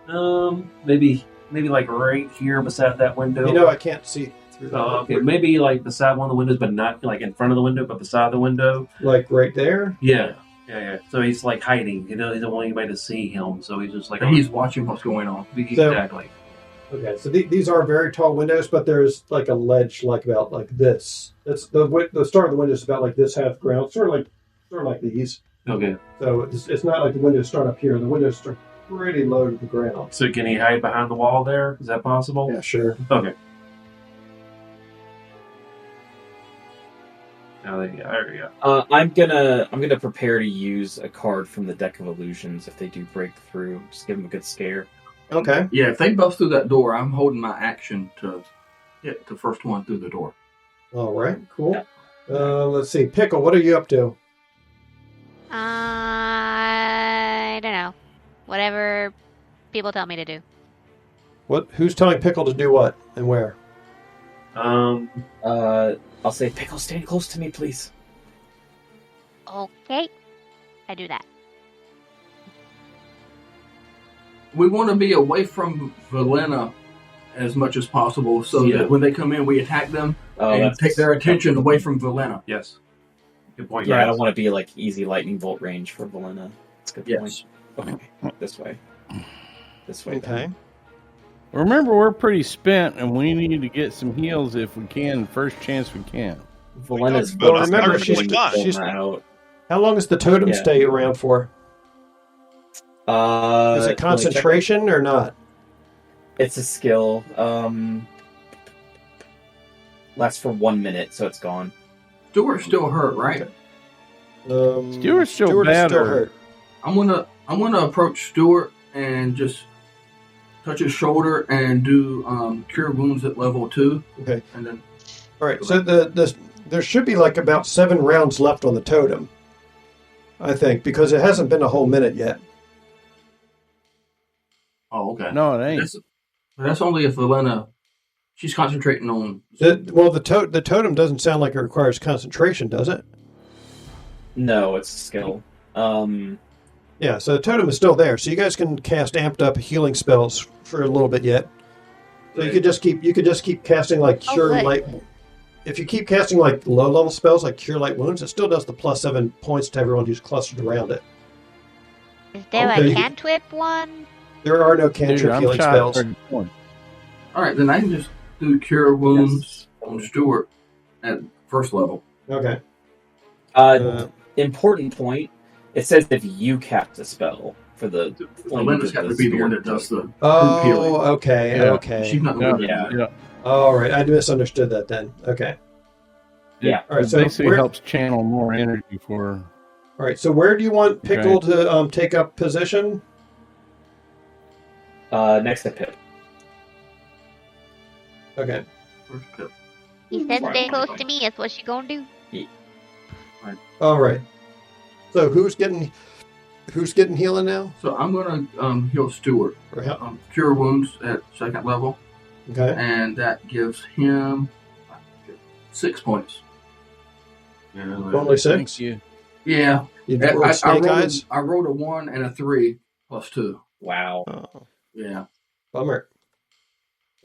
Maybe like right here beside that window. I can't see through that. Okay, maybe like beside one of the windows, but not like in front of the window, but beside the window. Like right there? Yeah. Yeah. So he's like hiding. He doesn't want anybody to see him. So he's just like He's watching what's going on. exactly. Okay, so these are very tall windows, but there's like a ledge like about like this. It's the start of the window is about like this half ground, sort of like these. Okay. So it's not like the windows start up here. The windows start pretty low to the ground. So can he hide behind the wall there? Is that possible? Yeah, sure. Okay. Oh, there we go. I'm gonna prepare to use a card from the deck of illusions if they do break through. Just give them a good scare. Okay. Yeah, if they bust through that door, I'm holding my action to hit the first one through the door. All right. Cool. Let's see, Pickle. What are you up to? I don't know. Whatever people tell me to do. What? Who's telling Pickle to do what and where? I'll say, Pickle, stand close to me, please. Okay. I do that. We want to be away from Valena as much as possible so Yeah. that when they come in, we attack them and that's- take their attention away from Valena. Yes. Good point. Yeah, I guys. don't want to be like easy lightning bolt range for Valena. That's a good Yes. point. Okay, this way. This way. Okay. Remember, we're pretty spent, and we need to get some heals if we can. First chance we can. Valena's Well, focused remember, on she's- going to pull she's- them out. How long does the totem Yeah. stay around for? Is Let me it concentration or not? It's a skill. Lasts for 1 minute, so it's gone. Stuart's still hurt, right? Stuart's still Stuart is still better. hurt. I'm gonna approach Stuart and just touch his shoulder and do cure wounds at level 2. Okay. And then All right. So there should be like about 7 rounds left on the totem. I think because it hasn't been a whole minute yet. okay. No, it ain't. That's only if Valena. She's concentrating on. The totem doesn't sound like it requires concentration, does it? No, it's a skill. Yeah. So the totem is still there, so you guys can cast amped up healing spells for a little bit yet. So you could just keep casting like cure good. light. If you keep casting like low level spells like cure light wounds, it still does the +7 points to everyone who's clustered around it. Is there Okay. a cantrip one? There are no Dude, cantrip I'm healing shot spells. 31. All right, then I can just do cure wounds on Stuart at first level. Okay. Important point. It says if you cast a spell for the Valena's got to be the one that does the healing. Oh, okay, Yeah. okay. She's not the Yeah. one that Yeah. All right, I misunderstood that then. Okay. Yeah. All right. It So basically where, helps channel more energy for. all right. So where do you want Pickle to take up position? Next to Pip. Okay. First Pip. He said Right. stay close to me. That's what she gonna do. All right. So who's getting healing now? So I'm gonna heal Stuart. Or how, Cure wounds at second level, okay. and that gives him 6 points. Only 6. Thank you. Yeah, You rolled snake eyes. I rolled a 1 and a 3 plus 2. Wow. Oh, Yeah. bummer.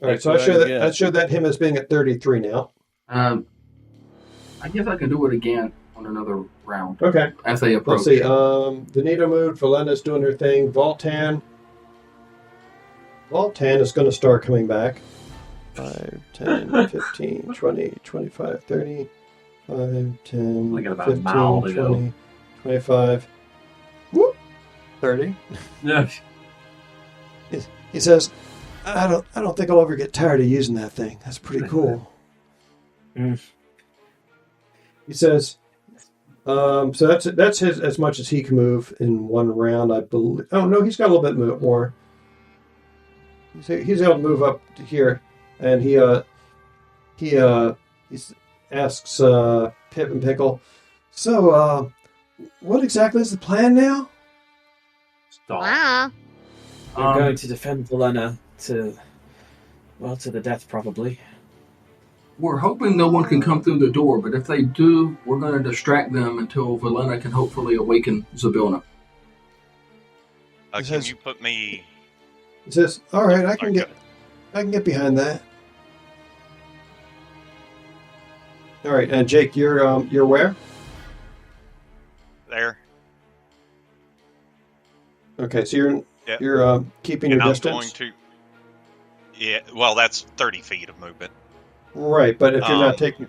All right. That's So what I get. I showed that him as being at 33 now. I guess I can do it again on another round Okay. as they approach. Let's see. The Nito mood. Valena's doing her thing. Voltan is going to start coming back. 5, 10, 15, 20, 25, 30. 5, 10, Only got about a 15, mile to go. 20, 25. Whoop. 30. Yeah. He says, I don't think I'll ever get tired of using that thing. That's pretty cool. Mm. He says, so that's his as much as he can move in one round, I believe. Oh no, he's got a little bit more. He's able to move up to here, and he asks Pip and Pickle, so what exactly is the plan now? Stall. Wow. We're going to defend Valena to the death, probably. We're hoping no one can come through the door, but if they do, we're going to distract them until Valena can hopefully awaken Zabilna. It Can says- you put me? He says, all right, I can Okay. get behind that. All right, and Jake, you're where? There. Okay, so you're Yeah. keeping And your I'm distance. going to. Yeah, well, that's 30 feet of movement. Right, but if you're not Um, taking,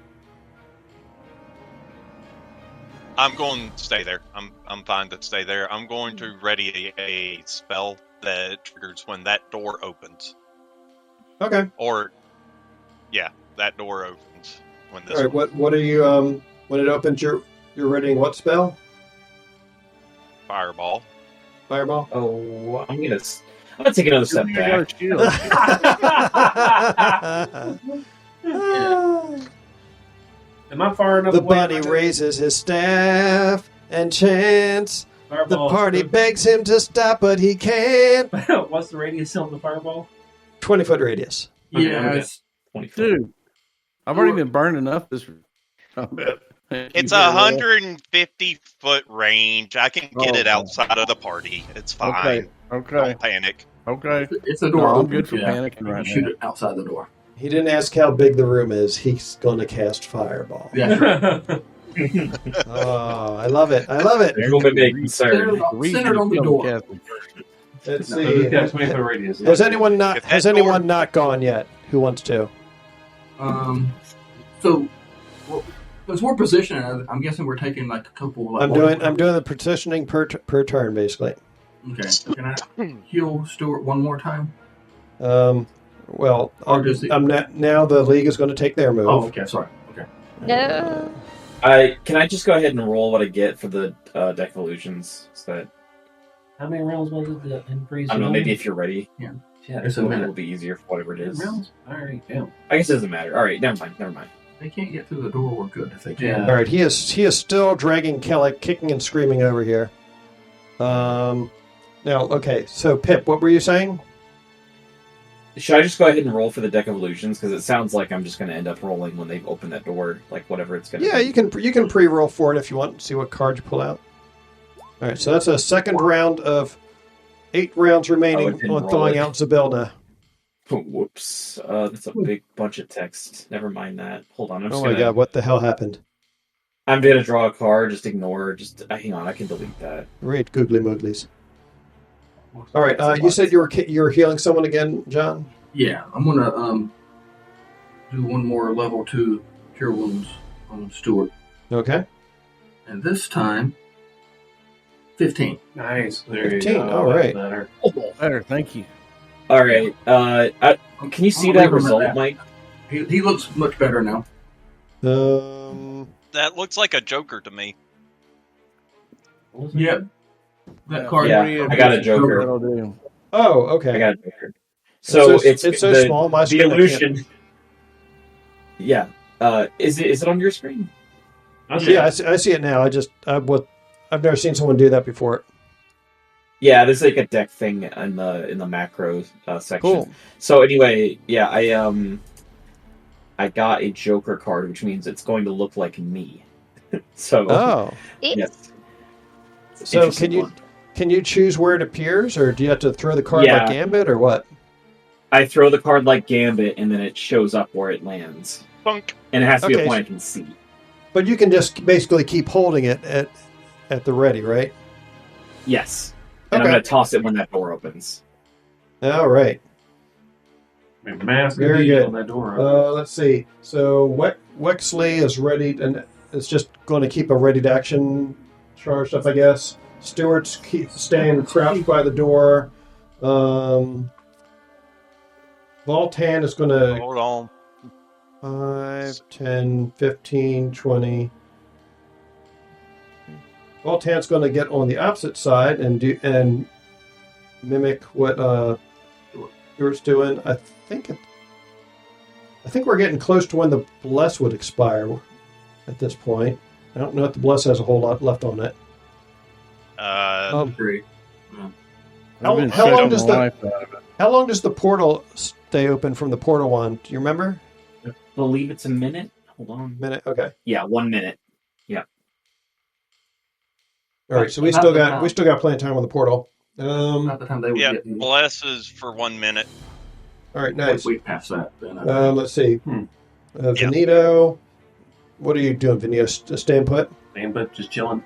I'm going to stay there. I'm fine to stay there. I'm going to ready a spell that triggers when that door opens. okay. Or, yeah, that door opens when this. All right. What are you when it opens? You're readying what spell? Fireball. Fireball. Oh, I'm gonna take another step I got back. a shield. Am I far enough The away? bunny raises his staff and chants. The Fireball. party begs him to stop, but he can't. What's the radius on the fireball? 20-foot radius. Okay, Yeah, okay. it's 20 foot. Dude, I've already been burned enough this. It's 150-foot range. I can get it Oh. outside of the party. It's fine. Okay. Don't panic. Okay. it's a door. No, I'm open, good for yeah. panicking right Shoot now. it outside the door. He didn't ask how big the room is. He's going to cast fireball. Yeah. Oh, I love it. I love it. There's a little bit concerned. Centered on the door. Let's No, see. he's got a 20-foot radius. Has anyone not If that has door- anyone not gone yet? Who wants to? So, because we're positioning, I'm guessing we're taking like a couple. Like, I'm doing the petitioning per turn basically. Okay. Can I heal Stuart one more time? Well, Or does it- now the league is going to take their move. Oh, okay. Sorry. Okay. No. Can I just go ahead and roll what I get for the deck of illusions? So that How many rounds was it? The increase? I don't know. Maybe if you're ready, Yeah. it's a little bit easier for whatever it is. rounds? All right, yeah. I guess it doesn't matter. All right, never mind. They can't get through the door. We're good if they can. Yeah. All right, he is still dragging Kelly, kicking and screaming over here. Now, okay, so Pip, what were you saying? Should I just go ahead and roll for the deck of illusions? Because it sounds like I'm just going to end up rolling when they open that door, like whatever it's going to. Yeah, you can pre-roll for it if you want. See what card you pull out. All right, so that's a second round of 8 rounds remaining didn't on roll thawing it. out Zabelna. Whoops, that's a big bunch of text. Never mind that. Hold on, I'm just Oh my gonna. god, what the hell happened? I'm gonna draw a card. Just ignore. Hang on. I can delete that. Great googly mooglies. All right, you said you were healing someone again, John? Yeah, I'm gonna do one more level 2 cure wounds on Stuart, Okay. and this time 15. Nice. There 15, you go. all right. Better. Better, thank you. All right. Can you see I'll that leave him at result, that. Mike? He looks much better now. That looks like a Joker to me. Yep. That card. Yeah, I got a Joker. That'll do. Oh, okay. I got a Joker. So it's so the, small. My The screen, I can't- illusion. Yeah. Is it on your screen? Yeah, I see it now. I've never seen someone do that before. Yeah, there's like a deck thing in the macro section. Cool. So anyway, yeah, I got a Joker card, which means it's going to look like me. So Oh, yes. so Interesting can you choose where it appears, or do you have to throw the card Yeah. like Gambit, or what? I throw the card like Gambit, and then it shows up where it lands, Punk. and it has to be Okay. a point I can see. But you can just basically keep holding it at the ready, right? Yes, and Okay. I'm going to toss it when that door opens. All right. Massive Very deal good. on that door. Let's see. So Wexley is ready, and it's just going to keep a ready to action charged up, I guess. Stewart's staying crouched by the door. Voltan is going to Hold on. 5, 10, 15, 20. Voltan's going to get on the opposite side and mimic what Stewart's doing. I think we're getting close to when the bless would expire at this point. I don't know if the bless has a whole lot left on it. Great. How- I've been how long shutting does the the- life out of it. How long does the portal stay open from the portal one? Do you remember? I believe it's a minute. Hold on. Minute. Okay. Yeah, 1 minute. All right. So we About still the got time. plenty of time on the portal. Not the time they would Yeah, get me. bless is for 1 minute. All right. Nice. If we pass that, then Let's see. Hmm. Venito. What are you doing, Venito? Staying put? Man, but just chilling.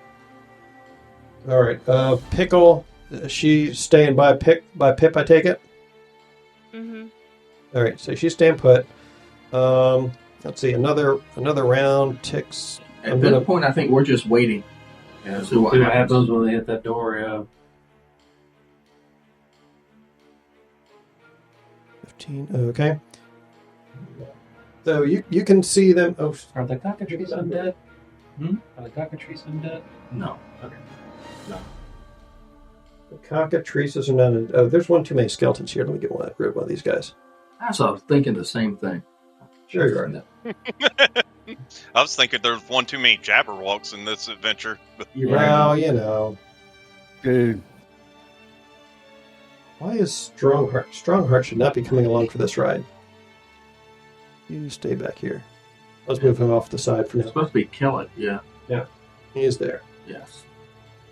All right. Pickle she staying by Pip, I take it? Mm-hmm. All right, so she's staying put. Let's see, another round ticks. At this point, I think we're just waiting. Yeah, See what see what happens. happens when they hit that door. Yeah. 15. Okay. So you can see them. Oh, Are the cockatrices undead? Hmm? Are the cockatrices undead? No. Okay. the cockatrices are not. Oh, there's one too many skeletons here. Let me get rid of one of these guys. I was thinking the same thing. Sure you are. I was thinking there's one too many Jabberwocks in this adventure. Well, you know. Dude. Why is Strongheart? Strongheart should not be coming along for this ride. You stay back here. Let's move him off the side for It's now. supposed to be Kellet, yeah. He is there. Yes.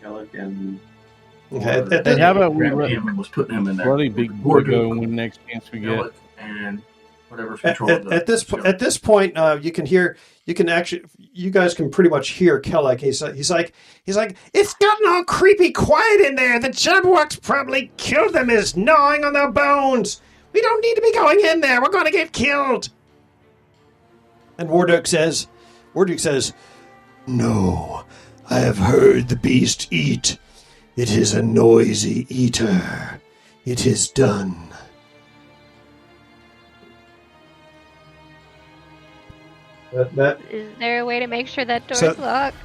Kellic and Okay. Hey, how about we Grabbed run him and was putting him in there. Bloody big Or go when next chance we get? Kellet and whatever's controlling At this point, you guys can pretty much hear Kellic. He's like, it's gotten all creepy quiet in there. The Jabberwocks probably killed them. Is gnawing on their bones. We don't need to be going in there. We're going to get killed. And Warduke says, no, I have heard the beast eat. It is a noisy eater. It is done. Is there a way to make sure that door's locked?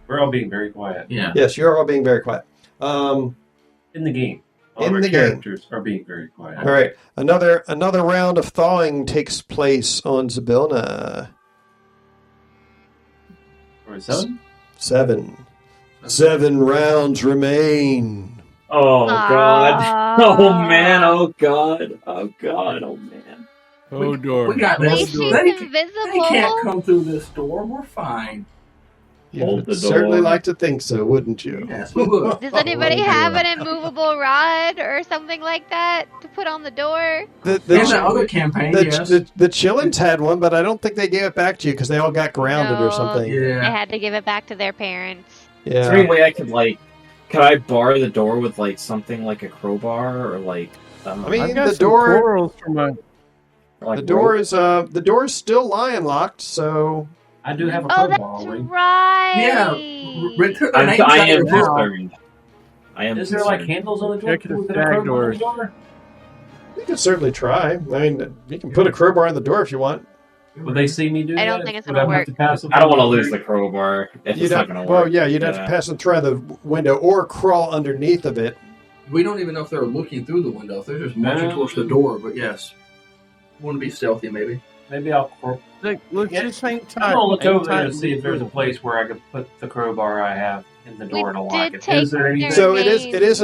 we're all being very quiet. Yeah. Yes, you're all being very quiet. In the game. All In of our the game. characters are being very quiet. All right, another round of thawing takes place on Zybilna. Or 7? 7 rounds remain. Oh god. Aw. Oh man. Oh god. Oh god. Oh man. Oh, door. We got At this. least she's They invisible. can't come through this door. We're fine. You Hold would the certainly door. like to think so, wouldn't you? Yes, we would. Does anybody Oh, have dear. an immovable rod or something like that to put on the door? The In the other campaign, yes. Chillins had one, but I don't think they gave it back to you because they all got grounded or No. something. They Yeah. had to give it back to their parents. Is there Yeah. any way I could could I bar the door with something like a crowbar or I I've mean, got the some door. corals for my. The door is still lying locked. So I do have a Oh, crowbar. that's Wing. right. Yeah. I am concerned. I am Is there like concerned. handles on the door? Check Can we the put a sag crowbar on the doors. door? you can certainly try. I mean, you can put a crowbar in the door if you want. Would they see me do that? I don't think it's Would gonna I have work. to pass them I don't want to through? lose the crowbar if You'd it's have, not going to well, work. yeah, you'd have to pass them through the window or crawl underneath of it. We don't even know if they're looking through the window. If they're just marching towards the door, but yes. Want to be stealthy, maybe. Maybe I'll. Let's just hang tight. I'm gonna look Hang over there tight. and see if there's a place where I could put the crowbar I have in the door We to lock did it. take Is there anything? their- So it is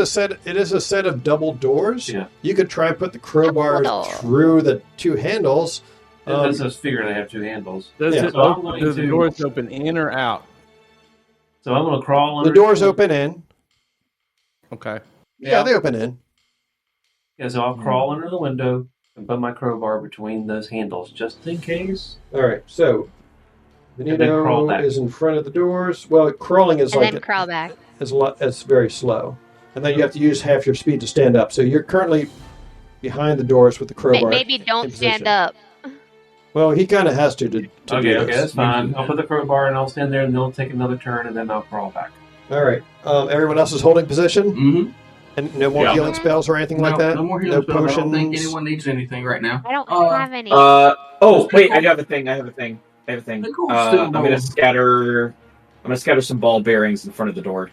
a set of double doors. Yeah. You could try and put the crowbar Double door. through the two handles. Let's just figure they have two handles. Does, Yeah. it So I'm open, going do the to- doors open in or out? So I'm gonna crawl The under. doors open in. Okay. Yeah, they open in. Yeah, so I'll crawl under the window and put my crowbar between those handles just in case. All right. So And then crawl Benito back. is in front of the doors. Well, crawling is And like then crawl back. it's very slow, and then you have to use half your speed to stand up. So you're currently behind the doors with the crowbar. Maybe don't in stand position. up. Well, he kind of has to do Okay, this. that's fine. I'll put the crowbar and I'll stand there and they'll take another turn and then I'll crawl back. All right. Everyone else is holding position, Mm-hmm. and no more Yeah. healing spells or anything like that. No more healing spells. I don't think potions? anyone needs anything right now. I don't Uh, have any. Oh wait, I have a thing. I have a thing. They go still I'm gonna roll. scatter. I'm gonna scatter some ball bearings in front of the door.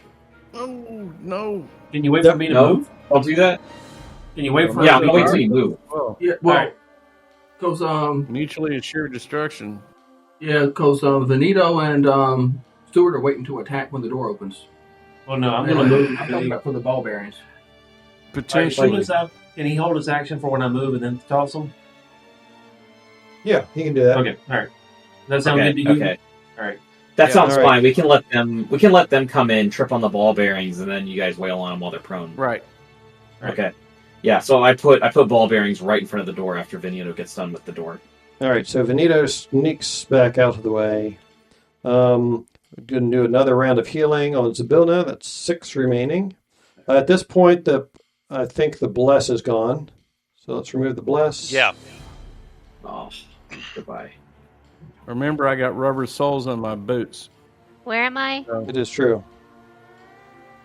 Oh, no. Can you wait for me to No, move? I'll do that. Can you wait for Yeah, me I'm to gonna wait move? till you move. Well, Yeah, well, Alright. because mutually assured destruction. Venito and Stewart are waiting to attack when the door opens. Well, no, I'm And gonna move. I'm talking about for the ball bearings. Potentially. Can he hold his action for when I move and then toss him? Yeah, he can do that. Okay, all right. That sound Okay, good to you? okay. All right. That Yeah, sounds all right. fine. We can let them. We can let them come in, trip on the ball bearings, and then you guys wail on them while they're prone. Right. Right. Okay. Yeah. So I put ball bearings right in front of the door after Venito gets done with the door. All right, so Venito sneaks back out of the way. We're going to do another round of healing on Zybilna. That's 6 remaining. At this point, I think the bless is gone. So let's remove the bless. Yeah. Oh, goodbye. Remember, I got rubber soles on my boots. Where am I? It is true.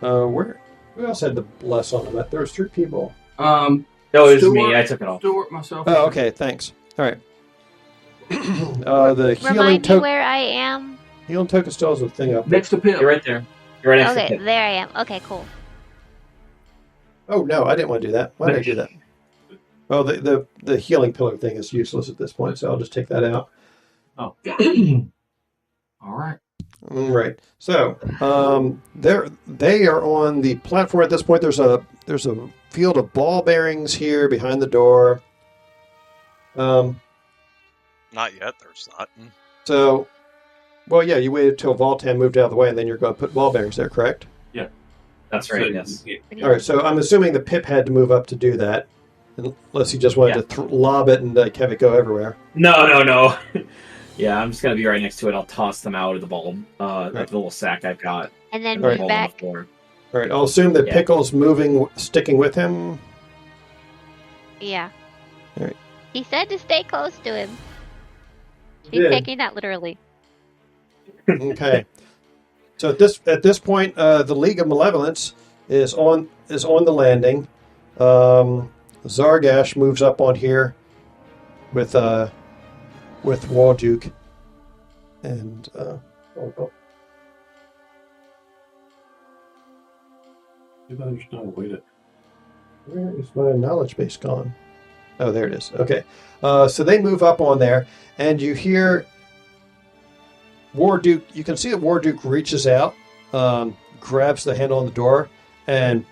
Who else had the bless on them? There was 3 people. No, it was me. I took it off. Stuart, myself. Oh, okay. Thanks. All right. The healing Remind me token. where I am. Healing token still has a thing up. Next to Pip. You're right there. You're right next to Okay, Pip. there I am. Okay, cool. Oh no, I didn't want to do that. Why did I do that? Well, the healing pillar thing is useless at this point, so I'll just take that out. Oh. All right. Right. So, they are on the platform at this point. There's a field of ball bearings here behind the door. Not yet. There's not. So, well, yeah, you waited till Voltan moved out of the way, and then you're going to put ball bearings there, correct? Yeah. That's right, So, yes. yeah. All right. So I'm assuming the Pip had to move up to do that, unless he just wanted to lob it and have it go everywhere. No. Yeah, I'm just going to be right next to it. I'll toss them out of the ball, the little sack I've got. And then Right. move back. All right. I'll assume that Yeah. Pickle's sticking with him. Yeah. All right. He said to stay close to him. He's did. taking that literally. Okay. So at this point, the League of Malevolence is on the landing. Zargash moves up on here with Walduke, and There's no way to. where is my knowledge base gone? Oh, there it is. Okay. So they move up on there, and you hear Warduke. You can see that Warduke reaches out, grabs the handle on the door, and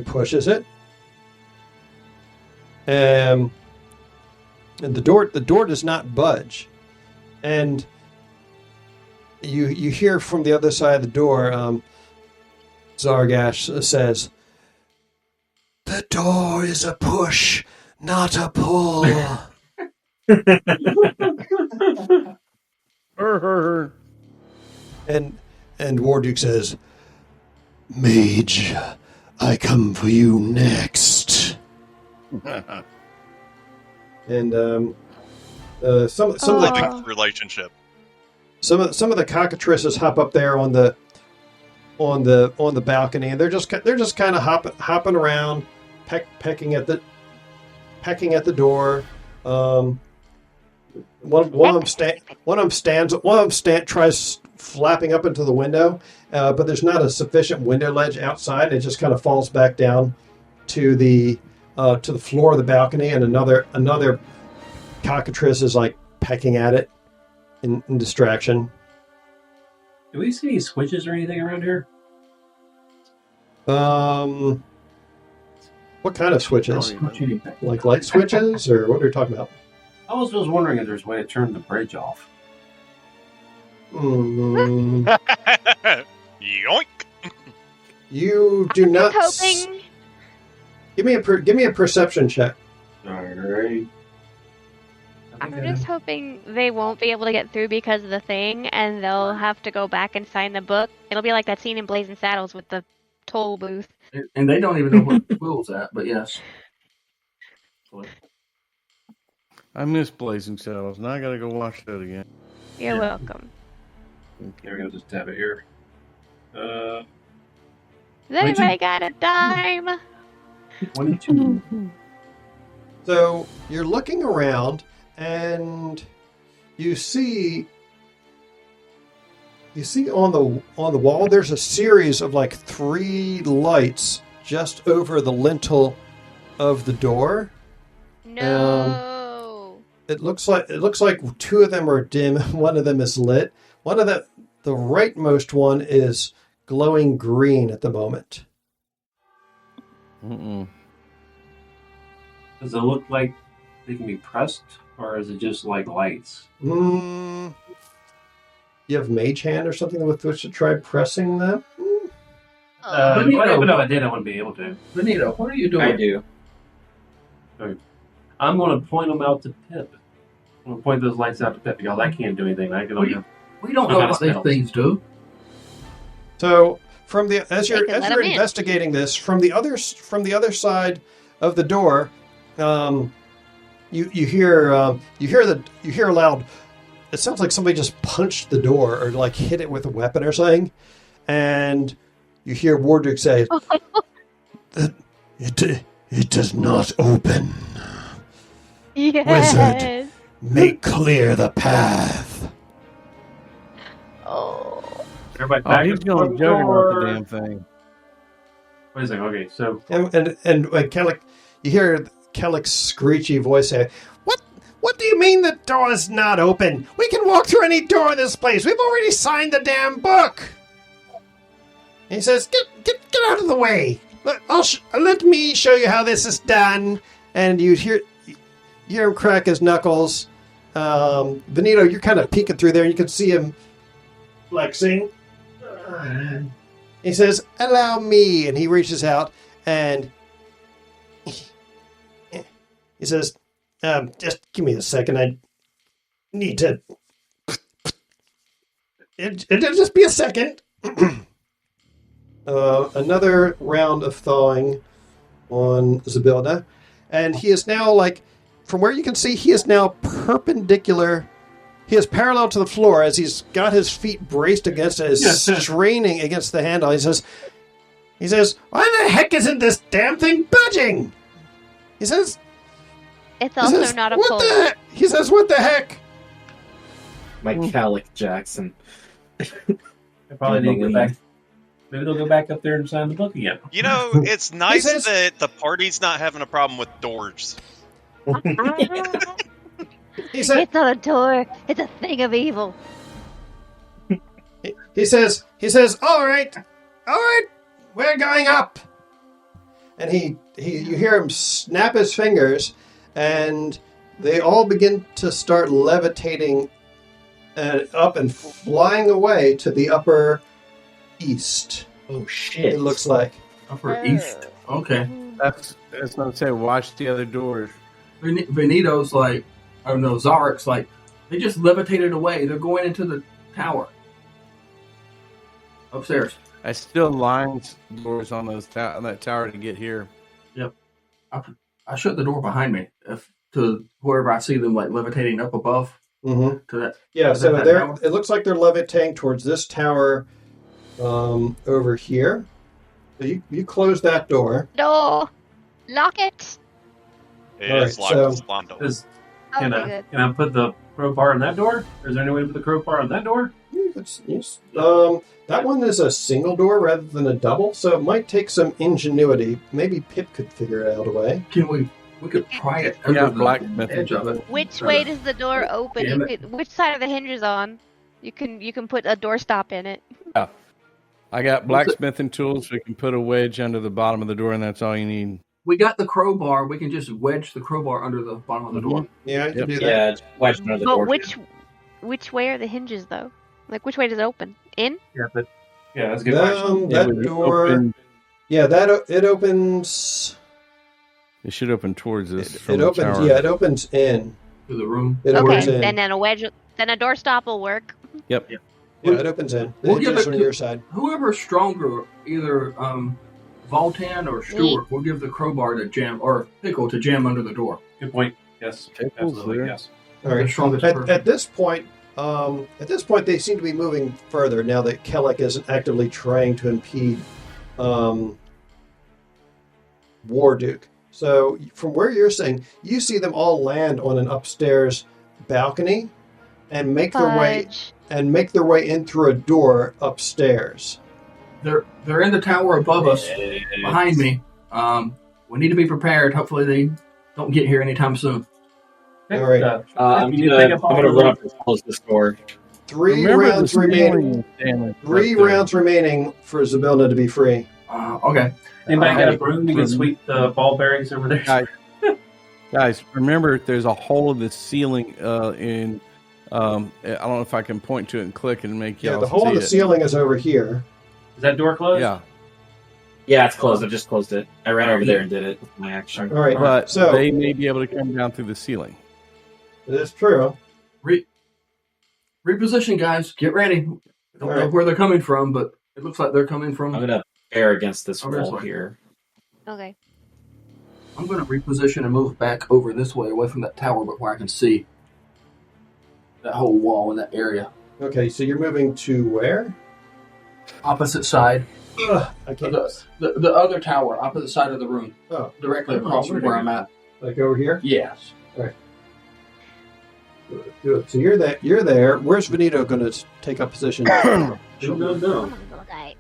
pushes it. And the door does not budge, and you hear from the other side of the door, Zargash says, "The door is a push, not a pull." and Warduke says, "Mage, I come for you next." And some of the Loving relationship. some of the cockatrices hop up there on the balcony, and they're just kind of hopping around, pecking at the door. One of them tries flapping up into the window, but there's not a sufficient window ledge outside. It just kind of falls back down to the floor of the balcony, and another cockatrice is like pecking at it in distraction. Do we see any switches or anything around here? What kind of switches? Like light switches, or what are you talking about? I was just wondering if there's a way to turn the bridge off. Yoink! You do not. Hoping. Give me a perception check. Alright. I'm just hoping they won't be able to get through because of the thing, and they'll have to go back and sign the book. It'll be like that scene in Blazing Saddles with the toll booth. And they don't even know where the quill's at, but yes. I miss Blazing Saddles. Now I gotta go watch that again. You're welcome. There we go, just tap it here. Has anybody got a dime? 22. So you're looking around, and you see on the wall there's a series of like 3 lights just over the lintel of the door. No. It looks like 2 of them are dim, one of them is lit. One of the rightmost one is glowing green at the moment. Mm-mm. Does it look like they can be pressed, or is it just like lights? You have mage hand or something with which to try pressing them? But even if I did, I wouldn't be able to. Benito, what are you doing? I do. I'm going to point them out to Pip. I'm going to point those lights out to Pip because I can't do anything. I can only. We don't know what these things do. So as They you're can let 'em in. investigating this from the other side of the door, you hear a loud. It sounds like somebody just punched the door or like hit it with a weapon or something, and you hear Warduke say, "It does not open. Yes. Wizard, make clear the path." Oh. Everybody Oh, back he's up the going juggernaut door. the damn thing. Wait a second. Okay, so And like Kellic, you hear Kellic's screechy voice say, What do you mean the door's not open? We can walk through any door in this place. We've already signed the damn book." And he says, "Get out of the way. Let me show you how this is done." And you hear him crack his knuckles. Benito, you're kind of peeking through there, and you can see him flexing. He says, "Allow me," and he reaches out and he says, "Just give me a second. I need to. It'll just be a second." Another round of thawing on Zybilna, and he is now from where you can see, he is now perpendicular. He is parallel to the floor as he's got his feet braced against it, is straining against the handle. He says, "Why the heck isn't this damn thing budging?" He says, It's also not a "What pole. the heck?" He says, "What the heck?" My Calic Jackson. I probably need to go back. Maybe they'll go back up there and sign the book again. You know, it's nice says- that the party's not having a problem with doors. He said, It's not a door. It's a thing of evil. He says, all right, we're going up. And you hear him snap his fingers, and they all begin to start levitating up and flying away to the upper east. Oh shit! It looks like. Upper east. Okay. That's what I'm saying. Watch the other doors. Benito's like, oh no, Zarek's like, they just levitated away. They're going into the tower. Upstairs. I still lines doors on on that tower to get here. Yep. I shut the door behind me to wherever I see them like levitating up above Mm-hmm. to that. Yeah, Is so that they're. tower? It looks like they're levitating towards this tower over here. So you close that door. No. Lock it. It All is right, locked so- with Londo. Okay, good. Can I put the crowbar on that door? Is there any way to put the crowbar on that door? Yes. That one is a single door rather than a double, so it might take some ingenuity. Maybe Pip could figure out a way. Can we could pry it Yeah, under the blacksmith. edge of it. Which way does the door open? Damn You it. could, which side are the hinges on? You can put a doorstop in it. I got blacksmithing tools. We can put a wedge under the bottom of the door, and that's all you need. We got the crowbar. We can just wedge the crowbar under the bottom of the door. Yeah, you can Yep. do that. Yeah, just wedge under the But door. which way are the hinges though? Like which way does it open? In? Yeah, that's a good question. That would door. open- Yeah, it opens. It should open towards us. It from the opens. tower. Yeah, it opens in. To the room. It opens Okay, in. then a wedge. Then a doorstop will work. Yep. Yeah, it opens in. The We'll give hinges it on to- your side. Whoever's stronger, either Voltan or Stewart, will give the crowbar to jam, or Pickle to jam under the door. Good point. Yes, Pickles absolutely. there. Yes. All The right. strongest person. At this point, they seem to be moving further now that Kellic isn't actively trying to impede Warduke. So, from where you're saying, you see them all land on an upstairs balcony and make their way Fudge. in through a door upstairs. They're in the tower above us, behind me. We need to be prepared. Hopefully, they don't get here anytime soon. Okay, All right. I'm you gonna take up all the run up and close this door. Three Remember rounds the remaining. ceiling damage Three up there. rounds remaining for Zabilna to be free. Okay. Anybody got a Hey, broom? You can sweep the ball bearings over there. Guys, remember there's a hole in the ceiling in I don't know if I can point to it and click and make Yeah, y'all the hole in see the it. ceiling is over here. Is that door closed? Yeah, Yeah, it's closed. I just closed it. I ran over there and did it with my action. All right, but so they may be able to come down through the ceiling. that's true. Reposition, guys. Get ready. Don't know Alright. where they're coming from, but It looks like they're coming from. I'm gonna bear against this Okay, wall sorry. here. Okay. I'm going to reposition and move back over this way, away from that tower, but where I can see that whole wall in that area. Okay, so you're moving to where? Opposite side. I can't. The other tower, opposite side of the room. Oh, Directly across from where I'm at. like over here? Yes. Good. So you're there. You're there. Where's Benito going to take up position? No. Okay.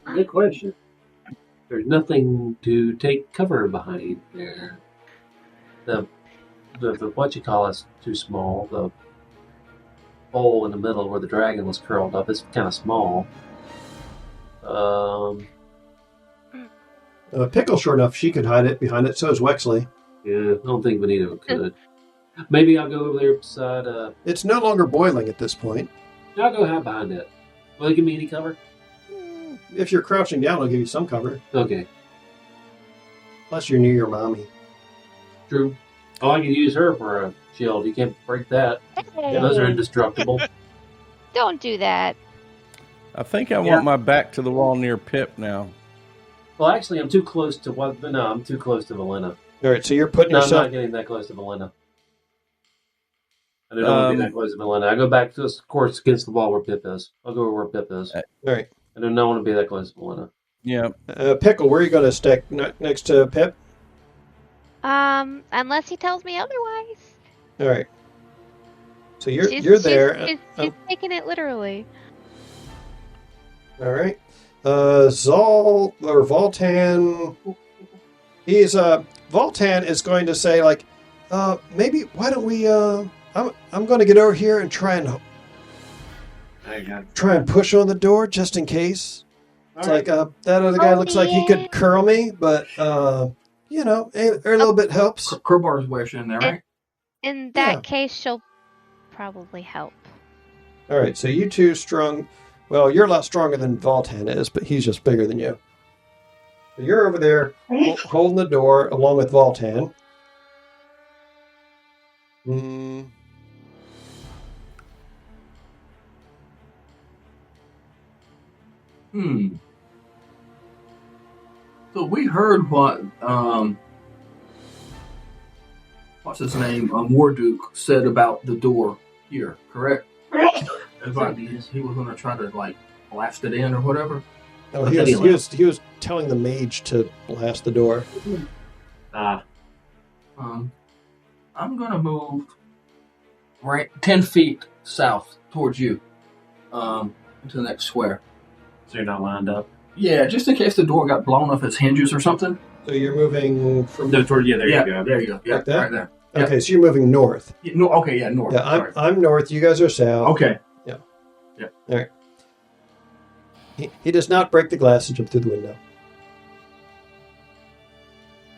Good question. There's nothing to take cover behind there. The what you call is too small. The hole in the middle where the dragon was curled up is kind of small. Pickle, sure enough, she could hide it behind it. So is Wexley. Yeah, I don't think Benito could. Maybe I'll go over there beside. It's no longer boiling at this point. I'll go hide behind it. Will it give me any cover? If you're crouching down, it'll give you some cover. Okay, Plus, you're near your mommy. true. Oh, I can use her for a shield. You can't break that. Hey, Those are indestructible. don't do that. I think I want my back to the wall near Pip now. Well, actually, I'm too close to what? No, I'm too close to Valena. All right, so you're putting No, I'm yourself. not getting that close to Valena. I don't want to be that close to Valena. I go back to, of course, against the wall where Pip is. I'll go where Pip is. All right. I do not want to be that close to Valena. Yeah. Pickle, where are you going to stick? Next to Pip? Unless he tells me otherwise. All right. So you're She's there. She's taking it literally. All right. Zol or Voltan. Voltan is going to say like, maybe why don't we? I'm going to get over here and try and push on the door just in case. It's like that other guy looks like he could curl me, but a little bit helps. Crowbar's wedged in there, right? In that case, she'll probably help. All right, so you two strong. Well, you're a lot stronger than Voltan is, but he's just bigger than you. So you're over there holding the door along with Voltan. So we heard what what's his name, Morduke said about the door here, correct? He was going to try to like blast it in or whatever. Oh, he was telling the mage to blast the door. I'm going to move right 10 feet south towards you, into the next square. So you're not lined up? Yeah, just in case the door got blown off its hinges or something. So you're moving from There you go. There you go. Yeah, Like that? right there. Okay, so you're moving north. Yeah, no, okay, yeah, north. Yeah, Sorry. I'm north. You guys are south. Okay. All right. He does not break the glass and jump through the window.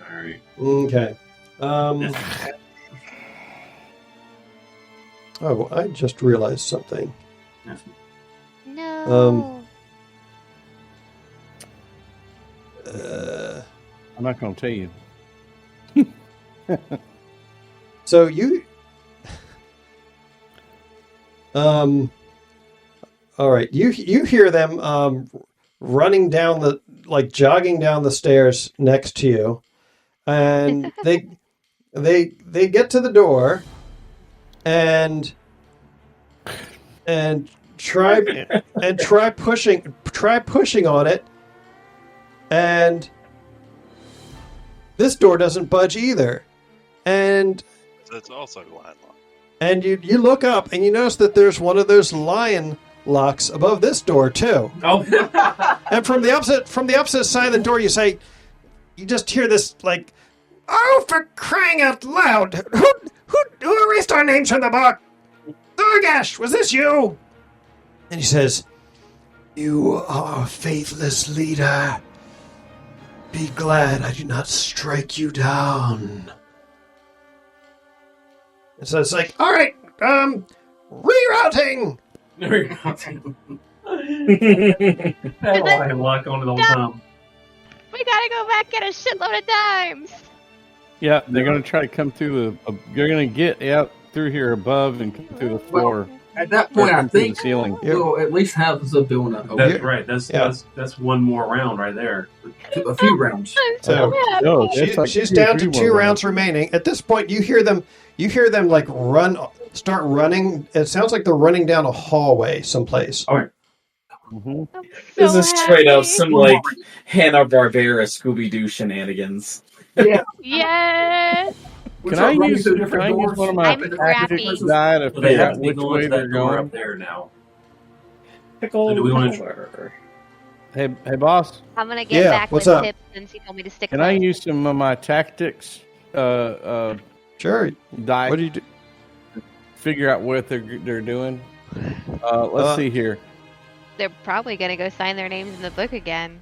All right. Okay. Oh, I just realized something. No. I'm not going to tell you. So you. All right. You hear them running down jogging down the stairs next to you, and they get to the door, and try pushing on it, and this door doesn't budge either, and That's also line lock. And you look up and you notice that there's one of those lion locks above this door too. Oh. And from the opposite side of the door, you just hear this like, "Oh, for crying out loud! Who erased our names from the book? Thorgash, was this you?" And he says, "You are a faithless leader. Be glad I do not strike you down." And so it's like, all right, rerouting. That line lock on it all the time. We gotta go back get a shitload of dimes. Yeah, they're going to try to come through they're going to get out through here above and come through the floor. At that point, I Through the think ceiling. we'll at least have Zabilla. That's right. Yeah. That's one more round right there. A few rounds. So No, that's like she's 2 or down to 3 two more rounds remaining. At this point, you hear them like start running. It sounds like they're running down a hallway someplace. Mhm. This is straight up some One more. like Hanna-Barbera Scooby-Doo shenanigans. Yeah. Yes. Can I use one of my I'm scrappy. tactics die to So they figure have out to be which going way to they're that door going? up there now. Pickle. Do we wanna- Hey, boss, I'm gonna get Yeah, back what's with up? Pip since he told me to stick can I close. use some of my tactics Sure. die What do you do? figure out what they're doing? Let's see here. They're probably gonna go sign their names in the book again.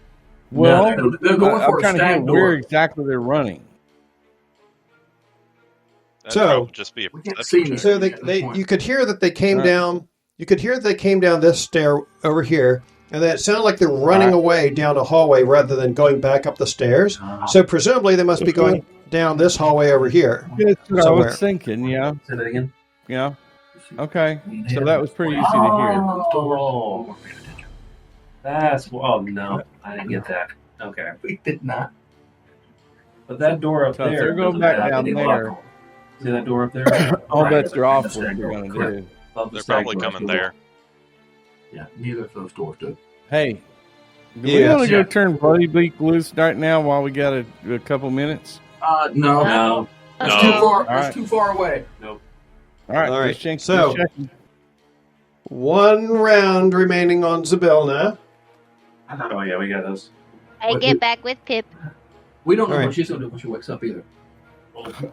Well, they're going I'm for a trying to hear stag where door. exactly they're running. That'd So- probably just be a We can't perception see check. So At this point. you could hear that they came Alright. down. You could hear that they came down this stair over here, and then it sounded like they're running away down a hallway rather than going back up the stairs. So presumably they must be going down this hallway over here. That's what I Somewhere. was thinking. Yeah, Say that again. yeah. Okay, so that was pretty easy to hear. Oh, that's oh no, I didn't get that. Okay, We did not. but that door up So if there. they're going doesn't back have down any there- lock on it. See that door up there? All Right, bets are right, off. that's What that they're door. going to Correct. do? Above the They're stag probably door, coming the there. Yeah, neither of those doors do. Hey, do we Yes. want to go Yeah. turn Bloody Bleak loose right now while we got a couple minutes? No. No, That's No. too far. All right. That's too far away. nope. All right, All right, just checking. so- just checking. One round remaining on Zabilla. Oh yeah, we got those. I What- get back with Pip. We don't know All what right. she's gonna do when she wakes up either.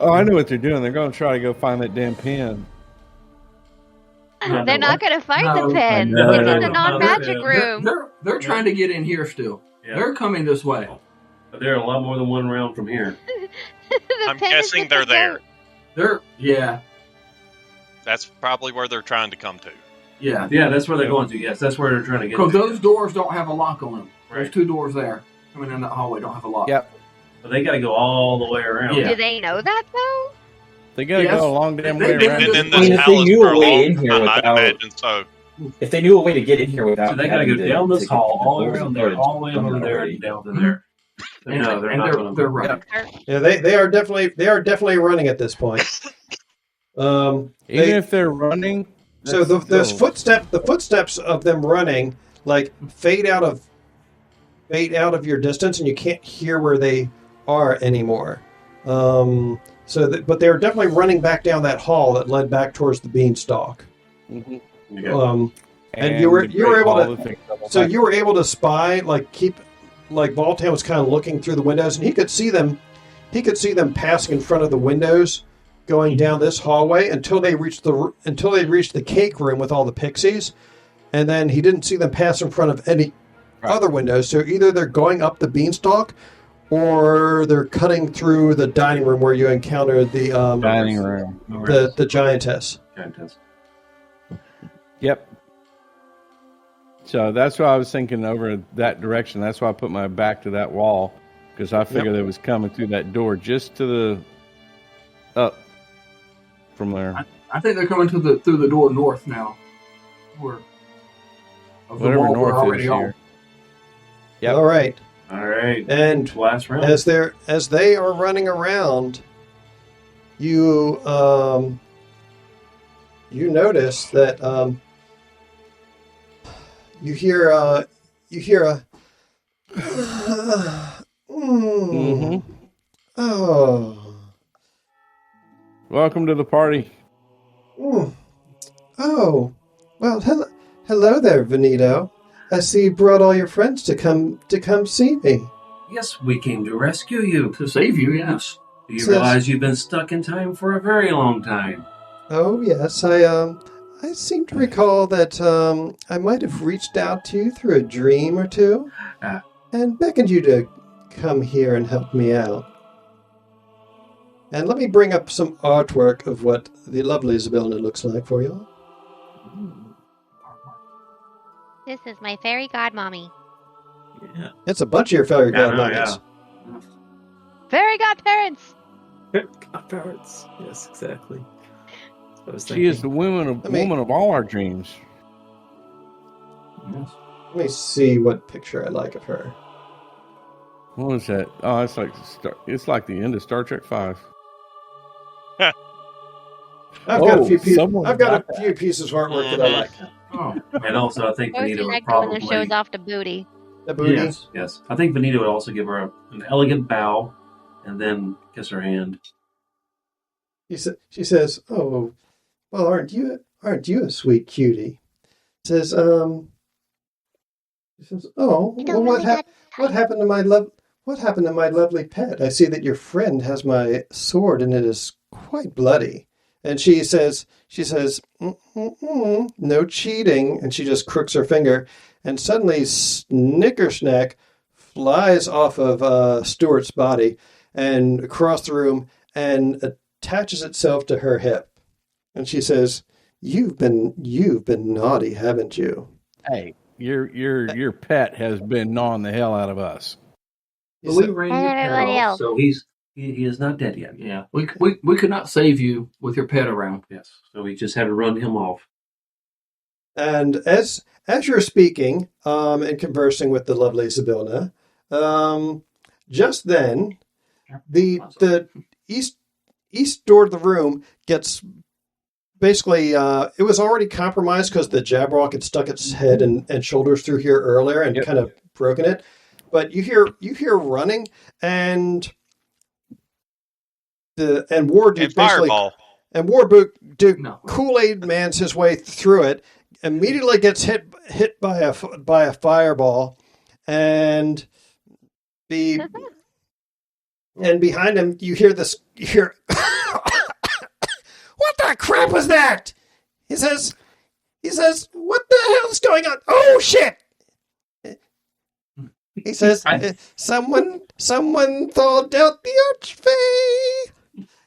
Oh, I know what they're doing. They're going to try to go find that damn pen. No, They're no, not gonna find No, the pen. no, It's no, in the no, non-magic no, room. They're trying to get in here still. Yeah. They're coming this way. But they're a lot more than one round from here. The I'm pen is guessing with they're the there. goat. Yeah. That's probably where they're trying to come to. Yeah. Yeah, that's where they're going to. Yes, that's where they're trying to get. Because to. those doors don't have a lock on them. There's Right. two doors there coming in that hallway. Don't have a lock. Yep. But they got to go all the way around. Yeah. Do they know that though? They got to Yes. go a long damn They- way they- around. Been they- in I this mean, if they palace knew for a a way long in here time, I'd without- imagine so. If they knew a way to get in here without, So they got to having go down this take hall, the all the way doors around and there, go all the way done over that there, already. down to there. And, No, they're and not they're, gonna- they're running. Yeah, they are definitely running at this point. Even They- if they're running. So that's the still- footsteps of them running like fade out of your distance, and you can't hear where they are anymore. But they're definitely running back down that hall that led back towards the beanstalk. Mhm. Yeah. And you were the Great able Hall to- of Fame. So you were able to spy, Voltan was kind of looking through the windows, and he could see them. He could see them passing in front of the windows, going down this hallway until they reached the cake room with all the pixies, and then he didn't see them pass in front of any other windows. So either they're going up the beanstalk, or they're cutting through the dining room where you encountered the dining room. the giantess. Giantess. Yep. So that's why I was thinking over that direction. That's why I put my back to that wall, because I figured it was coming through that door just to the up from there. I think they're coming through the door north now. Where of the Whatever wall we're north already is on. here. Yep. All right, All right. and Last round. as they are running around, you notice that you hear a Mm-hmm. oh Welcome to the party. mm. Oh well, hello there, Venito. I see you brought all your friends to come see me. Yes, we came to rescue you. To save you, yes. Do you Says- realize you've been stuck in time for a very long time? Oh yes, I seem to recall that I might have reached out to you through a dream or two, and beckoned you to come here and help me out. And let me bring up some artwork of what the lovely Isabella looks like for you. This is my fairy godmommy. Yeah. It's a bunch of your fairy Yeah, I know, godmothers. Fairy godparents! Godparents. Yes, exactly. She is the woman of all our dreams. Yes. Let me see what picture I like of her. What was that? Oh, it's like the end of Star Trek V. I've got a few pieces of artwork that I like. Oh, And also, I think Or Benito would connect when it probably. shows off the booty. The booty. Yes. I think Benito would also give her an elegant bow and then kiss her hand. She says, "Oh, well, aren't you a sweet cutie?" Says, She says, "Oh, well, what happened to my lovely pet? I see that your friend has my sword, and it is quite bloody." And she says, "No cheating." And she just crooks her finger, and suddenly Snickersnack flies off of Stuart's body and across the room and attaches itself to her hip. And she says, "You've been naughty, haven't you?" Hey, your pet has been gnawing the hell out of us. But we ran And your pet everybody off, else. so he is not dead yet. yeah. We could not save you with your pet around. Yes. So we just had to run him off. And as you're speaking and conversing with the lovely Zybilna, just then the east door of the room gets basically it was already compromised because the Jabberwock had stuck its head and shoulders through here earlier and kind of broken it. But you hear running and Warduke Fireball. and Warduke No. Kool-Aid Man's his way through it. Immediately gets hit by a fireball, and behind him you hear what the crap was that? He says, what the hell is going on? Oh shit! He says, someone thawed out the archfey.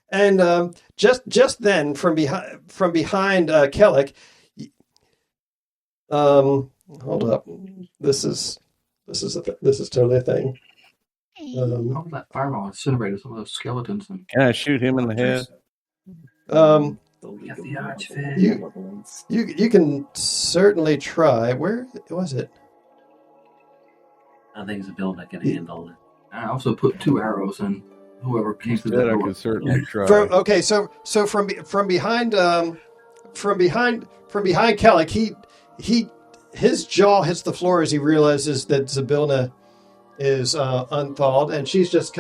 And just then from behind Kellic. Hold up. This is totally a thing. How that fireball incinerated some of those skeletons. And Can I shoot him in the head? Get the archfey. You can certainly try. Where was it? I think Zybilna that can handle it. I also put 2 arrows in whoever came through That that I door. could certainly try. So from behind Kellic, his jaw hits the floor as he realizes that Zybilna is unthawed, and she just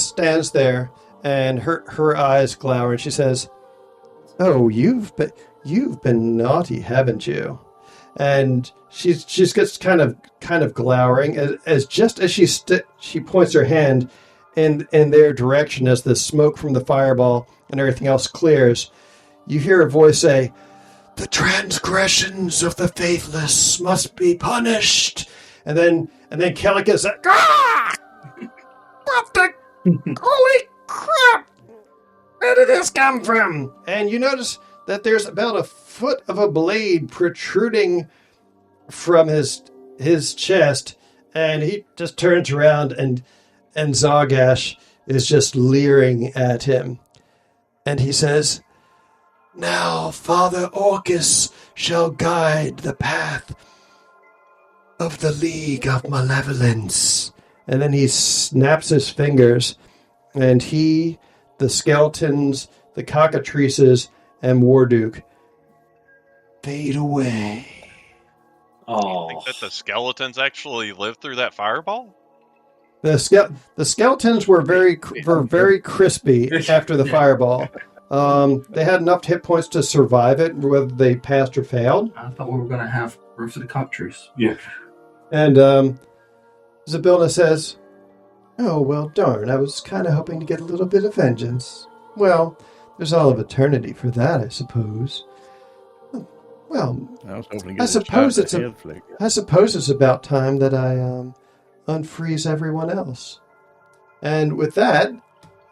stands there, and her eyes glower, and she says, "Oh, you've been naughty, haven't you?" And she's just kind of glowering as she points her hand in their direction as the smoke from the fireball and everything else clears. You hear a voice say, "The transgressions of the faithless must be punished." And then Kellic is like, "Ah! What the holy crap! Where did this come from?" And you notice that there's about a foot of a blade protruding from his chest, and he just turns around and Zargash is just leering at him. And he says, "Now Father Orcus shall guide the path of the League of Malevolence." And then he snaps his fingers, and the skeletons, the cockatrices, and Warduke fade away. Oh, I think that the skeletons actually lived through that fireball? The skeletons were very crispy after the fireball. They had enough hit points to survive it, whether they passed or failed. I thought we were going to have roofs of the cockatrice. Yeah. And Zybilna says, "Oh, well, darn, I was kind of hoping to get a little bit of vengeance. Well, there's all of eternity for that, I suppose. Well, I was hoping to I get suppose a head flick. I suppose it's about time that I unfreeze everyone else." And with that,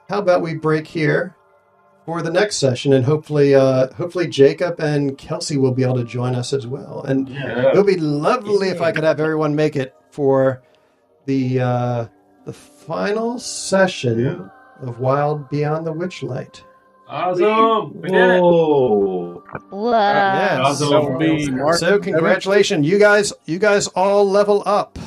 how about we break here for the next session, and hopefully Jacob and Kelsey will be able to join us as well. And it'll be lovely if I could have everyone make it for the final session of Wild Beyond the Witchlight. Awesome! We did it! Whoa. That will be March So 7th. congratulations, you guys all level up.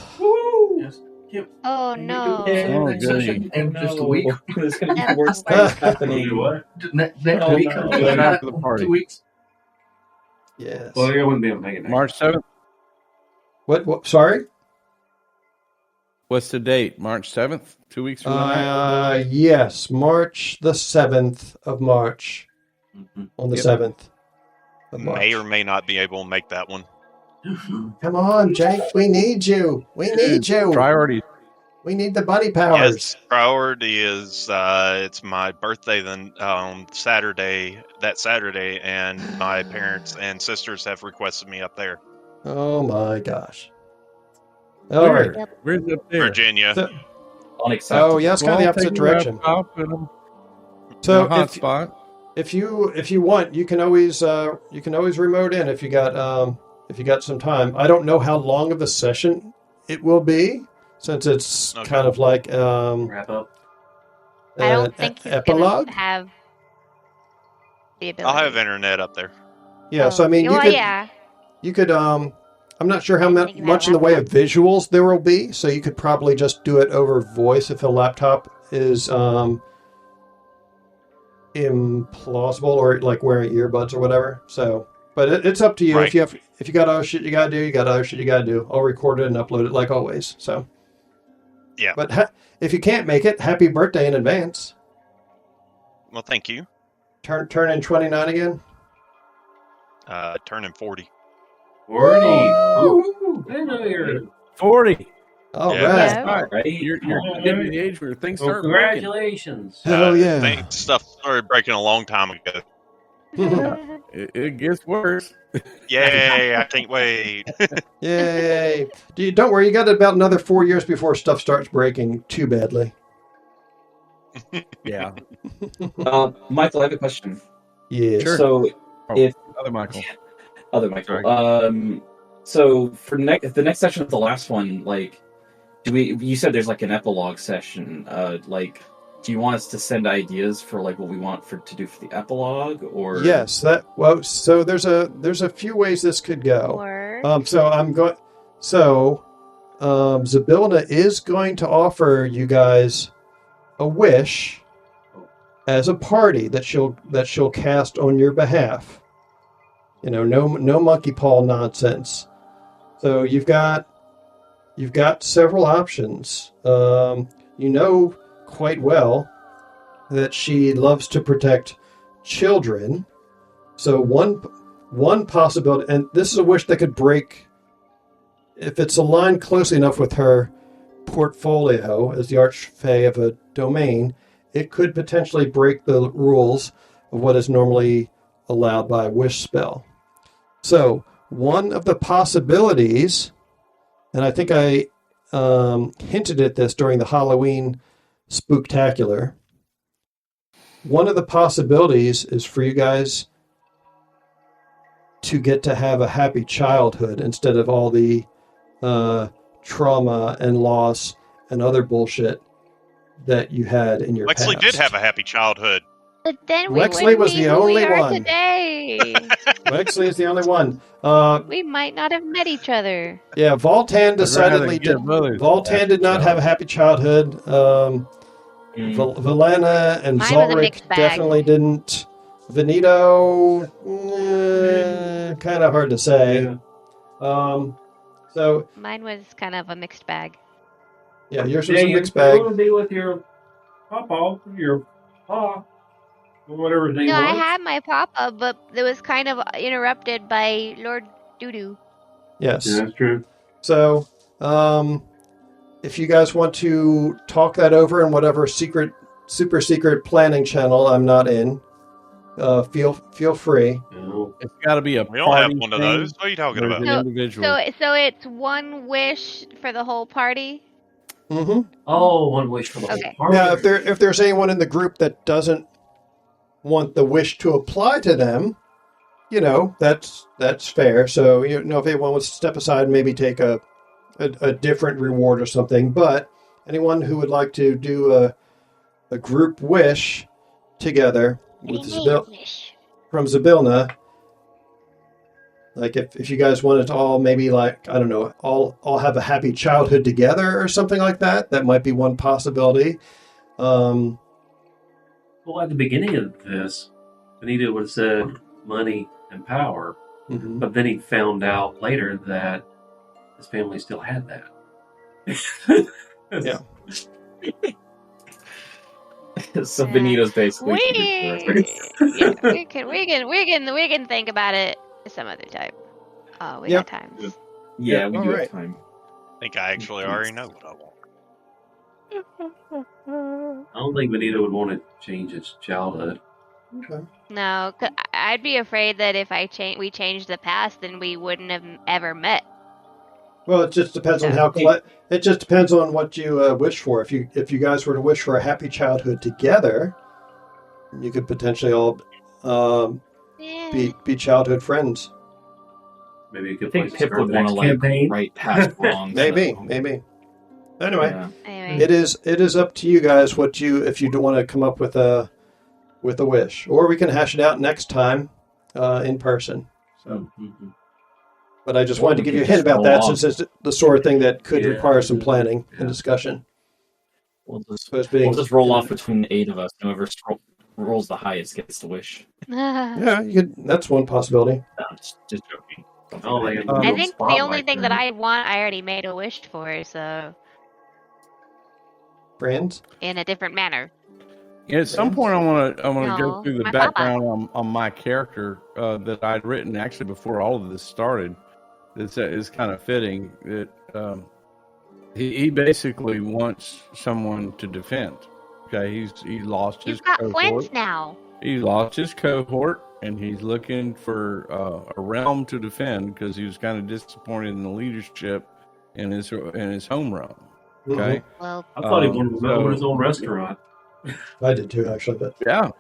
Yes. Yep. Oh Can we no. do it Oh, next goody. session in just a week? There's going to be That's worse the worst. things happening. What? Next Oh, week? no. Something like that? After the party. 2 weeks? Yes. Well, I wouldn't be able to make it. March 7th. What? Sorry. What's the date? March 7th? 2 weeks from tonight? Yes, March the 7th of March. Mhm. On the Yep. 7th of March. May or may not be able to make that one. Come on, Jake. We need you. We need you. Priorities. We need the bunny powers. Yes, priority is it's my birthday then Saturday, and my parents and sisters have requested me up there, Oh my gosh. All right. Where? Where's up there? Virginia. So- Unacceptable. oh yeah, it's kind of the opposite take your direction. laptop and So hot if, spot. if you want, you can always remote in if you got some time. I don't know how long of a session it will be, since it's Okay. kind of like Wrap up. I don't an think he's epilogue. gonna have the ability. I'll have internet up there. Yeah, so I mean, well, yeah. you could I'm not sure how I think you much have in the way of laptop. visuals there will be, so you could probably just do it over voice if a laptop is implausible, or like wearing earbuds or whatever. So, but it's up to you. Right. If you got other shit you gotta do, you got other shit you gotta do. I'll record it and upload it like always. So, Yeah. But if you can't make it, happy birthday in advance. Well, thank you. Turn in 29 again. Turning 40. 40. Oh. Ooh, I know you're. 40. All Yeah. right. Yeah. All right. You're getting to the age where things Well, start breaking. congratulations. Hell yeah. Stuff started breaking a long time ago. It gets worse. Yay! I can't wait. Yay. Don't worry, you got about another 4 years before stuff starts breaking too badly. Yeah. Michael, I have a question. Yes. Sure. So, Oh, if other Michael. other Michael, Sorry. so for the next session is the last one. Like, you said there's like an epilogue session. Like, do you want us to send ideas for like what we want to do for the epilogue, or Yes, so there's a few ways this could go. Or Zybilna is going to offer you guys a wish as a party that she'll cast on your behalf. You know, no monkey paw nonsense. So you've got several options. You know quite well that she loves to protect children. So one possibility, and this is a wish that could break if it's aligned closely enough with her portfolio as the Archfey of a domain, it could potentially break the rules of what is normally allowed by a wish spell. So one of the possibilities, and I think I hinted at this during the Halloween Spooktacular, one of the possibilities is for you guys to get to have a happy childhood instead of all the trauma and loss and other bullshit that you had in your Wexley past. did have a happy childhood. But then we Wexley wouldn't was be the who only we are one. today. Wexley is the only one. We might not have met each other. Yeah, Voltan decidedly I'd rather did. give others Voltan happy did not have a childhood. happy childhood. Valena and Mine was a Zalric mixed bag. definitely didn't. Venito, kind of hard to say. Yeah. So Mine was kind of a mixed bag. yeah, yours was Yeah, a you mixed bag. want to be with your papa, your pa, or whatever his name No, I was. had my papa, but it was kind of interrupted by Lord Doodoo. Yes. Yeah, that's true. So, if you guys want to talk that over in whatever super secret planning channel I'm not in, feel free. No. It's got to be a We don't have party one of thing. those. What are you talking There's about? an No, individual. So it's one wish for the whole party. Mm-hmm. Oh, one wish for the whole Okay. party. Now, if there's anyone in the group that doesn't want the wish to apply to them, you know, that's fair. So, you know, if anyone wants to step aside and maybe take a different reward or something, but anyone who would like to do a group wish together with Wish. from Zybilna, Like if you guys wanted to all maybe like, I don't know, all have a happy childhood together or something like that, that might be one possibility. Well, at the beginning of this, Benito would have said money and power, Mhm. but then he found out later that his family still had that. Yeah. So Benito's basically. we can think about it some other time. Oh, we got time. Yeah, we all do right. have time. I think I actually already know what I want. I don't think Benito would want to change his childhood. Okay. No, I'd be afraid that if we changed the past, then we wouldn't have ever met. Well, it just depends on it just depends on what you wish for. If you guys were to wish for a happy childhood together, you could potentially all be childhood friends. Maybe you could I think play Pip would want to campaign. right past wrongs. Maybe. so- Anyway, Yeah. Anyway, it is up to you guys if you don't want to come up with a wish, or we can hash it out next time in person. So, but I just Or wanted to we give you a could hint just about roll that, on. since it's the sort of thing that could Yeah. require some planning Yeah. and discussion. We'll just, So it's being, we'll just roll off between the 8 of us. Whoever rolls the highest gets the wish. Yeah, that's one possibility. No, just joking. Oh, like Um, I think the only thing that I want, I already made a wish for, so Friends. in a different manner. Yeah, at some point, I want to No, go through the my papa. background on my character that I'd written actually before all of this started. This is kind of fitting that he basically wants someone to defend. Okay, he lost his You've got cohort. friends now. He lost his cohort, and he's looking for a realm to defend because he was kind of disappointed in the leadership in his home realm. Okay, Well, I thought he wanted to so- open his own restaurant. I did too, actually. But yeah.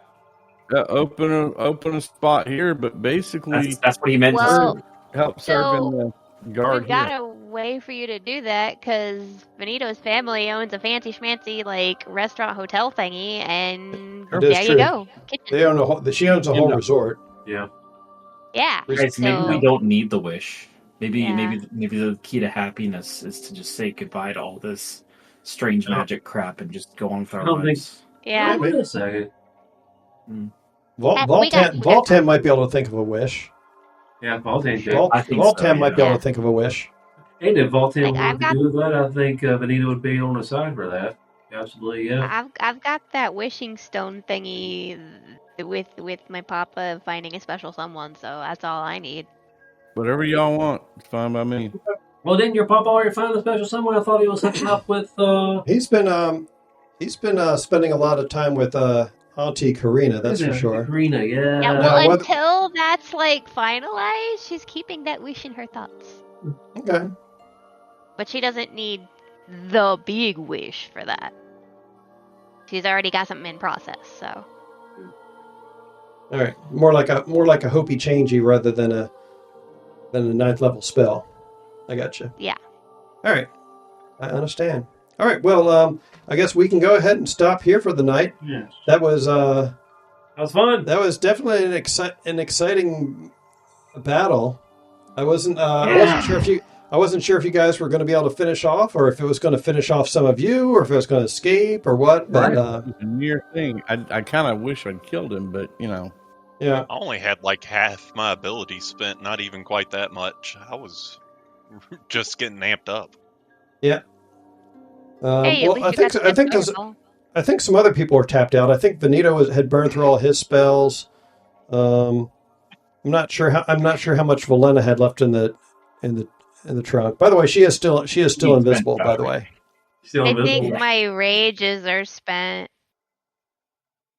Open a spot here, but basically That's what he meant Well, to help serve in the guard we've got here. a way for you to do that because Benito's family owns a fancy schmancy restaurant hotel thingy, and It is there true. you go. Kitchen. they own she owns a whole resort. Yeah. Yeah. Guys, maybe so- we don't need the wish. Maybe Yeah. maybe the key to happiness is to just say goodbye to all this strange magic crap and just go on with our I don't lives. Yeah. Wait a second. We got- Voltan might be able to think of a wish. Yeah, Voltan did. I think Voltan so, might be yeah. able to think of a wish. And if Voltan Like, wanted I've to got- do that, I think Benito would be on the side for that. Absolutely, yeah. I've got that wishing stone thingy with my papa finding a special someone, so that's all I need. Whatever y'all want, it's fine by me. Well, didn't your papa already find a special someone? I thought he was hooking up with. He's been spending a lot of time with Auntie Karina, that's for sure. Karina, yeah. Yeah, well, whether- until that's finalized, she's keeping that wish in her thoughts. Okay. But she doesn't need the big wish for that. She's already got something in process, so. All right. More like a hopey changey rather than a 9th level spell. I gotcha. Yeah. All right. I understand. All right. Well, I guess we can go ahead and stop here for the night. Yes. That was That was fun. That was definitely an exciting battle. I wasn't sure if you guys were going to be able to finish off, or if it was going to finish off some of you, or if it was going to escape, or what. But It's a near thing. I kind of wish I'd killed him, but yeah, I only had like half my ability spent, not even quite that much. I was just getting amped up. Hey, well, at least you got to I the think some other people were tapped out. I think Benito had burned through all his spells. I'm not sure how much Valena had left in the trunk. By the way, she is still invisible. By the way, Still I invisible. think my rages are spent.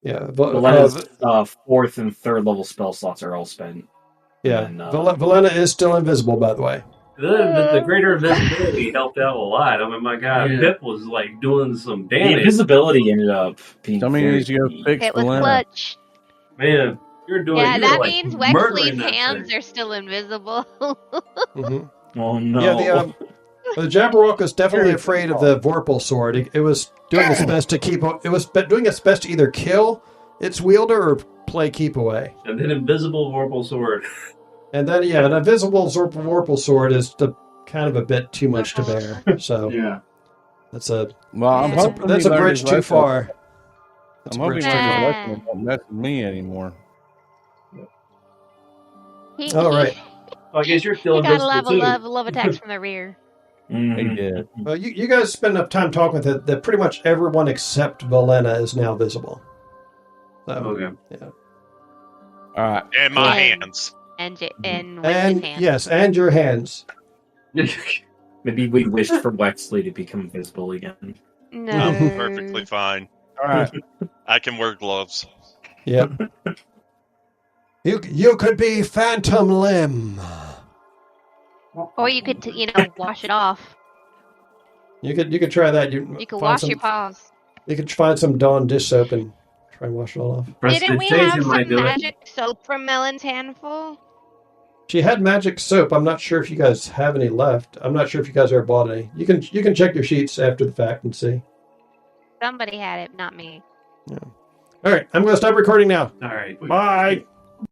yeah, Valena's 4th and 3rd level spell slots are all spent. yeah. And, Valena is still invisible. By the way, The greater invisibility helped out a lot. I mean, my guy Pip was doing some The damage. invisibility ended up being somebody very needs to go key. fix It was Valena. clutch. Man, you're doing. Yeah, you're that like means murdering Wexley's that hands thing. are still invisible. mm-hmm. Oh no! Yeah, the Jabberwock was definitely afraid of the Vorpal sword. It was doing its best to doing its best to either kill its wielder or play keep away. And then invisible Vorpal sword. And then, yeah, an invisible Vorpal sword is kind of a bit too much to bear. So Yeah. that's a Well, I'm hoping that's he a learned bridge his too lesson. far. That's I'm a hoping he bridge too learned his far. lesson and won't mess with me anymore. All right. Well, I guess you're still He got a invisible lot too. of love attacks from the rear. He Mhm. did. Well, you guys spend enough time talking with it that pretty much everyone except Valena is now visible. So, Okay. yeah. All right. And my And- hands. And And Winston's hand. yes, and your hands. Maybe we wished for Wexley to become visible again. No. I'm perfectly fine. All right. I can wear gloves. Yep. You could be Phantom Limb. Or you could, wash it off. You could try that. You could find wash some, your paws. You could find some Dawn dish soap and try and wash it all off. Didn't we Prestidigitation have might some do it. magic soap from Melon's handful? She had magic soap. I'm not sure if you guys have any left. I'm not sure if you guys ever bought any. You can check your sheets after the fact and see. Somebody had it, not me. All right, I'm going to stop recording now. All right. Bye.